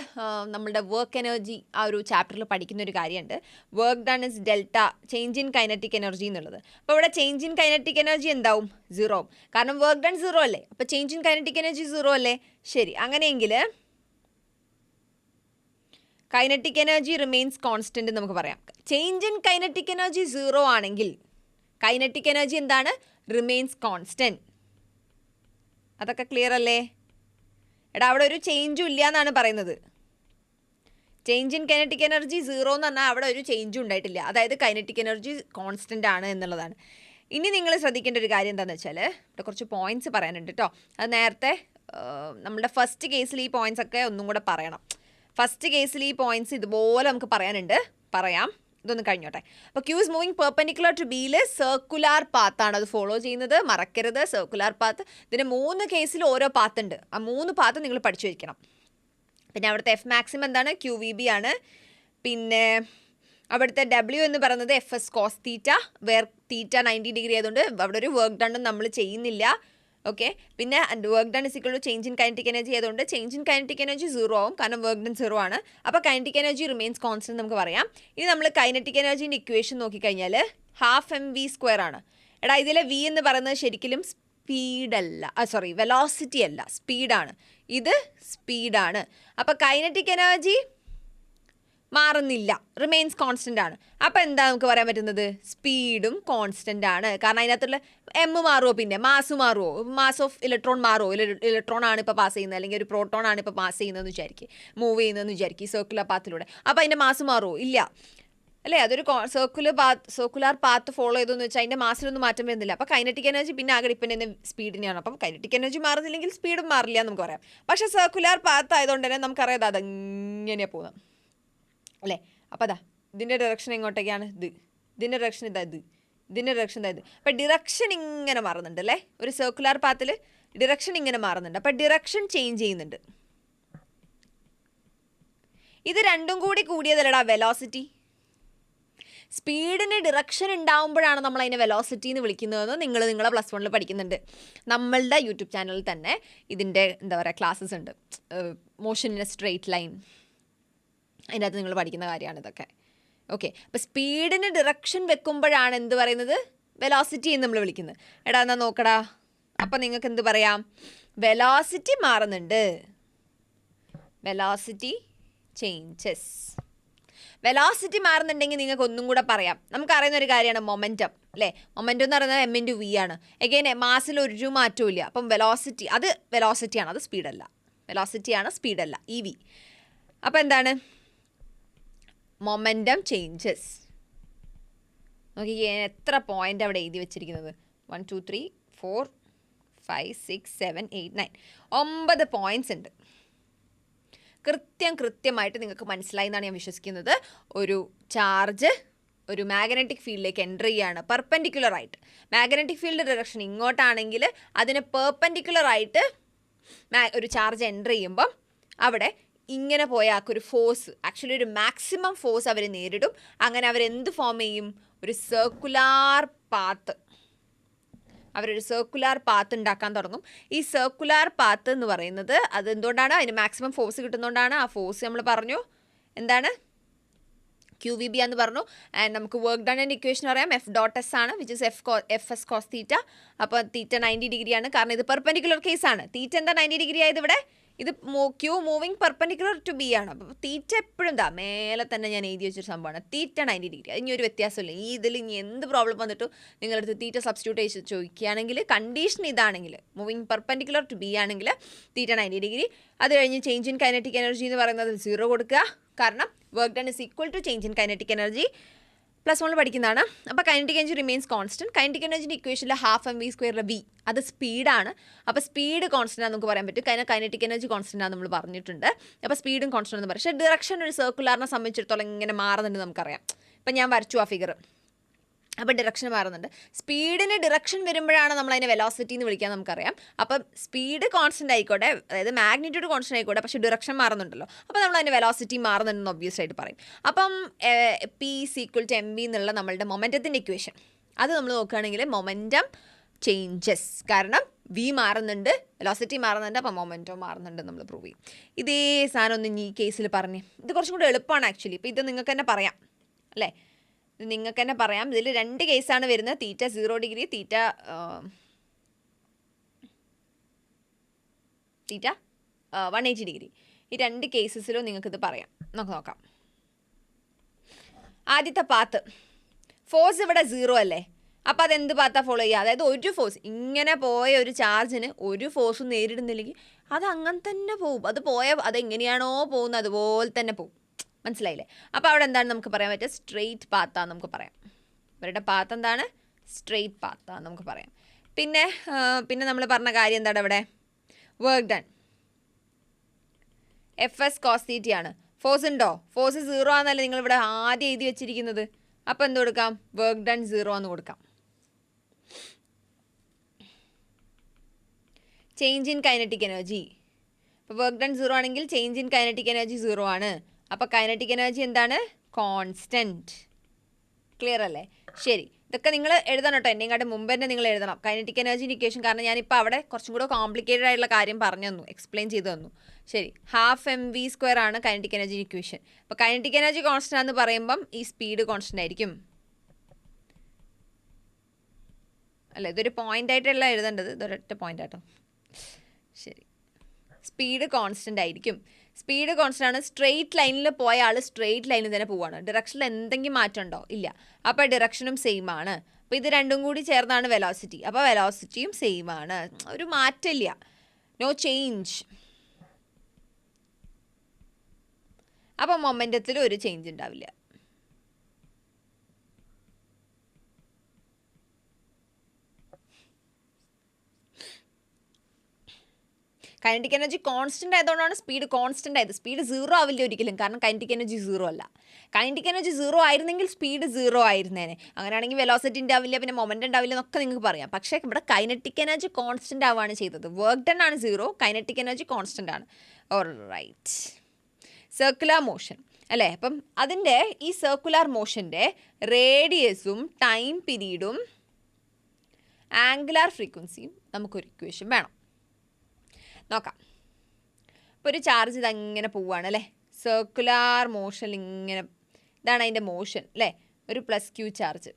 നമ്മളുടെ വർക്ക് എനർജി ആ ഒരു ചാപ്റ്ററിൽ പഠിക്കുന്ന ഒരു കാര്യമുണ്ട്. Work done is delta change in kinetic energy എന്നുള്ളത്. അപ്പോൾ ഇവിടെ ചേഞ്ച് ഇൻ കൈനറ്റിക് എനർജി എന്താവും? 0 ആവും. കാരണം വർക്ക് ഡൺ 0 അല്ലേ? അപ്പോൾ ചേഞ്ച് ഇൻ കൈനറ്റിക് എനർജി 0 അല്ലേ? ശരി, അങ്ങനെയെങ്കിൽ കൈനറ്റിക് എനർജി റിമെയിൻസ് കോൺസ്റ്റൻ്റ് എന്ന് നമുക്ക് പറയാം. ചേഞ്ച് ഇൻ കൈനറ്റിക് എനർജി 0 ആണെങ്കിൽ കൈനറ്റിക് എനർജി എന്താണ്? Remains constant. അതൊക്കെ ക്ലിയർ അല്ലേ? എടാ അവിടെ ഒരു ചേഞ്ചും ഇല്ല എന്നാണ് പറയുന്നത്. ചേഞ്ച് ഇൻ കൈനറ്റിക് എനർജി 0 എന്ന് പറഞ്ഞാൽ അവിടെ ഒരു ചേഞ്ചും ഉണ്ടായിട്ടില്ല. അതായത് കൈനറ്റിക് എനർജി കോൺസ്റ്റൻ്റ് ആണ് എന്നുള്ളതാണ്. ഇനി നിങ്ങൾ ശ്രദ്ധിക്കേണ്ട ഒരു കാര്യം എന്താണെന്ന് വെച്ചാൽ, ഇവിടെ കുറച്ച് പോയിൻറ്റ്സ് പറയാനുണ്ട് കേട്ടോ. അത് നേരത്തെ നമ്മുടെ ഫസ്റ്റ് കേസിൽ ഈ പോയിൻറ്റ്സ് ഒക്കെ ഒന്നും കൂടെ പറയണം. ഫസ്റ്റ് കേസിൽ ഈ പോയിൻറ്റ്സ് ഇതുപോലെ നമുക്ക് പറയാനുണ്ട്, പറയാം. ഇതൊന്ന് കഴിഞ്ഞോട്ടെ. അപ്പോൾ Q is moving perpendicular to Bയിൽ സർക്കുലാർ പാത്താണ് അത് ഫോളോ ചെയ്യുന്നത്. മറക്കരുത്, സർക്കുലാർ പാത്ത്. ഇതിന് 3 കേസിൽ ഓരോ പാത്ത് ഉണ്ട്. ആ 3 പാത്ത് നിങ്ങൾ പഠിച്ചു വയ്ക്കണം. പിന്നെ അവിടുത്തെ F മാക്സിമം എന്താണ്? QVB ആണ്. പിന്നെ അവിടുത്തെ W എന്ന് പറയുന്നത് FS cos theta, where theta 90 degree ആയതുകൊണ്ട് അവിടെ ഒരു വർക്ക് ഡണ്ണും നമ്മൾ ചെയ്യുന്നില്ല. ഓക്കെ, പിന്നെ work done is equal to change in kinetic energy ആയതുകൊണ്ട് ചേഞ്ച് ഇൻ കൈനറ്റിക് എനർജി 0 ആവും, കാരണം വർക്ക് ഡൺ 0 ആണ്. അപ്പോൾ കൈനറ്റിക് എനർജി റിമെയിൻസ് കോൺസ്റ്റന്റ് നമുക്ക് പറയാം. ഇനി നമ്മൾ കൈനറ്റിക് എനർജീൻ്റെ ഇക്വേഷൻ നോക്കിക്കഴിഞ്ഞാൽ ½ ആണ്. എടാ ഇതിലെ V എന്ന് പറയുന്നത് ശരിക്കും സ്പീഡല്ല, വെലോസിറ്റി അല്ല, സ്പീഡാണ്. ഇത് സ്പീഡാണ്. അപ്പോൾ കൈനറ്റിക് എനർജി മാറുന്നില്ല, റിമെയിൻസ് കോൺസ്റ്റൻ്റ് ആണ്. അപ്പോൾ എന്താ നമുക്ക് പറയാൻ പറ്റുന്നത്? സ്പീഡും കോൺസ്റ്റൻ്റ് ആണ്. കാരണം അതിനകത്തുള്ള M മാറുമോ, പിന്നെ മാസ് മാറുമോ? മാസ് ഓഫ് ഇലക്ട്രോൺ മാറുമോ? ഇലക്ട്രോൺ ആണ് ഇപ്പോൾ പാസ് ചെയ്യുന്നത്, അല്ലെങ്കിൽ ഒരു പ്രോട്ടോൺ ആണ് ഇപ്പോൾ പാസ് ചെയ്യുന്നതെന്ന് വിചാരിക്കും, മൂവ് ചെയ്യുന്നതെന്ന് വിചാരിക്കും സർക്കുലർ പാത്തിലൂടെ. അപ്പോൾ അതിൻ്റെ മാസ് മാറുമോ? ഇല്ല അല്ലേ? അതൊരു സർക്കുലർ പാത്ത് ഫോളോ ചെയ്തെന്ന് വെച്ചാൽ അതിൻ്റെ മാസിലൊന്നും മാറ്റം വരുന്നില്ല. അപ്പോൾ കൈനറ്റിക് എനർജി പിന്നെ ആകെ ഡിപ്പെൻഡ് ചെയ്യുന്ന സ്പീഡിനെയാണ്. അപ്പം കൈനറ്റിക് എനർജി മാറുന്നില്ലെങ്കിൽ സ്പീഡും മാറില്ല എന്ന് നമുക്ക് പറയാം. പക്ഷേ സർക്കുലർ പാത്ത് ആയതുകൊണ്ട് തന്നെ നമുക്കറിയാം അതെങ്ങനെയാണ് പോകുന്നത് അല്ലേ? അപ്പോൾ അതാ ഇതിൻ്റെ ഡയറക്ഷൻ എങ്ങോട്ടേക്കാണ്? ഇതിൻ്റെ ഡയറക്ഷൻ ഇതിൻ്റെ ഡയറക്ഷൻ ഇതായത്. അപ്പോൾ ഡിറക്ഷൻ ഇങ്ങനെ മാറുന്നുണ്ട് അല്ലേ? ഒരു സർക്കുലർ പാത്തിൽ ഡിറക്ഷൻ ഇങ്ങനെ മാറുന്നുണ്ട്. അപ്പോൾ ഡിറക്ഷൻ ചേഞ്ച് ചെയ്യുന്നുണ്ട്. ഇത് രണ്ടും കൂടിയതല്ലടാ വെലോസിറ്റി. സ്പീഡിന് ഡിറക്ഷൻ ഉണ്ടാകുമ്പോഴാണ് നമ്മൾ അതിനെ വെലോസിറ്റി എന്ന് വിളിക്കുന്നതെന്ന് നിങ്ങളെ +1 പഠിക്കുന്നുണ്ട്. നമ്മളുടെ യൂട്യൂബ് ചാനലിൽ തന്നെ ഇതിൻ്റെ എന്താ പറയുക ക്ലാസ്സസ് ഉണ്ട്. Motion in A straight line, അതിൻ്റെ അകത്ത് നിങ്ങൾ പഠിക്കുന്ന കാര്യമാണ് ഇതൊക്കെ. ഓക്കെ, അപ്പോൾ സ്പീഡിന് ഡിറക്ഷൻ വെക്കുമ്പോഴാണ് എന്ത് പറയുന്നത്? വെലോസിറ്റി എന്ന് നമ്മൾ വിളിക്കുന്നത്. എടാ എന്നാ നോക്കടാ, അപ്പം നിങ്ങൾക്ക് എന്ത് പറയാം? വെലോസിറ്റി മാറുന്നുണ്ട്, വെലോസിറ്റി ചേഞ്ചസ്. വെലോസിറ്റി മാറുന്നുണ്ടെങ്കിൽ നിങ്ങൾക്ക് ഒന്നും കൂടെ പറയാം. നമുക്കറിയുന്ന ഒരു കാര്യമാണ് മൊമെൻറ്റം അല്ലേ? മൊമെൻറ്റം എന്ന് പറയുന്നത് M×V ആണ്. എഗെയിൻ മാസിൽ ഒരു മാറ്റവും ഇല്ല. അപ്പം വെലോസിറ്റി, അത് വെലോസിറ്റിയാണ്, അത് സ്പീഡല്ല. വെലോസിറ്റിയാണ്, സ്പീഡല്ല, EV. അപ്പോൾ എന്താണ്? Momentum changes. നോക്കി എത്ര പോയിൻ്റ് അവിടെ എഴുതി വെച്ചിരിക്കുന്നത്? 1 2 3 4 5 6 7 8 9 9 പോയിന്റ്സ് ഉണ്ട്. കൃത്യമായിട്ട് നിങ്ങൾക്ക് മനസ്സിലായി എന്നാണ് ഞാൻ വിശ്വസിക്കുന്നത്. ഒരു ചാർജ് ഒരു മാഗ്നറ്റിക് ഫീൽഡിലേക്ക് എൻ്റർ ചെയ്യുകയാണ് പെർപെൻഡിക്കുലറായിട്ട്. മാഗ്നറ്റിക് ഫീൽഡ് ഡയറക്ഷൻ ഇങ്ങോട്ടാണെങ്കിൽ അതിന് പെർപെൻഡിക്കുലറായിട്ട് ഒരു ചാർജ് എൻ്റർ ചെയ്യുമ്പം അവിടെ ഇങ്ങനെ പോയ ആൾക്കൊരു ഫോഴ്സ്, ആക്ച്വലി ഒരു മാക്സിമം ഫോഴ്സ് അവർ നേരിടും. അങ്ങനെ അവരെന്ത് ഫോം ചെയ്യും? ഒരു സർക്കുലാർ പാത്ത്. അവരൊരു സർക്കുലാർ പാത്ത് ഉണ്ടാക്കാൻ തുടങ്ങും. ഈ സർക്കുലാർ പാത്ത് എന്ന് പറയുന്നത് അത് എന്തുകൊണ്ടാണ്? അതിന് മാക്സിമം ഫോഴ്സ് കിട്ടുന്നതുകൊണ്ടാണ്. ആ ഫോഴ്സ് നമ്മൾ പറഞ്ഞു എന്താണ്? QVB എന്ന് പറഞ്ഞു. ആൻഡ് നമുക്ക് വർക്ക് ഡൺ ആൻഡ് ഇക്വേഷൻ അറിയാം, F.S ആണ്, വിച്ച് ഇസ് FS cos തീറ്റ. അപ്പോൾ തീറ്റ 90 ഡിഗ്രിയാണ്, കാരണം ഇത് പെർപെൻഡിക്കുലർ കേസാണ്. തീറ്റ എന്താ 90 ഡിഗ്രി ആയത് ഇവിടെ? ഇത് Q moving perpendicular to B ആണ്. അപ്പോൾ തീറ്റ എപ്പോഴും എന്താ മേലെ തന്നെ ഞാൻ എഴുതി വെച്ചൊരു സംഭവമാണ്. തീറ്റ 90 ഡിഗ്രി. ഇനി ഒരു വ്യത്യാസമില്ല. ഈ ഇതിൽ ഇനി എന്ത് പ്രോബ്ലം വന്നിട്ടും നിങ്ങളടുത്ത് തീറ്റ സബ്സ്റ്റിറ്റ്യൂട്ട് ചെയ്ത് ചോദിക്കുകയാണെങ്കിൽ കണ്ടീഷൻ ഇതാണെങ്കിൽ മൂവിങ് പെർപെൻഡിക്കുലർ ടു B ആണെങ്കിൽ തീറ്റ 90 ഡിഗ്രി. അത് കഴിഞ്ഞ് ചേഞ്ച് ഇൻ കൈനറ്റിക് എനർജി എന്ന് പറയുന്നത് 0 കൊടുക്കുക. കാരണം work done is equal to change in kinetic energy. +1 പഠിക്കുന്നതാണ്. അപ്പോൾ kinetic energy remains constant. Kinetic എനർജിൻ്റെ ഇക്വേഷനിൽ ½ mv², അത് സ്പീഡാണ്. അപ്പോൾ സ്പീഡ് കോൺസ്റ്റന്റ് ആണെന്ന് നമുക്ക് പറയാൻ പറ്റും. കൈനറ്റിക് എനർജി കോൺസ്റ്റന്റ് ആണെന്ന് നമ്മൾ പറഞ്ഞിട്ടുണ്ട്. അപ്പോൾ സ്പീഡും കോൺസ്റ്റന്റ് എന്ന് പറയും. പക്ഷേ ഡിറക്ഷൻ ഒരു സർക്കുലറിനെ സംബന്ധിച്ചിടത്തോളം ഇങ്ങനെ മാറുന്നുണ്ട് നമുക്കറിയാം. ഇപ്പം ഞാൻ വരച്ചു ആ ഫിഗർ. അപ്പോൾ ഡിറക്ഷൻ മാറുന്നുണ്ട്. സ്പീഡിന് ഡിറക്ഷൻ വരുമ്പോഴാണ് നമ്മൾ അതിനെ വെലോസിറ്റി എന്ന് വിളിക്കാൻ നമുക്കറിയാം. അപ്പം സ്പീഡ് കോൺസ്റ്റന്റ് ആയിക്കോട്ടെ, അതായത് മാഗ്നിറ്റ്യൂഡ് കോൺസ്റ്റന്റ് ആയിക്കോട്ടെ, പക്ഷേ ഡിറക്ഷൻ മാറുന്നുണ്ടല്ലോ. അപ്പോൾ നമ്മൾ അതിൻ്റെ വെലോസിറ്റി മാറുന്നുണ്ടെന്ന് ഒബ്വിയസ് ആയിട്ട് പറയും. അപ്പം P = mv എന്നുള്ള നമ്മളുടെ മൊമെൻറ്റത്തിൻ്റെ ഇക്വേഷൻ അത് നമ്മൾ നോക്കുകയാണെങ്കിൽ മൊമെൻറ്റം ചേഞ്ചസ്, കാരണം V മാറുന്നുണ്ട്, വെലോസിറ്റി മാറുന്നുണ്ട്, അപ്പോൾ മൊമെൻറ്റം മാറുന്നുണ്ട് നമ്മൾ പ്രൂവ് ചെയ്യും. ഇതേ സാധനം ഒന്ന് ഈ കേസിൽ പറഞ്ഞ്, ഇത് കുറച്ചും കൂടി എളുപ്പമാണ് ആക്ച്വലി. ഇപ്പോൾ ഇത് നിങ്ങൾക്ക് തന്നെ പറയാം അല്ലേ, ഇത് നിങ്ങൾക്ക് തന്നെ പറയാം. ഇതിൽ 2 കേസാണ് വരുന്നത്. തീറ്റ 0 ഡിഗ്രി, തീറ്റ 180 ഡിഗ്രി. ഈ 2 കേസസിലും നിങ്ങൾക്കിത് പറയാം. നമുക്ക് നോക്കാം. ആദ്യത്തെ പാത്ത്, ഫോഴ്സ് ഇവിടെ 0 അല്ലേ, അപ്പോൾ അതെന്ത് പാത്താ ഫോളോ ചെയ്യുക? അതായത് ഒരു ഫോഴ്സ് ഇങ്ങനെ പോയ ഒരു ചാർജിന് ഒരു ഫോഴ്സും നേരിടുന്നില്ലെങ്കിൽ അത് അങ്ങനെ തന്നെ പോകും. അത് അതെങ്ങനെയാണോ പോകുന്നത് അതുപോലെ തന്നെ പോകും. മനസ്സിലായില്ലേ? അപ്പോൾ അവിടെ എന്താണ് നമുക്ക് പറയാൻ പറ്റുക? സ്ട്രെയിറ്റ് പാത്താന്ന് നമുക്ക് പറയാം. ഇവരുടെ പാത്ത് എന്താണ്? സ്ട്രെയിറ്റ് പാത്താന്ന് നമുക്ക് പറയാം. പിന്നെ നമ്മൾ പറഞ്ഞ കാര്യം എന്താണ് അവിടെ? വർക്ക് ഡൺ FS cos തീറ്റയാണ്. ഫോഴ്സ് ഉണ്ടോ? ഫോഴ്സ് 0 ആണെന്നല്ലേ നിങ്ങളിവിടെ ആദ്യം എഴുതി വെച്ചിരിക്കുന്നത്. അപ്പോൾ എന്ത് കൊടുക്കാം? വർക്ക് ഡൺ 0 എന്ന് കൊടുക്കാം. ചേഞ്ച് ഇൻ കൈനറ്റിക് എനർജി, അപ്പോൾ വർക്ക് ഡൺ 0 ആണെങ്കിൽ ചേഞ്ച് ഇൻ കൈനറ്റിക് എനർജി 0 ആണ്. അപ്പോൾ കൈനറ്റിക് എനർജി എന്താണ്? കോൺസ്റ്റൻറ്റ്. ക്ലിയർ അല്ലേ? ശരി, ഇതൊക്കെ നിങ്ങൾ എഴുതണം കേട്ടോ. എന്നെക്കാട്ടും മുമ്പ് തന്നെ നിങ്ങൾ എഴുതണം കൈനറ്റിക് എനർജിൻ്റെ ഇക്വേഷൻ. കാരണം ഞാനിപ്പോൾ അവിടെ കുറച്ചും കൂടെ കോംപ്ലിക്കേറ്റഡ് ആയിട്ടുള്ള കാര്യം പറഞ്ഞു തന്നു, എക്സ്പ്ലെയിൻ ചെയ്തു തന്നു. ശരി, ½ mv² ആണ് കൈനറ്റിക് എനർജി ഇക്വേഷൻ. അപ്പോൾ കൈനറ്റിക് എനർജി കോൺസ്റ്റന്റ് ആണെന്ന് പറയുമ്പം ഈ സ്പീഡ് കോൺസ്റ്റന്റ് ആയിരിക്കും അല്ലേ? ഇതൊരു പോയിന്റ് ആയിട്ടല്ല എഴുതേണ്ടത്, ഇതൊരൊറ്റ പോയിന്റ് ആട്ടോ. ശരി, സ്പീഡ് കോൺസ്റ്റന്റ് ആയിരിക്കും. സ്പീഡ് കോൺസ്റ്റന്റ് ആണ്. സ്ട്രെയിറ്റ് ലൈനിൽ പോയ ആൾ സ്ട്രെയിറ്റ് ലൈനിൽ തന്നെ പോവാണ്. ഡിറക്ഷനിൽ എന്തെങ്കിലും മാറ്റം ഉണ്ടോ? ഇല്ല. അപ്പോൾ ഡിറക്ഷനും സെയിം ആണ്. അപ്പോൾ ഇത് രണ്ടും കൂടി ചേർന്നാണ് വെലോസിറ്റി. അപ്പോൾ വെലോസിറ്റിയും സെയിം ആണ്, ഒരു മാറ്റമില്ല, നോ ചേഞ്ച്. അപ്പോൾ മൊമെൻറ്റത്തിൽ ഒരു ചേഞ്ച് ഉണ്ടാവില്ല. കൈനറ്റിക് എനർജി കോൺസ്റ്റന്റ് ആയതുകൊണ്ടാണ് സ്പീഡ് കോൺസ്റ്റന്റ് ആയത്. സ്പീഡ് 0 ആവില്ല ഒരിക്കലും, കാരണം കൈനറ്റിക് എനർജി 0 അല്ല. കൈനറ്റിക് എനർജി 0 ആയിരുന്നെങ്കിൽ സ്പീഡ് 0 ആയിരുന്നേനെ. അങ്ങനെയാണെങ്കിൽ വെലോസിറ്റി ഉണ്ടാവില്ല, പിന്നെ മൊമെൻറ്റ് ഉണ്ടാവില്ല എന്നൊക്കെ നിങ്ങൾക്ക് പറയാം. പക്ഷേ ഇവിടെ കൈനറ്റിക് എനർജി കോൺസ്റ്റന്റ് ആവുകയാണ് ചെയ്തത്. വർക്ക് ഡൺ ആണ് 0, കൈനറ്റിക് എനർജി കോൺസ്റ്റന്റ് ആണ്. ഓൾറൈറ്റ്, സർക്കുലർ മോഷൻ അല്ലേ? അപ്പം അതിൻ്റെ ഈ സർക്കുലർ മോഷൻ്റെ റേഡിയസും ടൈം പീരീഡും ആംഗുലാർ ഫ്രീക്വൻസിയും നമുക്കൊരു ഇക്വേഷൻ വേണം. നോക്കാം. ഇപ്പോൾ ഒരു ചാർജ് ഇതങ്ങനെ പോവുകയാണ് അല്ലേ, സർക്കുലാർ മോഷൻ ഇങ്ങനെ, ഇതാണ് അതിൻ്റെ മോഷൻ അല്ലേ, ഒരു +q ചാർജ്.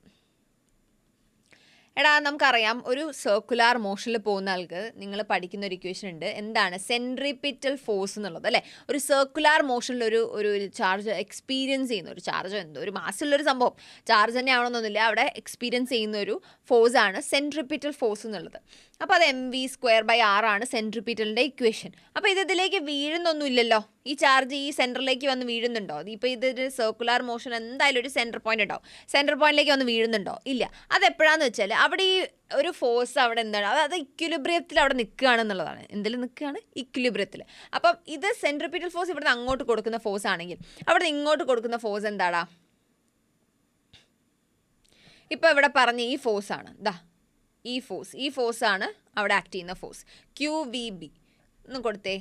എടാ നമുക്കറിയാം ഒരു സർക്കുലാർ മോഷനിൽ പോകുന്ന ആൾക്ക് നിങ്ങൾ പഠിക്കുന്ന ഒരു ഇക്വേഷൻ ഉണ്ട്. എന്താണ്? സെൻട്രിപിറ്റൽ ഫോഴ്സ് എന്നുള്ളത് അല്ലേ. ഒരു സർക്കുലാർ മോഷനിൽ ഒരു ചാർജ് എക്സ്പീരിയൻസ് ചെയ്യുന്ന ഒരു ചാർജ്, എന്തോ ഒരു മാസ്സുള്ളൊരു സംഭവം, ചാർജ് തന്നെ ആവണമെന്നൊന്നുമില്ല, അവിടെ എക്സ്പീരിയൻസ് ചെയ്യുന്ന ഒരു ഫോഴ്സാണ് സെൻട്രിപിറ്റൽ ഫോഴ്സ് എന്നുള്ളത്. അപ്പോൾ അത് mv²/r ആണ് സെൻട്രിപിറ്റലിൻ്റെ ഇക്വേഷൻ. അപ്പോൾ ഇതിലേക്ക് വീഴുന്നൊന്നുമില്ലല്ലോ, ഈ ചാർജ് ഈ സെൻറ്ററിലേക്ക് വന്ന് വീഴുന്നുണ്ടോ? ഇപ്പോൾ ഇതൊരു സർക്കുലർ മോഷൻ എന്തായാലും ഒരു സെൻറ്റർ പോയിന്റ് ഉണ്ടാവും. സെൻറ്റർ പോയിന്റിലേക്ക് വന്ന് വീഴുന്നുണ്ടോ? ഇല്ല. അതെപ്പോഴാന്ന് വെച്ചാൽ അവിടെ ഈ ഒരു ഫോഴ്സ് അവിടെ എന്താണ്, അത് ഇക്വിലിബ്രിയത്തിൽ അവിടെ നിൽക്കുകയാണെന്നുള്ളതാണ്. എന്തെങ്കിലും നിൽക്കുകയാണ് ഇക്വിലിബ്രിയത്തിൽ. അപ്പം ഇത് സെൻട്രിപിറ്റൽ ഫോഴ്സ് ഇവിടുന്ന് അങ്ങോട്ട് കൊടുക്കുന്ന ഫോഴ്സ് ആണെങ്കിൽ അവിടെ ഇങ്ങോട്ട് കൊടുക്കുന്ന ഫോഴ്സ് എന്താടാ? ഇപ്പോൾ ഇവിടെ പറഞ്ഞ ഈ ഫോഴ്സാണ്, ഈ ഫോഴ്സാണ് അവിടെ ആക്ട് ചെയ്യുന്ന ഫോഴ്സ്, QVB ഒന്ന് കൊടുത്തേ.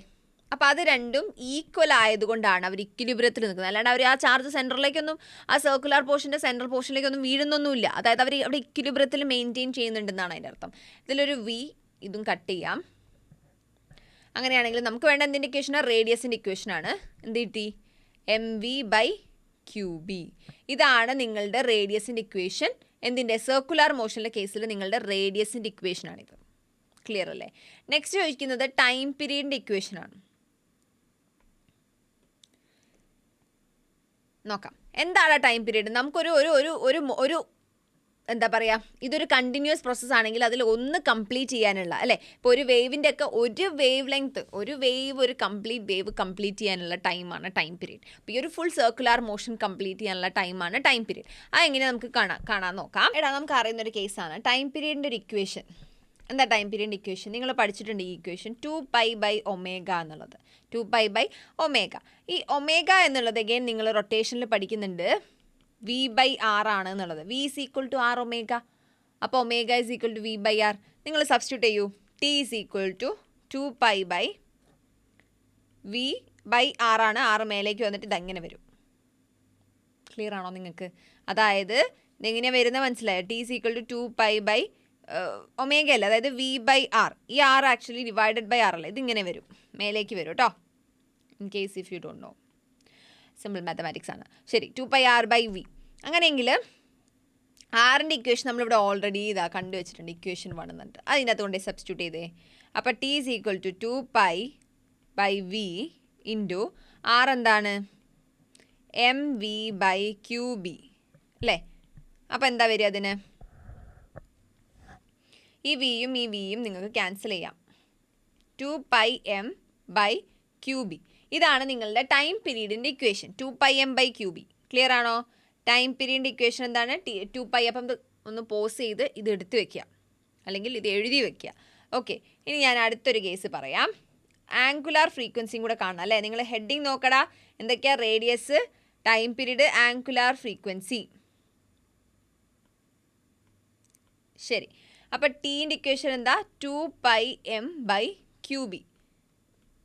അപ്പോൾ അത് രണ്ടും ഈക്വൽ ആയതുകൊണ്ടാണ് അവർ ഇക്വിലിബ്രിയത്തിൽ നിൽക്കുന്നത്. അല്ലാണ്ട് അവർ ആ ചാർജ് സെൻറ്ററിലേക്കൊന്നും, ആ സർക്കുലർ പോർഷൻ്റെ സെൻട്രൽ പോർഷനിലേക്കൊന്നും വീഴുന്നൊന്നുമില്ല. അതായത് അവർ അവിടെ ഇക്വിലിബ്രിയത്തിൽ മെയിൻറ്റെയിൻ ചെയ്യുന്നുണ്ടെന്നാണ് അതിൻ്റെ അർത്ഥം. ഇതിലൊരു V ഇതും കട്ട് ചെയ്യാം. അങ്ങനെയാണെങ്കിൽ നമുക്ക് വേണ്ട എന്തിൻ്റെ ഇക്വേഷനാണ്? റേഡിയസിൻ്റെ ഇക്വേഷനാണ്. എന്ത് കിട്ടി? mv/qb. ഇതാണ് നിങ്ങളുടെ റേഡിയസിൻ്റെ ഇക്വേഷൻ. എന്തിൻ്റെ? സർക്കുലർ മോഷനിലെ കേസിൽ നിങ്ങളുടെ റേഡിയസിൻ്റെ ഇക്വേഷനാണിത്. ക്ലിയർ അല്ലേ? നെക്സ്റ്റ് ചോദിക്കുന്നത് ടൈം പീരീഡിൻ്റെ ഇക്വേഷനാണ്. നോക്കാം എന്താണ് ടൈം പീരീഡ്. നമുക്കൊരു ഒരു ഒരു ഒരു ഒരു എന്താ പറയുക, ഇതൊരു കണ്ടിന്യൂസ് പ്രോസസ്സ് ആണെങ്കിൽ അതിൽ ഒന്ന് കംപ്ലീറ്റ് ചെയ്യാനുള്ള, അല്ലേ? ഇപ്പോൾ ഒരു വേവിൻ്റെ ഒക്കെ ഒരു വേവ് ലെങ്ത്ത്, ഒരു കംപ്ലീറ്റ് വേവ് കംപ്ലീറ്റ് ചെയ്യാനുള്ള ടൈമാണ് ടൈം പീരീഡ്. അപ്പോൾ ഈ ഒരു ഫുൾ സർക്കുലർ മോഷൻ കംപ്ലീറ്റ് ചെയ്യാനുള്ള ടൈമാണ് ടൈം പീരീഡ്. അതെങ്ങനെ നമുക്ക് കാണാൻ നോക്കാം. നമുക്ക് അറിയുന്നൊരു കേസാണ് ടൈം പീരീഡിൻ്റെ ഒരു ഇക്വേഷൻ. എന്താ ടൈം പീരീഡിൻ്റെ ഇക്വേഷൻ? നിങ്ങൾ പഠിച്ചിട്ടുണ്ട് ഈ ഇക്വേഷൻ 2π/ω എന്നുള്ളത്. 2π/ω. ഈ ഒമേഗ എന്നുള്ളത് അഗെയിൻ നിങ്ങൾ റൊട്ടേഷനിൽ പഠിക്കുന്നുണ്ട് V/R ആണ് എന്നുള്ളത്. V is equal to R omega. അപ്പോൾ omega is equal to V/R. നിങ്ങൾ സബ്സ്റ്റിറ്റ്യൂട്ട് ചെയ്യൂ. T is equal to 2π/V/R ആണ്. R മേലേക്ക് വന്നിട്ട് ഇതങ്ങനെ വരും. ക്ലിയർ ആണോ നിങ്ങൾക്ക്? അതായത് ഇതെങ്ങനെയാണ് വരുന്നത് മനസ്സിലായോ? T is equal to 2π/ omega അല്ല, അതായത് V/R. ഈ R actually divided by R അല്ല, ഇതിങ്ങനെ വരും, മേലേക്ക് വരും കേട്ടോ. In case if you don't know, simple mathematics ആണ്. ശരി, 2πR/V. അങ്ങനെയെങ്കിൽ ആറിൻ്റെ ഇക്വേഷൻ നമ്മളിവിടെ ഓൾറെഡി കണ്ടുവച്ചിട്ടുണ്ട്, ഇക്വേഷൻ 1 എന്നിട്ട് അതിൻ്റെ അകത്ത് കൊണ്ടേ സബ്സ്റ്റിറ്റ്യൂട്ട് ചെയ്തേ. അപ്പോൾ T is equal to 2π/V into R എന്താണ്? mv/qb അല്ലേ? അപ്പോൾ എന്താ വരിക അതിന്? ഈ വിയും ഈ വിയും നിങ്ങൾക്ക് ക്യാൻസൽ ചെയ്യാം. 2πm/qb. ഇതാണ് നിങ്ങളുടെ ടൈം പീരീഡിൻ്റെ ഇക്വേഷൻ, 2πm/qb. ക്ലിയർ ആണോ? ടൈം പീരീഡിൻ്റെ ഇക്വേഷൻ എന്താണ്? 2π. അപ്പം ഒന്ന് പോസ് ചെയ്ത് ഇത് എടുത്ത് വെക്കുക, അല്ലെങ്കിൽ ഇത് എഴുതി വെക്കുക. ഓക്കെ, ഇനി ഞാൻ അടുത്തൊരു കേസ് പറയാം. ആംഗുലാർ ഫ്രീക്വൻസിയും കൂടെ കാണണം അല്ലേ? നിങ്ങൾ ഹെഡിങ് നോക്കടാ. എന്തൊക്കെയാണ്? Radius, time period, angular frequency. ശരി, അപ്പോൾ ടീൻ്റെ ഇക്വേഷൻ എന്താ? 2πm/qb.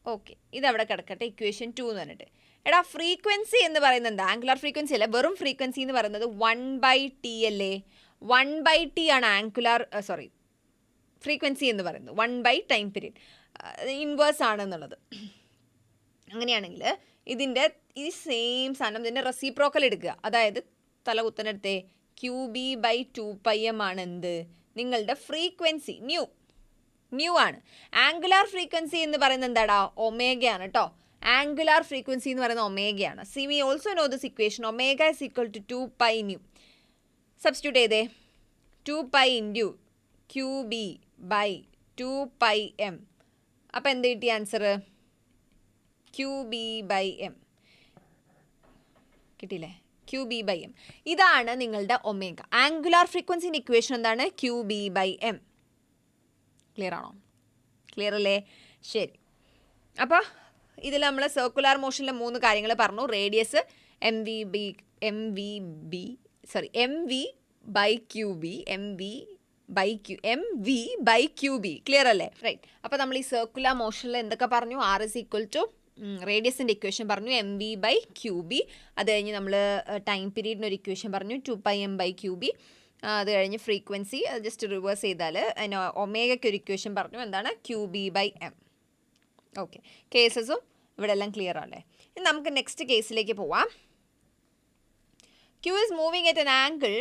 ഓക്കെ, ഇതവിടെ കിടക്കട്ടെ, ഇക്വേഷൻ 2 എന്ന് പറഞ്ഞിട്ട്. എടാ, ഫ്രീക്വൻസി എന്ന് പറയുന്നത് എന്താ? ആംഗുലാർ ഫ്രീക്വൻസി അല്ല, വെറും ഫ്രീക്വൻസി എന്ന് പറയുന്നത് 1/t അല്ലേ? 1/t ആണ് ആംഗുലാർ ഫ്രീക്വൻസി എന്ന് പറയുന്നത്. 1/ ടൈം പീരീഡ് ഇൻവേഴ്സ് ആണെന്നുള്ളത്. അങ്ങനെയാണെങ്കിൽ ഇതിൻ്റെ ഈ സെയിം സാധനം ഇതിൻ്റെ റെസിപ്രോക്കൽ എടുക്കുക. അതായത് തലകുത്തനെടുത്തേ QB/2πm ആണ് എന്ത്? നിങ്ങളുടെ ഫ്രീക്വൻസി ന്യൂ ആണ്. ആംഗുലാർ ഫ്രീക്വൻസി എന്ന് പറയുന്നത് എന്താടാ? ഒമേഗയാണ് കേട്ടോ. ആംഗുലാർ ഫ്രീക്വൻസി എന്ന് പറയുന്നത് ഒമേഗയാണ്. See we also know this equation. Omega is equal to 2π nu. Substitute ചെയ്തേ. 2π ഇൻറ്റു QB/2πm. അപ്പോൾ എന്ത് കിട്ടി ആൻസർ? QB/m കിട്ടിയില്ലേ? QB/m. ഇതാണ് നിങ്ങളുടെ ഒമേഗ. ആംഗുലാർ ഫ്രീക്വൻസിൻ്റെ ഇക്വേഷൻ എന്താണ്? QB/m. ക്ലിയർ ആണോ? ക്ലിയർ അല്ലേ? ശരി, അപ്പോൾ ഇതിൽ നമ്മൾ സർക്കുലർ മോഷനിലെ 3 കാര്യങ്ങൾ പറഞ്ഞു. Radius, mv/qb. ക്ലിയർ അല്ലേ? റൈറ്റ്. അപ്പോൾ നമ്മൾ ഈ സർക്കുലർ മോഷനിൽ എന്തൊക്കെ പറഞ്ഞു? R is equal to റേഡിയസിൻ്റെ ഇക്വേഷൻ പറഞ്ഞു, mv/qb. അത് കഴിഞ്ഞ് നമ്മൾ ടൈം പീരീഡിന് ഒരു ഇക്വേഷൻ പറഞ്ഞു, 2πm/qb. അത് കഴിഞ്ഞ് ഫ്രീക്വൻസി, അത് ജസ്റ്റ് റിവേഴ്സ് ചെയ്താൽ ഒമേഗയ്ക്ക് ഒരു ഇക്വേഷൻ പറഞ്ഞു, എന്താണ്? QB/m. ഓക്കെ, കേസസും ഇവിടെ എല്ലാം ക്ലിയർ ആണല്ലേ? ഇനി നമുക്ക് നെക്സ്റ്റ് കേസിലേക്ക് പോവാം. Q is moving at an angle,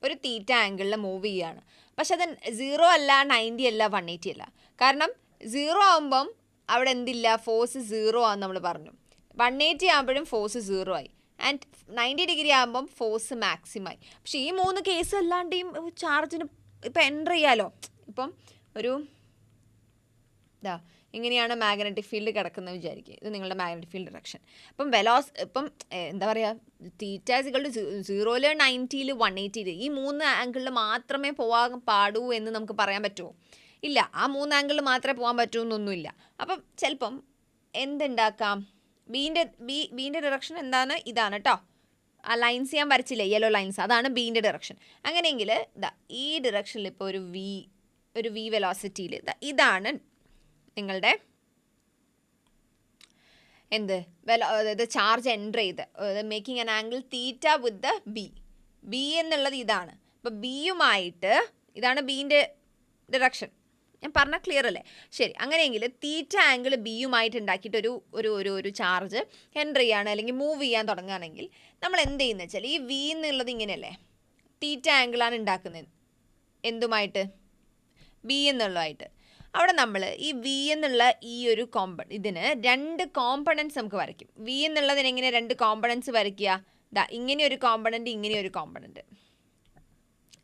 ഒരു തീറ്റ ആംഗിളിൽ മൂവ് ചെയ്യുകയാണ്. പക്ഷെ അത് 0 അല്ല, 90 അല്ല, 180 അല്ല. കാരണം 0 ആകുമ്പം അവിടെ എന്തില്ല? ഫോഴ്സ് 0 ആണെന്ന് നമ്മൾ പറഞ്ഞു. 180 ആകുമ്പോഴും ഫോഴ്സ് 0 ആയി. ആൻഡ് 90 ഡിഗ്രി ആകുമ്പം ഫോഴ്സ് മാക്സിമമായി. പക്ഷേ ഈ 3 കേസ് അല്ലാണ്ട് ഈ ചാർജിന് ഇപ്പം എൻ്റർ ചെയ്യാലോ. ഇപ്പം ഒരു ഇങ്ങനെയാണ് മാഗ്നറ്റിക് ഫീൽഡ് കിടക്കുന്നത് വിചാരിക്കുക. ഇത് നിങ്ങളുടെ മാഗ്നറ്റിക് ഫീൽഡ് ഡിറക്ഷൻ. ഇപ്പം ഇപ്പം എന്താ പറയുക, തീറ്റ ഇസിക്വൽ ടു 0-ൽ 90-ൽ 180 ഈ 3 ആംഗിളിൽ മാത്രമേ പോകാൻ പാടൂ എന്ന് നമുക്ക് പറയാൻ പറ്റുമോ? ഇല്ല. ആ 3 ആംഗിളിൽ മാത്രമേ പോകാൻ പറ്റൂ എന്നൊന്നുമില്ല. അപ്പം ചിലപ്പം എന്തുണ്ടാക്കാം, ബീൻ്റെ ഡിറക്ഷൻ എന്താണ്, ഇതാണ് കേട്ടോ. ആ ലൈൻസ് ഞാൻ വരച്ചില്ലേ, യെല്ലോ ലൈൻസ്, അതാണ് ബീൻ്റെ ഡിറക്ഷൻ. അങ്ങനെയെങ്കിൽ ഈ ഡിറക്ഷനിൽ ഇപ്പോൾ ഒരു വി വെലോസിറ്റിയിൽ ഇതാണ് നിങ്ങളുടെ അതായത് ചാർജ് എൻ്റർ ചെയ്ത് making an angle theta with the B എന്നുള്ളത് ഇതാണ്. അപ്പോൾ ബിയുമായിട്ട് ഇതാണ് ബീൻ്റെ ഡിറക്ഷൻ. ഞാൻ പറഞ്ഞ ക്ലിയർ അല്ലേ? ശരി. അങ്ങനെയെങ്കിൽ തീറ്റ ആംഗിൾ ബിയുമായിട്ട് ഉണ്ടാക്കിയിട്ട് ഒരു ചാർജ് എൻ്റർ ചെയ്യാണ് അല്ലെങ്കിൽ മൂവ് ചെയ്യാൻ തുടങ്ങുകയാണെങ്കിൽ നമ്മൾ എന്ത് ചെയ്യുന്നത് വെച്ചാൽ ഈ വി എന്നുള്ളത് ഇങ്ങനെയല്ലേ, തീറ്റ ആംഗിളാണ് ഉണ്ടാക്കുന്നത്. എന്തുമായിട്ട്? ബി എന്നുള്ളതായിട്ട്. അവിടെ നമ്മൾ ഈ വി എന്നുള്ള ഈ ഒരു ഇതിന് 2 കോമ്പണൻസ് നമുക്ക് വരയ്ക്കും. വി എന്നുള്ളതിന് എങ്ങനെ 2 കോമ്പണൻസ് വരയ്ക്കുക? ഇങ്ങനെ ഒരു കോമ്പണൻറ്റ്, ഇങ്ങനെ ഒരു കോമ്പണൻറ്റ്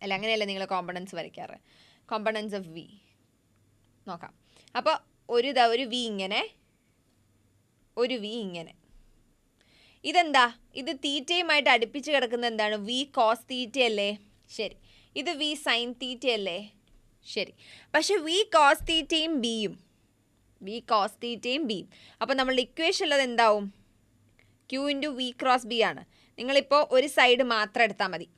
അല്ല, അങ്ങനെയല്ല നിങ്ങൾ കോമ്പണൻസ് വരയ്ക്കാറ്. കോമ്പണൻസ് ഓഫ് വി നോക്കാം. അപ്പോൾ ഒരു വി ഇങ്ങനെ, ഒരു വി ഇങ്ങനെ. ഇതെന്താ? ഇത് തീറ്റയുമായിട്ട് അടുപ്പിച്ച് കിടക്കുന്ന എന്താണ്? വി കോസ് തീറ്റ അല്ലേ? ശരി. ഇത് വി സൈൻ തീറ്റ അല്ലേ? ശരി. പക്ഷെ വി കോസ് തീറ്റയും ബിയും അപ്പോൾ നമ്മളുടെ ഇക്വേഷൻ ഉള്ളത് എന്താവും? Q into V cross B ആണ്. നിങ്ങളിപ്പോൾ ഒരു സൈഡ് മാത്രം എടുത്താൽ മതി.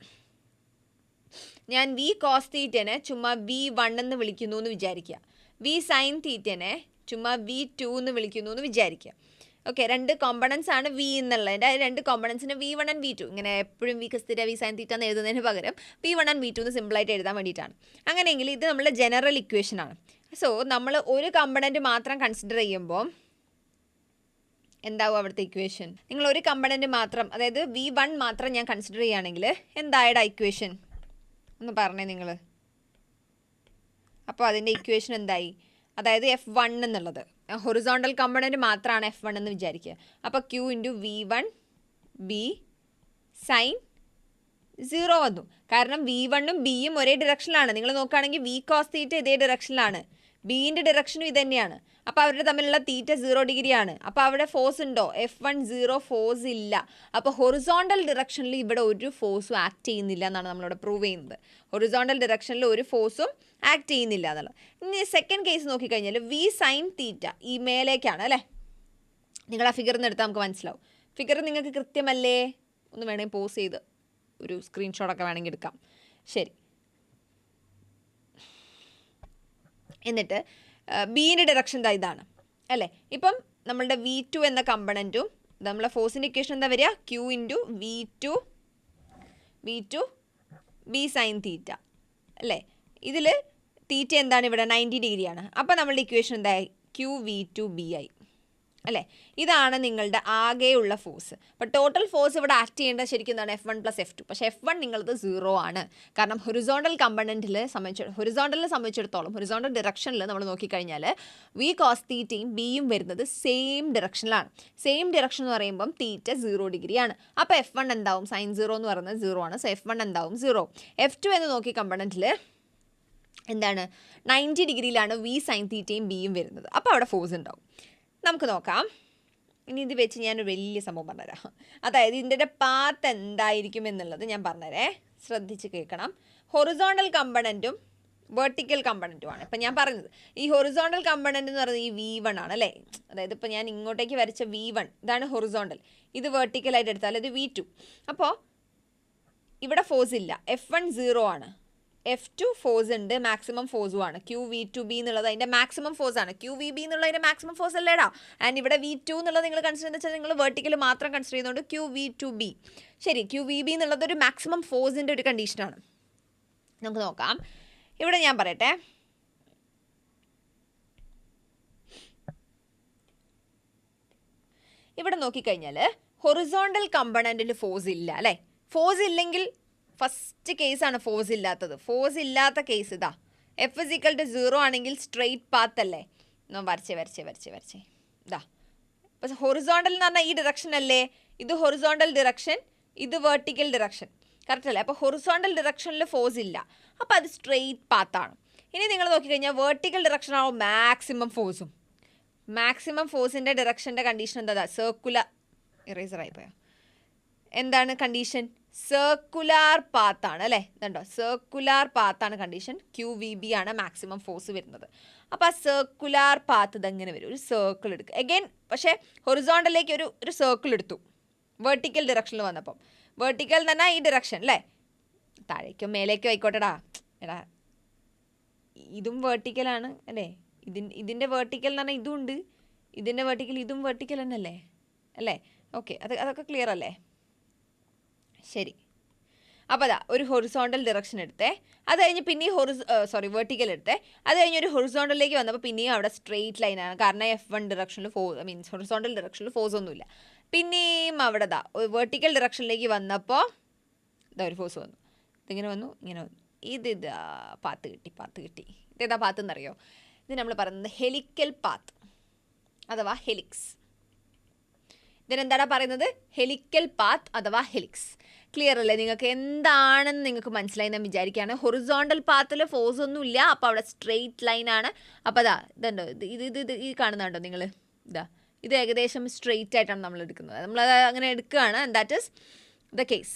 ഞാൻ വി കോസ് തീറ്റനെ ചുമ്മാ V1 എന്ന് വിളിക്കുന്നു എന്ന് വിചാരിക്കുക. വി സൈൻ തീറ്റനെ ചുമ്മാ V2 എന്ന് വിളിക്കുന്നു എന്ന് വിചാരിക്കുക. ഓക്കെ, 2 കോമ്പണൻസ് ആണ് വി എന്നുള്ളതിൻ്റെ. 2 കോമ്പണൻസിന് V1 and V2. ഇങ്ങനെ എപ്പോഴും വി കസ്തിര വി സൈൻ തീറ്റ എന്ന് എഴുതുന്നതിന് പകരം V1 and V2 എന്ന് സിമ്പിളായിട്ട് എഴുതാൻ വേണ്ടിയിട്ടാണ്. അങ്ങനെയെങ്കിൽ ഇത് നമ്മുടെ ജനറൽ ഇക്വേഷനാണ്. സോ നമ്മൾ ഒരു കമ്പണൻറ്റ് മാത്രം കൺസിഡർ ചെയ്യുമ്പോൾ എന്താവും അവിടുത്തെ ഇക്വേഷൻ? നിങ്ങൾ ഒരു കമ്പണൻറ്റ് മാത്രം, അതായത് V1 മാത്രം ഞാൻ കൺസിഡർ ചെയ്യുകയാണെങ്കിൽ എന്തായുടെ ഇക്വേഷൻ ഒന്ന് പറഞ്ഞേ നിങ്ങൾ. അപ്പോൾ അതിൻ്റെ ഇക്വേഷൻ എന്തായി? അതായത് F1 എന്നുള്ളത് ഹൊറിസോണ്ടൽ കമ്പണൻറ്റ് മാത്രമാണ് F1 എന്ന് വിചാരിക്കുക. അപ്പോൾ Q into V1 B sign 0 വന്നു. കാരണം V1 ഉം Bയും ഒരേ ഡിറക്ഷനിലാണ്. നിങ്ങൾ നോക്കുകയാണെങ്കിൽ വി കോസ് തീറ്റ ഇതേ ഡിറക്ഷനിലാണ്, ബീൻ്റെ ഡിറക്ഷനും ഇത് തന്നെയാണ്. അപ്പോൾ അവരുടെ തമ്മിലുള്ള തീറ്റ 0 ഡിഗ്രിയാണ്. അപ്പോൾ അവിടെ ഫോഴ്സ് ഉണ്ടോ? F1 0 ഫോഴ്സ് ഇല്ല. അപ്പോൾ ഹൊറിസോണ്ടൽ ഡിറക്ഷനിൽ ഇവിടെ ഒരു ഫോഴ്സും ആക്ട് ചെയ്യുന്നില്ല എന്നാണ് നമ്മളിവിടെ പ്രൂവ് ചെയ്യുന്നത്. ഹൊറിസോണ്ടൽ ഡിറക്ഷനിൽ ഒരു ഫോഴ്സും ആക്ട് ചെയ്യുന്നില്ല എന്നുള്ളത്. ഇനി സെക്കൻഡ് കേസ് നോക്കിക്കഴിഞ്ഞാൽ വി സൈൻ തീറ്റ ഈ മേലേക്കാണ് അല്ലേ? നിങ്ങൾ ആ ഫിഗറിൽ നിന്ന് എടുത്താൽ നമുക്ക് മനസ്സിലാവും. ഫിഗർ നിങ്ങൾക്ക് കൃത്യമല്ലേ? ഒന്ന് വേണമെങ്കിൽ പോസ് ചെയ്ത് ഒരു സ്ക്രീൻഷോട്ടൊക്കെ വേണമെങ്കിൽ എടുക്കാം. ശരി. എന്നിട്ട് ബീൻ്റെ ഡിറക്ഷൻ ഇതാണ് അല്ലേ? ഇപ്പം നമ്മളുടെ V2 എന്ന കമ്പണൻറ്റും നമ്മളെ ഫോഴ്സിൻ്റെ ഇക്വേഷൻ എന്താ വരിക? Q into V2 B sine തീറ്റ അല്ലേ? ഇതിൽ തീറ്റ എന്താണ്? ഇവിടെ 90 ഡിഗ്രിയാണ്. അപ്പോൾ നമ്മളുടെ ഇക്വേഷൻ എന്തായി? Q V2 B ആയി അല്ലേ? ഇതാണ് നിങ്ങളുടെ ആകെയുള്ള ഫോഴ്സ്. അപ്പോൾ ടോട്ടൽ ഫോഴ്സ് ഇവിടെ ആക്ട് ചെയ്യേണ്ടത് ശരിക്കും എന്താണ്? F1 + F2. പക്ഷേ F1 നിങ്ങളത് 0 ആണ്. കാരണം ഹൊറിസോണ്ടൽ കമ്പണൻറ്റിനെ സംബന്ധിച്ചിടത്തോളം ഹൊറിസോണ്ടൽ ഡിറക്ഷനിൽ നമ്മൾ നോക്കിക്കഴിഞ്ഞാൽ വി കോസ് തീറ്റയും ബിയും വരുന്നത് സെയിം ഡിറക്ഷനിലാണ്. സെയിം ഡിറക്ഷൻ എന്ന് പറയുമ്പം തീറ്റ 0 ഡിഗ്രിയാണ്. അപ്പോൾ F1 എന്താവും? സൈൻ 0 എന്ന് പറയുന്നത് 0 ആണ്. സോ F1 എന്താവും? 0. F2 എന്ന് നോക്കി കമ്പണൻറ്റിൽ എന്താണ്? 90 ഡിഗ്രിയിലാണ് വി സൈൻ തീറ്റയും ബിയും വരുന്നത്. അപ്പോൾ അവിടെ ഫോഴ്സ് ഉണ്ടാവും. നമുക്ക് നോക്കാം. ഇനി ഇത് വെച്ച് ഞാനൊരു വലിയ സംഭവം പറഞ്ഞുതരാം. അതായത് ഇതിൻ്റെ പാത്ത് എന്തായിരിക്കും എന്നുള്ളത് ഞാൻ പറഞ്ഞുതരേ, ശ്രദ്ധിച്ച് കേൾക്കണം. ഹൊറിസോണ്ടൽ കമ്പണൻറ്റും വെർട്ടിക്കൽ കമ്പണൻറ്റുമാണ് ഇപ്പം ഞാൻ പറയുന്നത്. ഈ ഹൊറിസോണ്ടൽ കമ്പണൻറ്റ് എന്ന് പറയുന്നത് ഈ V1 ആണ് അല്ലേ? അതായത് ഇപ്പോൾ ഞാൻ ഇങ്ങോട്ടേക്ക് വരച്ച V1 ഇതാണ് ഹൊറിസോണ്ടൽ. ഇത് വെർട്ടിക്കലായിട്ട് എടുത്താൽ ഇത് V2. അപ്പോൾ ഇവിടെ ഫോഴ്സ് ഇല്ല. F1 0 ആണ്. F2 ഫോഴ്സ് ഉണ്ട്, മാക്സിമം ഫോഴ്സും ആണ്. QV2B എന്നുള്ളത് അതിൻ്റെ മാക്സിമം ഫോഴ്സ് ആണ്. QVB എന്നുള്ളതിൻ്റെ മാക്സിമം ഫോഴ്സ് അല്ലേടാ. ആൻഡ് ഇവിടെ V2 എന്നുള്ളത് നിങ്ങൾ കൺസിഡർ ചെയ്യുന്നത് വെച്ചാൽ നിങ്ങൾ വെർട്ടിക്കൽ മാത്രം കൺസിഡർ ചെയ്യുന്നതുകൊണ്ട് QV2B. ശരി, QVB എന്നുള്ളത് ഒരു മാക്സിമം ഫോഴ്സിൻ്റെ ഒരു കണ്ടീഷനാണ്. നമുക്ക് നോക്കാം. ഇവിടെ ഞാൻ പറയട്ടെ, ഇവിടെ നോക്കിക്കഴിഞ്ഞാൽ ഹൊറിസോണ്ടൽ കമ്പണൻറ്റിൽ ഫോഴ്സ് ഇല്ല അല്ലേ? ഫോഴ്സ് ഇല്ലെങ്കിൽ ഫസ്റ്റ് കേസാണ് ഫോഴ്സ് ഇല്ലാത്തത്. ഫോഴ്സ് ഇല്ലാത്ത കേസ് ഇതാ. F = 0 ആണെങ്കിൽ സ്ട്രെയിറ്റ് പാത്ത് അല്ലേ? വരച്ചേ ഇതാ. പക്ഷെ ഹൊറിസോണ്ടൽ എന്ന് പറഞ്ഞാൽ ഈ ഡിറക്ഷൻ അല്ലേ? ഇത് ഹൊറിസോണ്ടൽ ഡിറക്ഷൻ, ഇത് വെർട്ടിക്കൽ ഡിറക്ഷൻ, കറക്റ്റ് അല്ലേ? അപ്പോൾ ഹൊറിസോണ്ടൽ ഡിറക്ഷനിൽ ഫോഴ്സ് ഇല്ല. അപ്പോൾ അത് സ്ട്രെയിറ്റ് പാത്താണ്. ഇനി നിങ്ങൾ നോക്കിക്കഴിഞ്ഞാൽ വെർട്ടിക്കൽ ഡിറക്ഷനാണോ മാക്സിമം ഫോഴ്സും? മാക്സിമം ഫോഴ്സിൻ്റെ ഡിറക്ഷൻ്റെ കണ്ടീഷൻ എന്താ? സർക്കുലർ ഇറേസർ ആയിപ്പോയോ? എന്താണ് കണ്ടീഷൻ? സർക്കുലാർ പാത്താണ് അല്ലേ? ഇതുണ്ടോ, സർക്കുലാർ പാത്താണ് കണ്ടീഷൻ. QVB ആണ് മാക്സിമം ഫോഴ്സ് വരുന്നത്. അപ്പോൾ ആ സർക്കുലാർ പാത്ത് ഇതെങ്ങനെ വരും? ഒരു സർക്കിൾ എടുക്കുക അഗെയിൻ. പക്ഷേ ഹൊറിസോണ്ടലിലേക്ക് ഒരു സർക്കിൾ എടുത്തു വെർട്ടിക്കൽ ഡിറക്ഷനിൽ വന്നപ്പം. വെർട്ടിക്കൽ എന്ന് പറഞ്ഞാൽ ഈ ഡിറക്ഷൻ അല്ലേ? താഴേക്കോ മേലേക്കോ ആയിക്കോട്ടെടാ. എടാ ഇതും വെർട്ടിക്കലാണ് അല്ലേ? ഇതിൻ്റെ വെർട്ടിക്കൽ എന്ന് പറഞ്ഞാൽ ഇതും ഉണ്ട്, ഇതിൻ്റെ വെർട്ടിക്കൽ ഇതും വെർട്ടിക്കൽ തന്നെയല്ലേ അല്ലേ? ഓക്കെ, അതൊക്കെ ക്ലിയർ അല്ലേ? ശരി. അപ്പോൾ അതാ ഒരു ഹൊറിസോണ്ടൽ ഡിറക്ഷൻ എടുത്തേ. അത് കഴിഞ്ഞ് പിന്നെയും വെർട്ടിക്കൽ എടുത്തേ. അത് കഴിഞ്ഞ് ഒരു ഹൊറിസോണ്ടലിലേക്ക് വന്നപ്പോൾ പിന്നെയും അവിടെ സ്ട്രെയിറ്റ് ലൈനാണ്. കാരണം F1 ഡിറക്ഷനിൽ മീൻസ് ഹൊറിസോണ്ടൽ ഡിറക്ഷനിൽ ഫോഴ്സ് ഒന്നുമില്ല. പിന്നെയും അവിടെ വെർട്ടിക്കൽ ഡിറക്ഷനിലേക്ക് വന്നപ്പോൾ ഇതാ ഒരു ഫോഴ്സ് വന്നു. ഇതിങ്ങനെ വന്നു, ഇങ്ങനെ വന്നു. ഇതാ പാത്ത് കിട്ടി. ഇതേതാ പാത്ത് എന്നറിയോ? ഇത് നമ്മൾ പറയുന്നത് ഹെലിക്കൽ പാത്ത് അഥവാ ഹെലിക്സ്. ഇതിനെന്താണ് പറയുന്നത്? ഹെലിക്കൽ പാത്ത് അഥവാ ഹെലിക്സ്. ക്ലിയർ അല്ലേ? നിങ്ങൾക്ക് എന്താണെന്ന് നിങ്ങൾക്ക് മനസ്സിലായി ഞാൻ വിചാരിക്കുകയാണ്. ഹൊറിസോണ്ടൽ പാത്തിൽ ഫോഴ്സ് ഒന്നും ഇല്ല, അപ്പോൾ അവിടെ സ്ട്രെയിറ്റ് ലൈനാണ്. അപ്പോൾ ഇതുണ്ടോ, ഇത് ഈ കാണുന്നുണ്ടോ നിങ്ങൾ? ഇത് ഏകദേശം സ്ട്രെയിറ്റ് ആയിട്ടാണ് നമ്മൾ എടുക്കുന്നത്. നമ്മളത് അങ്ങനെ എടുക്കുകയാണ്. That is the case.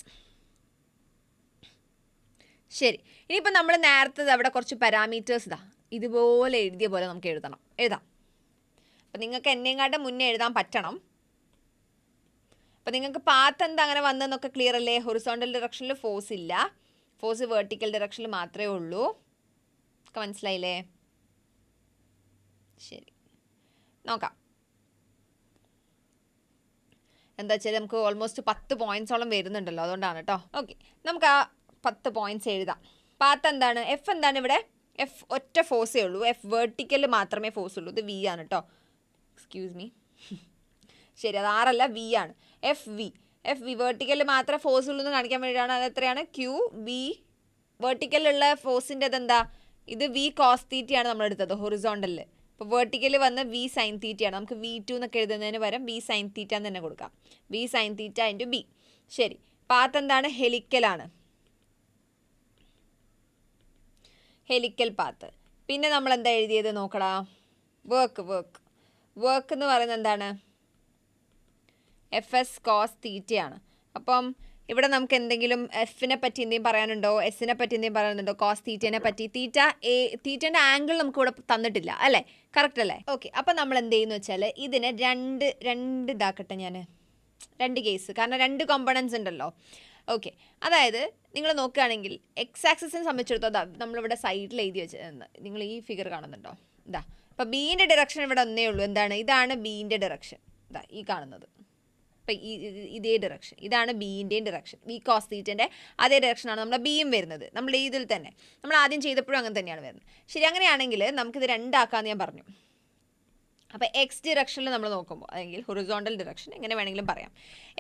ശരി. ഇനിയിപ്പോൾ നമ്മൾ നേരത്തെ അവിടെ കുറച്ച് പാരാമീറ്റേഴ്സ് ഇതുപോലെ എഴുതിയ പോലെ നമുക്ക് എഴുതാം. അപ്പം നിങ്ങൾക്ക് എന്നെങ്ങാട്ട് മുന്നേ എഴുതാൻ പറ്റണം. അപ്പം നിങ്ങൾക്ക് പാത്ത് എന്താ അങ്ങനെ വന്നതെന്നൊക്കെ ക്ലിയർ അല്ലേ? ഹൊറിസോണ്ടൽ ഡിറക്ഷനിൽ ഫോഴ്സ് ഇല്ല, ഫോഴ്സ് വെർട്ടിക്കൽ ഡിറക്ഷനിൽ മാത്രമേ ഉള്ളൂ. ഒക്കെ മനസ്സിലായില്ലേ? ശരി, നോക്കാം. എന്താ വെച്ചാൽ നമുക്ക് ഓൾമോസ്റ്റ് 10 പോയിൻറ്റ്സോളം വരുന്നുണ്ടല്ലോ, അതുകൊണ്ടാണ് കേട്ടോ. ഓക്കെ, നമുക്ക് ആ 10 പോയിൻറ്റ്സ് എഴുതാം. പാത്ത് എന്താണ്? F എന്താണ് ഇവിടെ? F ഒറ്റ ഫോഴ്സേ ഉള്ളൂ. F വെർട്ടിക്കൽ മാത്രമേ ഫോഴ്സ് ഉള്ളൂ. ഇത് V ആണ് കേട്ടോ. Excuse me. ശരി, അത് R അല്ല, V ആണ്. FV വെർട്ടിക്കലിൽ മാത്രമേ ഫോഴ്സ് ഉള്ളൂ എന്ന് കാണിക്കാൻ വേണ്ടിയിട്ടാണ്. അത് എത്രയാണ്? QV. വെർട്ടിക്കലിലുള്ള ഫോഴ്സിൻ്റെ അതെന്താ? ഇത് V cos θ ആണ് നമ്മൾ എടുത്തത് ഹൊറിസോണ്ടലിൽ. ഇപ്പോൾ വെർട്ടിക്കൽ വന്ന് V sin θ ആണ്. നമുക്ക് V2 എന്നൊക്കെ എഴുതുന്നതിന് പകരം V sin θ എന്ന് തന്നെ കൊടുക്കാം. V sin θ × B. ശരി, പാത്ത് എന്താണ്? ഹെലിക്കലാണ്. Helical path. പിന്നെ നമ്മൾ എന്താ എഴുതിയത് നോക്കടാ? വർക്ക് എന്ന് പറയുന്നത് എന്താണ്? FS cos θ ആണ്. അപ്പം ഇവിടെ നമുക്ക് എന്തെങ്കിലും എഫിനെ പറ്റി എന്തെങ്കിലും പറയാനുണ്ടോ? എസിനെ പറ്റി എന്തെങ്കിലും പറയാനുണ്ടോ? കോസ് തീറ്റേനെ പറ്റി. തീറ്റേൻ്റെ ആംഗിൾ നമുക്ക് ഇവിടെ തന്നിട്ടില്ല അല്ലേ? കറക്റ്റ് അല്ലേ? ഓക്കെ, അപ്പം നമ്മൾ എന്ത് ചെയ്യുന്നു വെച്ചാൽ ഇതിനെ രണ്ട് ഇതാക്കട്ടെ ഞാൻ, 2 കേസ്. കാരണം 2 കോമ്പണൻസ് ഉണ്ടല്ലോ. ഓക്കെ, അതായത് നിങ്ങൾ നോക്കുകയാണെങ്കിൽ എക്സ് ആക്സിസിനെ സംബന്ധിച്ചിടത്തോളം നമ്മളിവിടെ സൈഡിൽ എഴുതി വെച്ചത് നിങ്ങൾ ഈ ഫിഗർ കാണുന്നുണ്ടോ? അപ്പോൾ ബീൻ്റെ ഡിറക്ഷൻ ഇവിടെ ഒന്നേ ഉള്ളൂ. എന്താണ്? ഇതാണ് ബീൻ്റെ ഡിറക്ഷൻ. ഈ കാണുന്നത്. അപ്പം ഇതേ ഡിറക്ഷൻ, ഇതാണ് ബീൻ്റെയും ഡിറക്ഷൻ. V cos θൻ്റെ അതേ ഡിറക്ഷനാണ് നമ്മുടെ ബിയും വരുന്നത്. നമ്മൾ ഇതിൽ തന്നെ നമ്മൾ ആദ്യം ചെയ്തപ്പോഴും അങ്ങനെ തന്നെയാണ് വരുന്നത്. ശരി, അങ്ങനെയാണെങ്കിൽ നമുക്കിത് 2 ആക്കാമെന്ന് ഞാൻ പറഞ്ഞു. അപ്പോൾ എക്സ് ഡിറക്ഷനിൽ നമ്മൾ നോക്കുമ്പോൾ, അല്ലെങ്കിൽ ഹൊറിസോണ്ടൽ ഡിറക്ഷൻ എങ്ങനെ വേണമെങ്കിലും പറയാം.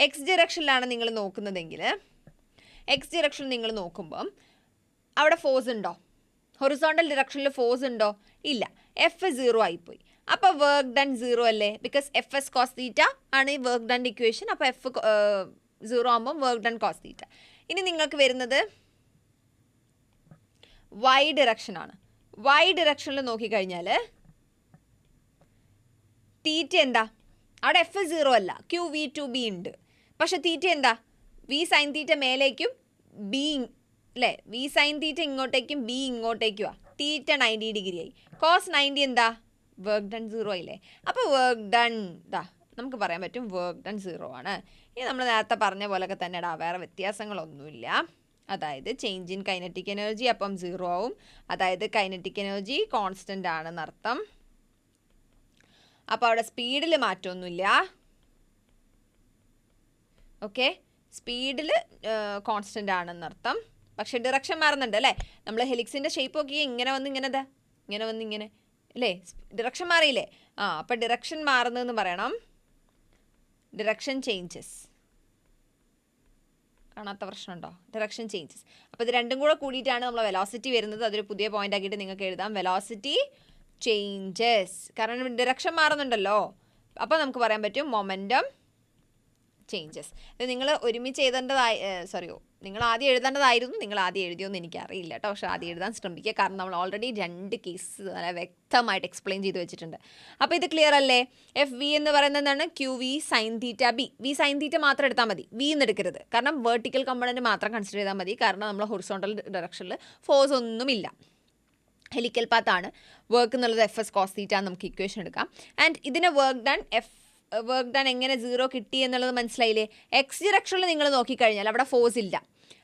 എക്സ് ഡിറക്ഷനിലാണ് നിങ്ങൾ നോക്കുന്നതെങ്കിൽ, എക്സ് ഡിറക്ഷൻ നിങ്ങൾ നോക്കുമ്പം അവിടെ ഫോഴ്സ് ഉണ്ടോ? ഹൊറിസോണ്ടൽ ഡിറക്ഷനിൽ ഫോഴ്സ് ഉണ്ടോ? ഇല്ല. F 0 ആയിപ്പോയി. അപ്പോൾ വർക്ക് ഡൺ 0 അല്ലേ? ബിക്കോസ് FS cos θ ആണ് ഈ വർക്ക് ഡൺ ഇക്വേഷൻ. അപ്പോൾ F 0 ആകുമ്പം വർക്ക് ഡൺ cos θ. ഇനി നിങ്ങൾക്ക് വരുന്നത് Y ഡിറക്ഷനാണ്. Y ഡിറക്ഷനിൽ നോക്കിക്കഴിഞ്ഞാൽ തീറ്റ എന്താ? അവിടെ F 0 അല്ല, QV2B ഉണ്ട്. പക്ഷെ തീറ്റ എന്താ? V sin θ മേലേക്കും B അല്ലേ? V sin θ ഇങ്ങോട്ടേക്കും B ഇങ്ങോട്ടേക്കുമാണ്. തീറ്റ 90 ഡിഗ്രി ആയി. കോസ് 90 എന്താ? വർക്ക് ഡൺ 0 ആയില്ലേ? അപ്പോൾ വർക്ക് ഡൺ നമുക്ക് പറയാൻ പറ്റും വർക്ക് ഡൺ 0 ആണ്. ഇനി നമ്മൾ നേരത്തെ പറഞ്ഞ പോലൊക്കെ തന്നെ വേറെ വ്യത്യാസങ്ങളൊന്നുമില്ല. അതായത് ചേഞ്ച് ഇൻ കൈനറ്റിക് എനർജി അപ്പം 0 ആവും. അതായത് കൈനറ്റിക് എനർജി കോൺസ്റ്റൻ്റ് ആണെന്നർത്ഥം. അപ്പോൾ അവിടെ സ്പീഡിൽ മാറ്റമൊന്നുമില്ല. ഓക്കെ, സ്പീഡിൽ കോൺസ്റ്റൻ്റ് ആണെന്നർത്ഥം. പക്ഷേ ഡിറക്ഷൻ മാറുന്നുണ്ട് അല്ലേ? നമ്മൾ ഹെലിക്സിൻ്റെ ഷേപ്പ് നോക്കി ഇങ്ങനെ വന്ന് ഇങ്ങനെ അല്ലേ? ഡിറക്ഷൻ മാറിയില്ലേ? അപ്പോൾ ഡിറക്ഷൻ മാറുന്നതെന്ന് പറയണം. Direction changes. കാണാത്ത പ്രശ്നമുണ്ടോ? Direction changes. അപ്പോൾ ഇത് രണ്ടും കൂടെ കൂടിയിട്ടാണ് നമ്മൾ വെലോസിറ്റി വരുന്നത്. അതൊരു പുതിയ പോയിന്റ് ആക്കിയിട്ട് നിങ്ങൾക്ക് എഴുതാം, വെലോസിറ്റി ചേഞ്ചസ്. കാരണം ഡിറക്ഷൻ മാറുന്നുണ്ടല്ലോ. അപ്പോൾ നമുക്ക് പറയാൻ പറ്റും മൊമെൻറ്റം ചേഞ്ചസ്. ഇത് നിങ്ങൾ ഒരുമിച്ച് എഴുതേണ്ടതായി നിങ്ങൾ ആദ്യം എഴുതേണ്ടതായിരുന്നു, നിങ്ങൾ ആദ്യം എഴുതിയോന്ന് എനിക്കറിയില്ല കേട്ടോ. പക്ഷേ ആദ്യം എഴുതാൻ ശ്രമിക്കുക, കാരണം നമ്മൾ ഓൾറെഡി 2 കേസ് നല്ല വ്യക്തമായിട്ട് എക്സ്പ്ലെയിൻ ചെയ്ത് വെച്ചിട്ടുണ്ട്. അപ്പോൾ ഇത് ക്ലിയർ അല്ലേ? എഫ് വി എന്ന് പറയുന്നത് എന്താണ്? Q V sine theta B. V sine theta മാത്രം എടുത്താൽ മതി, വി എന്ന് എടുക്കരുത്. കാരണം വെർട്ടിക്കൽ കമ്പോണൻറ്റ് മാത്രം കൺസിഡർ ചെയ്താൽ മതി, കാരണം നമ്മൾ ഹൊറിസോണ്ടൽ ഡയറക്ഷനിൽ ഫോഴ്സ് ഒന്നുമില്ല. ഹെലിക്കൽ പാത്താണ്. വർക്ക് എന്നുള്ളത് എഫ് എസ് കോസ് തീറ്റ നമുക്ക് ഇക്വേഷൻ എടുക്കാം. ആൻഡ് ഇതിനെ വർക്ക് ഡൺ എങ്ങനെ 0 കിട്ടി എന്നുള്ളത് മനസ്സിലായില്ലേ? എക്സ് ഡിറക്ഷനിൽ നിങ്ങൾ നോക്കിക്കഴിഞ്ഞാൽ അവിടെ ഫോഴ്സ് ഇല്ല.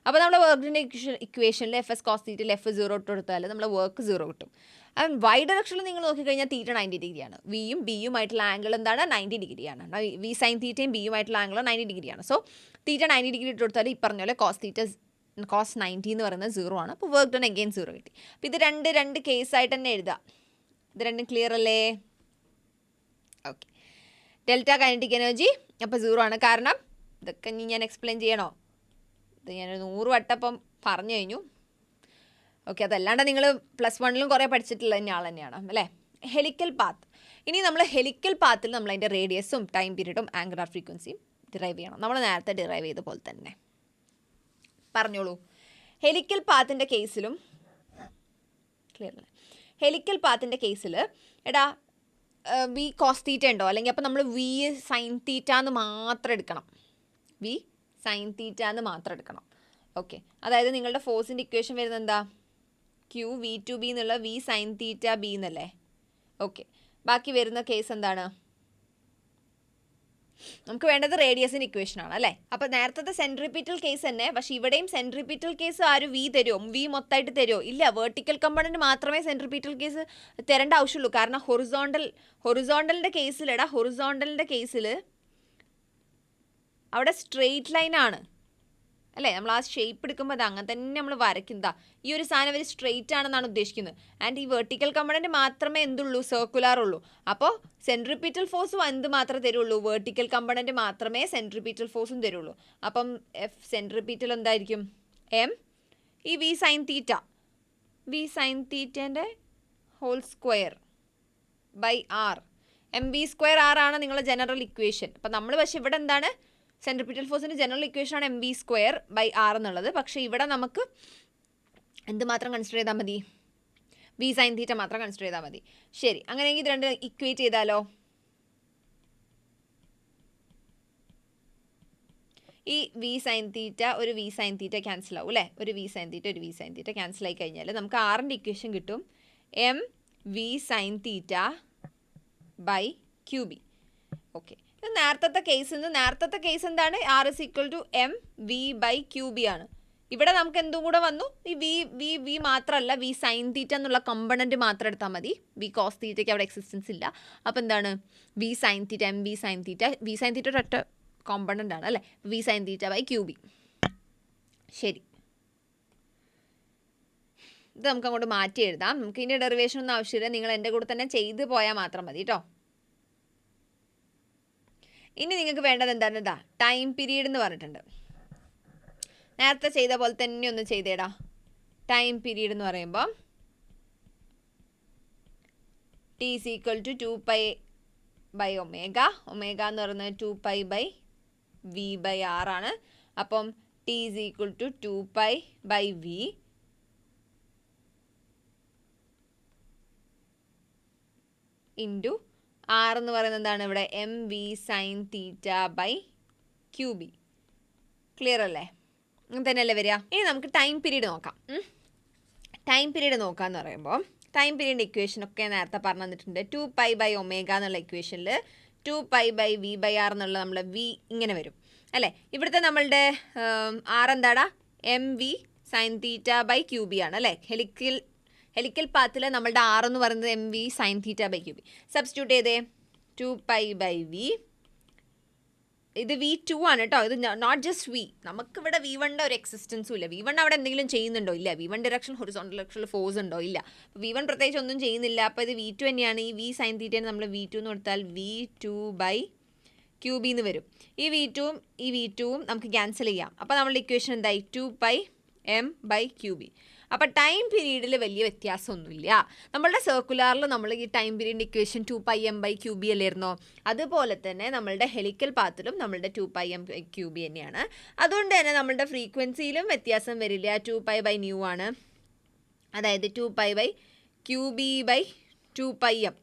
അപ്പോൾ നമ്മുടെ വർക്കിൻ്റെ ഇക്വേഷനിൽ എഫ് എസ് കോസ് തീറ്റയിൽ എഫ് 0 ഇട്ട് കൊടുത്താൽ നമ്മൾ വർക്ക് 0 കിട്ടും. ആൻഡ് വൈ ഡയറക്ഷനിൽ നിങ്ങൾ നോക്കിക്കഴിഞ്ഞാൽ തീറ്റ 90 ഡിഗ്രിയാണ്. വിയും ബിയുമായിട്ടുള്ള ആംഗിൾ എന്താണ്? 90 ഡിഗ്രിയാണ്. വി സൈൻ തീറ്റയും ബിയുമായിട്ടുള്ള ആംഗിൾ 90 ഡിഗ്രിയാണ്. സോ തീറ്റ 90 ഡിഗ്രി ഇട്ട് കൊടുത്താൽ ഈ പറഞ്ഞ പോലെ കോസ് 90 എന്ന് പറയുന്നത് 0 ആണ്. അപ്പോൾ വർക്ക് ഡൺ അഗെയിൻ 0 കിട്ടി. അപ്പോൾ ഇത് രണ്ട് കേസായിട്ട് തന്നെ എഴുതാം. ഇത് രണ്ടും ക്ലിയർ അല്ലേ? ഓക്കെ. ഡെൽറ്റ കൈനറ്റിക് എനർജി അപ്പോൾ 0 ആണ്. കാരണം ഇതൊക്കെ ഇനി ഞാൻ എക്സ്പ്ലെയിൻ ചെയ്യണോ? ഇത് ഞാനൊരു 100 വട്ടപ്പം പറഞ്ഞു കഴിഞ്ഞു. ഓക്കെ, അതല്ലാണ്ട് നിങ്ങൾ +1 കുറേ പഠിച്ചിട്ടുള്ള ആൾ തന്നെയാണ് അല്ലേ? Helical path. ഇനി നമ്മൾ ഹെലിക്കൽ പാത്തിൽ നമ്മൾ അതിൻ്റെ റേഡിയസും ടൈം പീരീഡും ആംഗുലാർ ഫ്രീക്വൻസിയും ഡിറൈവ് ചെയ്യണം. നമ്മൾ നേരത്തെ ഡിറൈവ് ചെയ്ത പോലെ തന്നെ പറഞ്ഞോളൂ. ഹെലിക്കൽ പാത്തിൻ്റെ കേസിലും ക്ലിയർ അല്ലേ? ഹെലിക്കൽ പാത്തിൻ്റെ കേസിൽ എടാ വി കോസ് തീറ്റ ഉണ്ടോ? അല്ലെങ്കിൽ അപ്പോൾ നമ്മൾ വി സൈൻ തീറ്റ എന്ന് മാത്രം എടുക്കണം. വി സൈൻ തീറ്റ എന്ന് മാത്രം എടുക്കണം. ഓക്കെ, അതായത് നിങ്ങളുടെ ഫോഴ്സിൻ്റെ ഇക്വേഷൻ വരുന്നത് എന്താ? ക്യൂ വി ടു ബി എന്നുള്ള വി സൈൻ തീറ്റ ബി എന്നല്ലേ? ഓക്കെ, ബാക്കി വരുന്ന കേസ് എന്താണ്? നമുക്ക് വേണ്ടത് റേഡിയസിൻ്റെ ഇക്വേഷനാണ് അല്ലേ? അപ്പോൾ നേരത്തെ സെൻട്രിപിറ്റൽ കേസ് തന്നെ, പക്ഷേ ഇവിടെയും സെൻട്രിപിറ്റൽ കേസ് ആരും വി തരുമോ? വി മൊത്തമായിട്ട് തരുമോ? ഇല്ല, വെർട്ടിക്കൽ കമ്പോണൻറ്റ് മാത്രമേ സെൻട്രിപിറ്റൽ കേസ് തരേണ്ട ആവശ്യമുള്ളൂ. കാരണം ഹൊറിസോണ്ടലിൻ്റെ കേസിൽ അവിടെ സ്ട്രെയിറ്റ് ലൈനാണ് അല്ലേ? നമ്മൾ ആ ഷേപ്പ് എടുക്കുമ്പോൾ അത് അങ്ങനെ തന്നെ നമ്മൾ വരയ്ക്കുന്നതാ. ഈ ഒരു സാധനം ഒരു സ്ട്രെയിറ്റ് ആണെന്നാണ് ഉദ്ദേശിക്കുന്നത്. ആൻഡ് ഈ വെർട്ടിക്കൽ കമ്പോണൻറ്റ് മാത്രമേ എന്തുള്ളൂ? സർക്കുലാർ ഉള്ളൂ. അപ്പോൾ സെൻട്രിപിറ്റൽ ഫോഴ്സും എന്ത് മാത്രമേ തരുള്ളൂ? വെർട്ടിക്കൽ കമ്പോണൻറ്റ് മാത്രമേ സെൻട്രിപിറ്റൽ ഫോഴ്സും തരുള്ളൂ. അപ്പം എഫ് സെൻട്രിപിറ്റൽ എന്തായിരിക്കും? എം ഈ വി സൈൻ തീറ്റേൻ്റെ whole square by R. M V square R ആണ് നിങ്ങളുടെ ജനറൽ ഇക്വേഷൻ. അപ്പം നമ്മൾ പക്ഷേ ഇവിടെ എന്താണ്? സെൻട്രിപിറ്റൽ ഫോഴ്സിൻ്റെ ജനറൽ ഇക്വേഷനാണ് M V square by R എന്നുള്ളത്. പക്ഷേ ഇവിടെ നമുക്ക് എന്ത് മാത്രം കൺസിഡർ ചെയ്താൽ മതി? വി സൈൻ തീറ്റ മാത്രം കൺസിഡർ ചെയ്താൽ മതി. ശരി, അങ്ങനെയെങ്കിൽ ഇത് രണ്ട് ഇക്വേറ്റ് ചെയ്താലോ? ഈ വി സൈൻ തീറ്റ ഒരു വി സൈൻ തീറ്റ ക്യാൻസൽ ആവും അല്ലേ? ഒരു വി സൈൻ തീറ്റ ക്യാൻസൽ ആയി കഴിഞ്ഞാൽ നമുക്ക് ആറിൻ്റെ ഇക്വേഷൻ കിട്ടും. M V sine theta by Q B. Okay, ഇത് നേരത്തെ കേസ് എന്താണ്? R is equal to M V by Q B ആണ്. ഇവിടെ നമുക്ക് എന്തും കൂടെ വന്നു? ഈ വി മാത്രമല്ല, വി സൈൻ തീറ്റ എന്നുള്ള കമ്പണൻറ്റ് മാത്രം എടുത്താൽ മതി. വി കോസ് തീറ്റയ്ക്ക് അവിടെ എക്സിസ്റ്റൻസ് ഇല്ല. അപ്പോൾ എന്താണ്? V sine theta M V sine theta ഒരൊറ്റ കോമ്പണൻ്റ് ആണ് അല്ലേ? V sine theta by Q B. ശരി, ഇത് നമുക്ക് അങ്ങോട്ട് മാറ്റി എഴുതാം. നമുക്ക് ഇതിൻ്റെ ഡെറിവേഷൻ ഒന്നും ആവശ്യമില്ല, നിങ്ങൾ എൻ്റെ കൂടെ തന്നെ ചെയ്ത് പോയാൽ മാത്രം മതി കേട്ടോ. ഇനി നിങ്ങൾക്ക് വേണ്ടത് എന്താണ്? ടൈം പീരീഡ് എന്ന് പറഞ്ഞിട്ടുണ്ട്. നേരത്തെ ചെയ്ത പോലെ തന്നെ ഒന്ന് ചെയ്തേടാ. ടൈം പീരീഡ് എന്ന് പറയുമ്പോൾ T is equal to 2π by omega എന്ന് പറയുന്നത് 2π ബൈ വി ബൈ ആർ ആണ്. അപ്പം T is equal to 2π by V into R എന്ന് പറയുന്നത് എന്താണ്? ഇവിടെ M V sine theta by Q B. Clear അല്ലേ? തന്നെയല്ലേ വരിക? ഇനി നമുക്ക് ടൈം പീരീഡ് നോക്കാം. ടൈം പീരീഡ് നോക്കാമെന്ന് പറയുമ്പോൾ ടൈം പീരീഡിൻ്റെ ഇക്വേഷനൊക്കെ നേരത്തെ പറഞ്ഞു തന്നിട്ടുണ്ട്. 2π ബൈ ഒമേഗ എന്നുള്ള ഇക്വേഷനിൽ 2π ബൈ വി ബൈ ആർ എന്നുള്ള നമ്മളെ വി ഇങ്ങനെ വരും അല്ലേ? ഇവിടുത്തെ നമ്മളുടെ ആർ എന്താടാ? M V sine theta by Q B ആണ് അല്ലേ? ഹെലിക്കൽ പാത്തിൽ നമ്മളുടെ ആർ എന്ന് പറയുന്നത് M V sine theta by Q B. Substitute ചെയ്തേ. 2π ബൈ വി, ഇത് V2 ആണ് കേട്ടോ. ഇത് നോട്ട് ജസ്റ്റ് വി. നമുക്കിവിടെ V1ൻ്റെ ഒരു എക്സിസ്റ്റൻസും ഇല്ല. V1 അവിടെ എന്തെങ്കിലും ചെയ്യുന്നുണ്ടോ? ഇല്ല. V1 ഡയറക്ഷൻ ഹൊറിസോണ്ടൽ ഡയറക്ഷനിൽ ഫോഴ്സ് ഉണ്ടോ? ഇല്ല. അപ്പോൾ V1 പ്രത്യേകിച്ച് ഒന്നും ചെയ്യുന്നില്ല. അപ്പോൾ ഇത് V2 തന്നെയാണ്. ഈ വി സൈൻ തീറ്റേനെ നമ്മൾ V2 എന്ന് കൊടുത്താൽ V2 ബൈ ക്യൂ ബി എന്ന് വരും. ഈ V2ഉം നമുക്ക് ക്യാൻസൽ ചെയ്യാം. അപ്പോൾ നമ്മളുടെ ഇക്വേഷൻ എന്തായി? 2π എം ബൈ ക്യൂ ബി. അപ്പോൾ ടൈം പീരീഡിൽ വലിയ വ്യത്യാസമൊന്നുമില്ല. നമ്മളുടെ സർക്കുലാറിൽ നമ്മൾ ഈ time period equation 2πm by Q B അല്ലായിരുന്നോ? അതുപോലെ തന്നെ നമ്മളുടെ ഹെലിക്കൽ പാത്തിലും നമ്മളുടെ 2πm ക്യൂ ബി തന്നെയാണ്. അതുകൊണ്ട് തന്നെ നമ്മളുടെ ഫ്രീക്വൻസിയിലും വ്യത്യാസം വരില്ല. 2π ബൈ ന്യൂ ആണ്, അതായത് 2π by Q B by 2πm.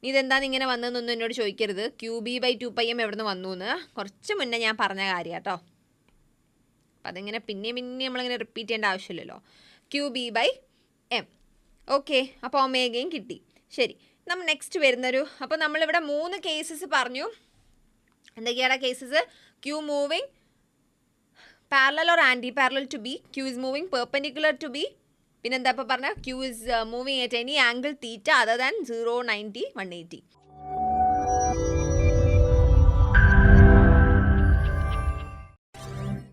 ഇതെന്താണെന്ന് ഇങ്ങനെ വന്നതെന്നൊന്നും എന്നോട് ചോദിക്കരുത്. ക്യൂ ബി ബൈ 2πm എവിടെ നിന്ന് വന്നു എന്ന് കുറച്ച് മുന്നേ ഞാൻ പറഞ്ഞ കാര്യം കേട്ടോ. അപ്പം അതിങ്ങനെ പിന്നെ നമ്മളിങ്ങനെ റിപ്പീറ്റ് ചെയ്യേണ്ട ആവശ്യമില്ലല്ലോ. Q B by M. Okay, അപ്പോൾ ഒമേഗയും കിട്ടി. ശരി, നമ്മൾ നെക്സ്റ്റ് വരുന്നൊരു, അപ്പോൾ നമ്മളിവിടെ 3 കേസസ് പറഞ്ഞു. എന്തൊക്കെയാണ് cases? Q moving parallel or anti parallel to B, Q is moving perpendicular to B, പിന്നെന്താ ഇപ്പോൾ പറഞ്ഞാൽ Q is moving at any angle theta other than 0, 90, 180.